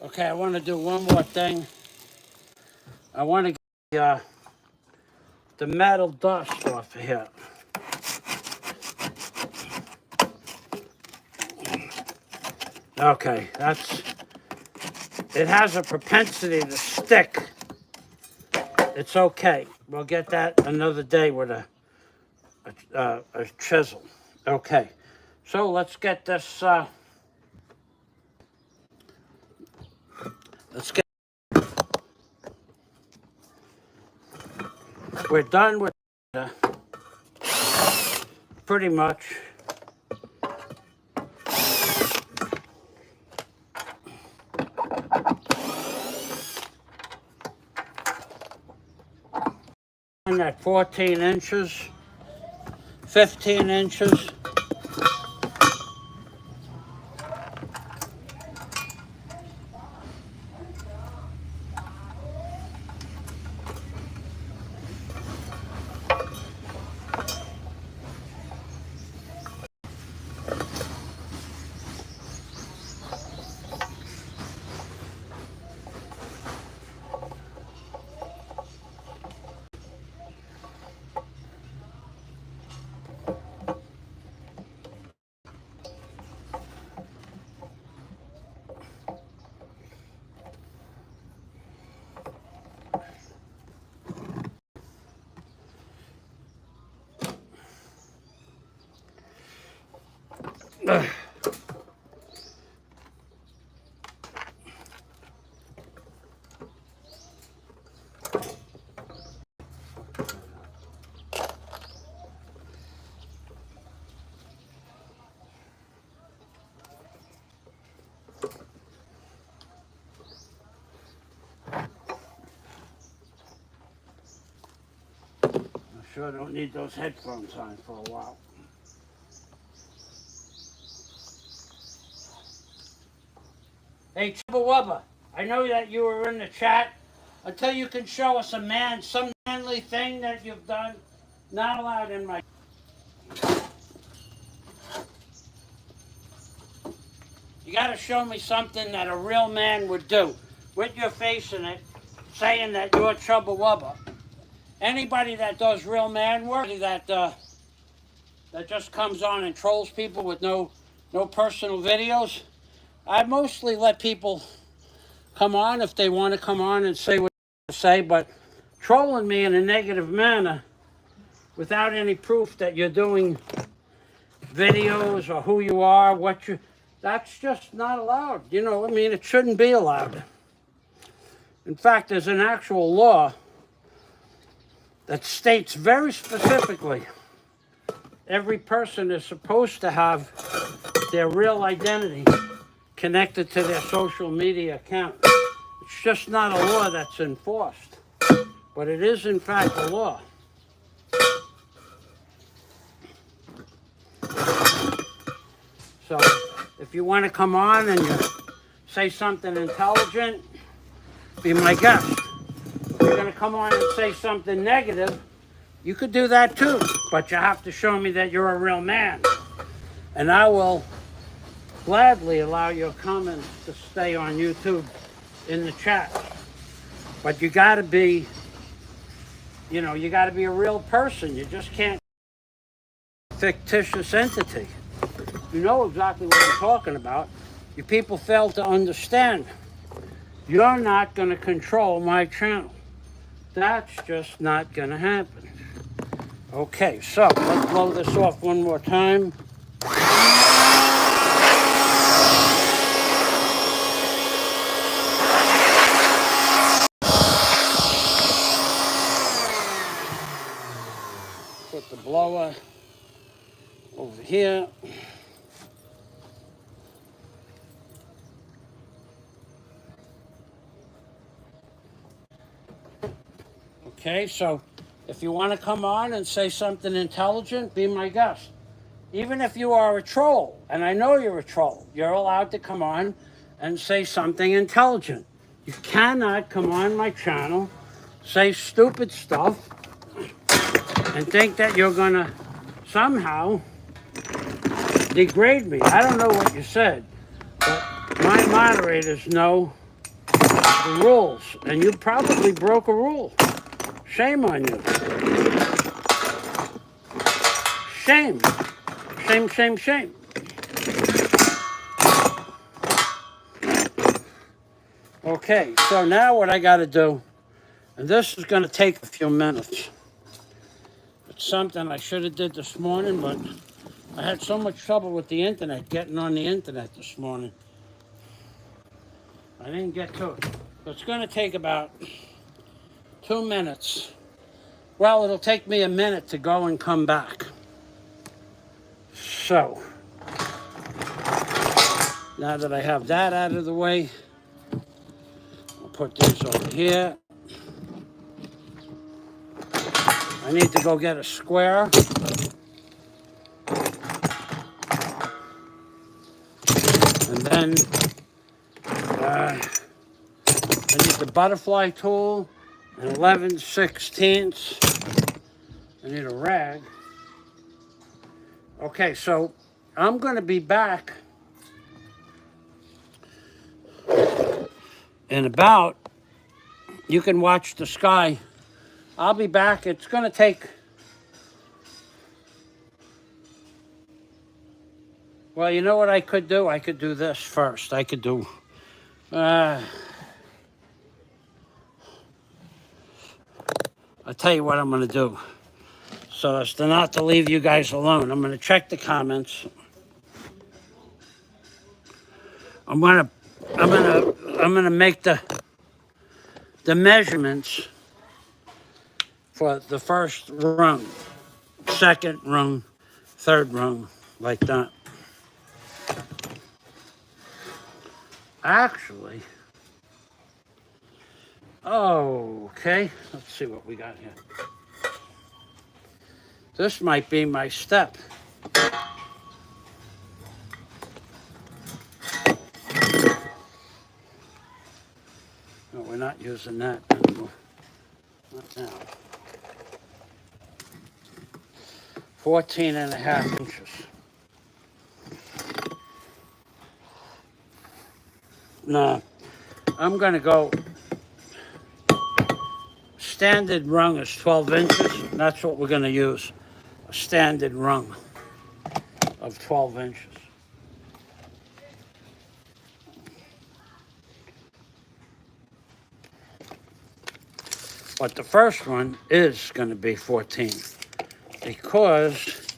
Okay, I want to do one more thing. I want to get the metal dust off of here. Okay, it has a propensity to stick. It's okay. We'll get that another day with a chisel. Okay, so let's get this, we're done with pretty much. At 14 inches, 15 inches. sure I don't need those headphones on for a while. Hey, Chubba Wubba, I know that you were in the chat. Until you can show us some manly thing that you've done, not allowed in my... You gotta show me something that a real man would do with your face in it, saying that you're Chubba Wubba. Anybody that does real man work, that just comes on and trolls people with no personal videos, I mostly let people come on if they want to come on and say what they say, but trolling me in a negative manner without any proof that you're doing videos or who you are, that's just not allowed. You know, I mean, it shouldn't be allowed. In fact, there's an actual law that states very specifically every person is supposed to have their real identity connected to their social media account. It's just not a law that's enforced, but it is in fact a law. So if you want to come on and you say something intelligent, be my guest. If you're going to come on and say something negative, you could do that too, but you have to show me that you're a real man. And I will gladly allow your comments to stay on YouTube in the chat. But you got to be, you know, you got to be a real person. You just can't be a fictitious entity. You know exactly what I'm talking about. You people fail to understand. You're not going to control my channel. That's just not going to happen. Okay, so let's blow this off one more time. Put the blower over here. Okay, so if you want to come on and say something intelligent, be my guest. Even if you are a troll, and I know you're a troll, you're allowed to come on and say something intelligent. You cannot come on my channel, say stupid stuff, and think that you're going to somehow degrade me. I don't know what you said, but my moderators know the rules, and you probably broke a rule. Shame on you. Shame. Shame, shame, shame. Okay, so now what I got to do, and this is going to take a few minutes. It's something I should have did this morning, but I had so much trouble with the internet, getting on the internet this morning. I didn't get to it. So it's going to take about 2 minutes. Well, it'll take me a minute to go and come back. So, now that I have that out of the way, I'll put these over here. I need to go get a square. And then I need the butterfly tool, an 11/16. I need a rag. Okay, so I'm going to be back in about, you can watch the sky. I'll be back. It's going to take, well, you know what I could do? I could do this first. I could do, I'll tell you what I'm going to do. So as to not to leave you guys alone, I'm going to check the comments. I'm going to make the measurements for the first rung, second rung, third rung, like that. Actually, okay, let's see what we got here. This might be my step. No, we're not using that anymore. Not now. 14.5 inches. No, I'm gonna go, standard rung is 12 inches. And that's what we're gonna use, a standard rung of 12 inches. But the first one is gonna be 14 because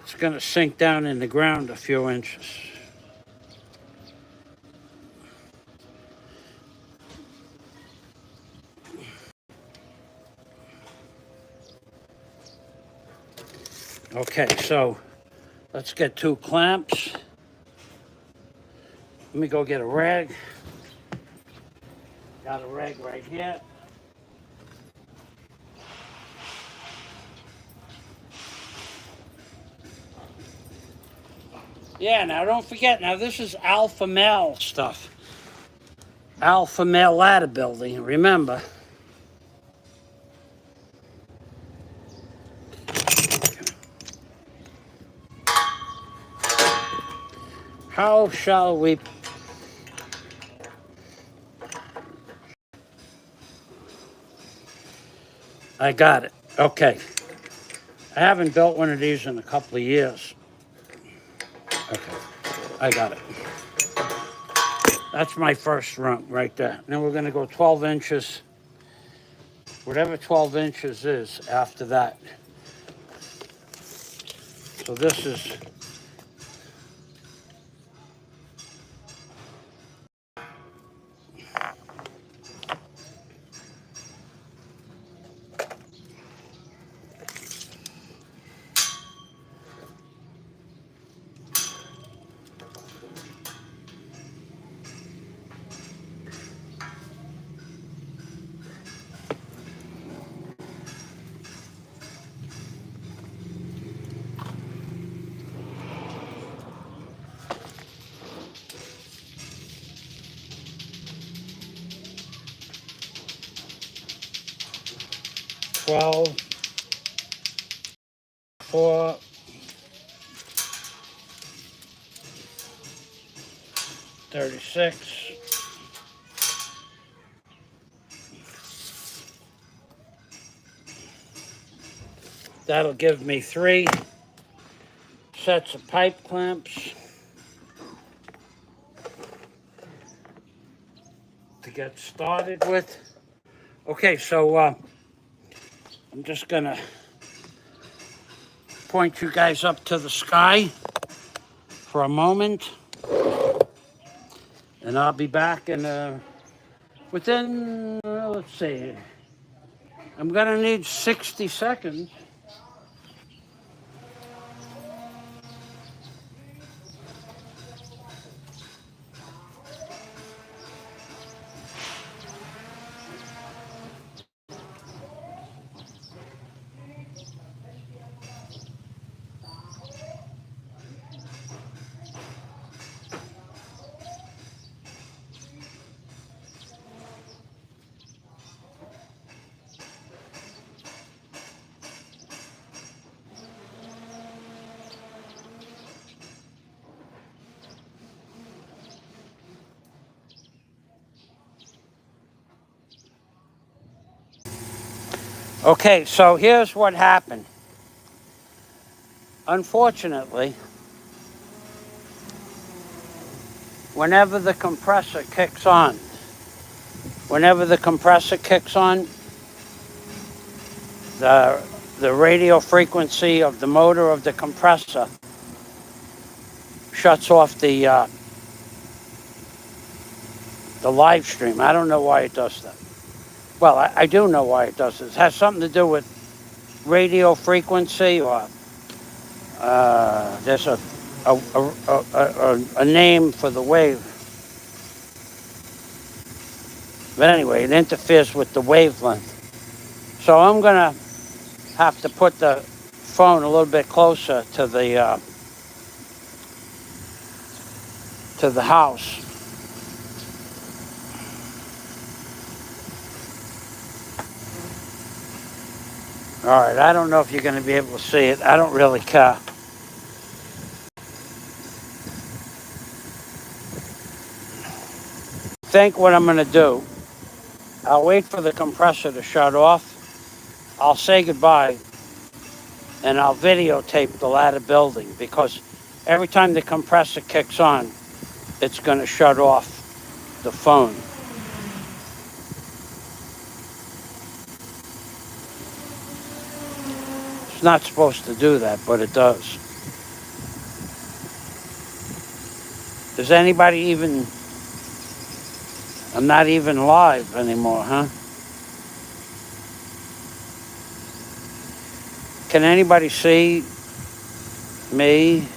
it's gonna sink down in the ground a few inches. Okay, so let's get 2 clamps. Let me go get a rag. Got a rag right here. Yeah, now don't forget, now this is alpha male stuff. Alpha male ladder building, remember. How shall we? I got it. Okay. I haven't built one of these in a couple of years. Okay. I got it. That's my first rung right there. Then we're going to go 12 inches. Whatever 12 inches is after that. So this is $12, $4, $36. That'll give me 3 sets of pipe clamps to get started with. Okay, so I'm just gonna point you guys up to the sky for a moment, and I'll be back in within, let's see, I'm gonna need 60 seconds. Okay, so here's what happened. Unfortunately, whenever the compressor kicks on, the radio frequency of the motor of the compressor shuts off the live stream. I don't know why it does that. Well, I do know why it does this. It has something to do with radio frequency, or there's a name for the wave. But anyway, it interferes with the wavelength. So I'm gonna have to put the phone a little bit closer to the house. All right, I don't know if you're going to be able to see it. I don't really care. I think what I'm going to do, I'll wait for the compressor to shut off. I'll say goodbye, and I'll videotape the ladder building, because every time the compressor kicks on, it's going to shut off the phone. It's not supposed to do that, but it does. Does anybody even... I'm not even live anymore, huh? Can anybody see me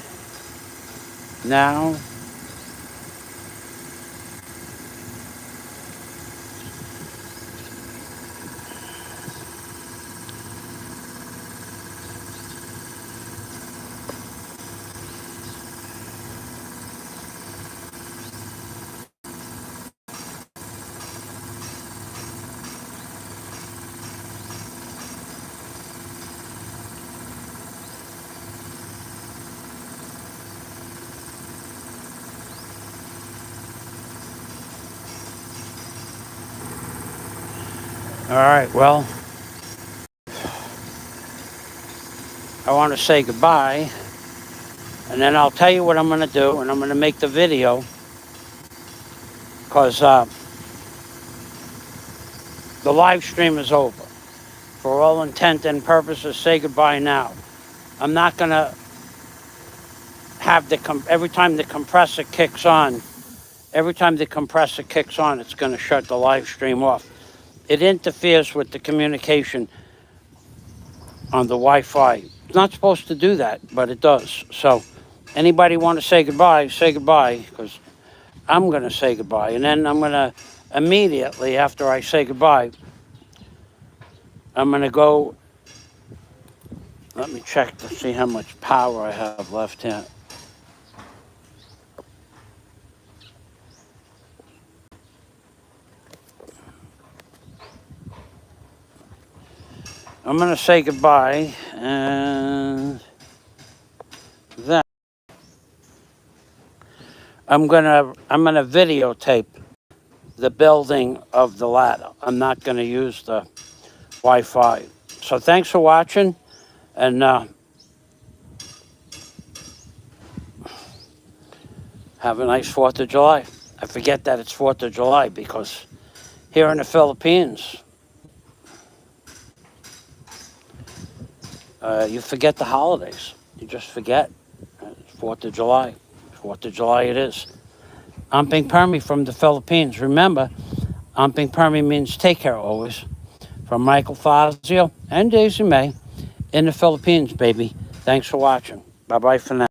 now? All right, well, I want to say goodbye, and then I'll tell you what I'm going to do, and I'm going to make the video, because the live stream is over. For all intent and purposes, say goodbye now. I'm not going to have every time the compressor kicks on, it's going to shut the live stream off. It interferes with the communication on the Wi-Fi. It's not supposed to do that, but it does. So anybody want to say goodbye, because I'm going to say goodbye. And then I'm going to immediately, after I say goodbye, I'm going to go, let me check to see how much power I have left here. I'm going to say goodbye, and then I'm going to videotape the building of the ladder. I'm not going to use the Wi-Fi. So thanks for watching, and have a nice 4th of July. I forget that it's 4th of July, because here in the Philippines, you forget the holidays. You just forget. It's 4th of July. 4th of July it is. Amping Permi from the Philippines. Remember, Amping Permi means take care always. From Michael Fazio and Daisy May in the Philippines, baby. Thanks for watching. Bye-bye for now.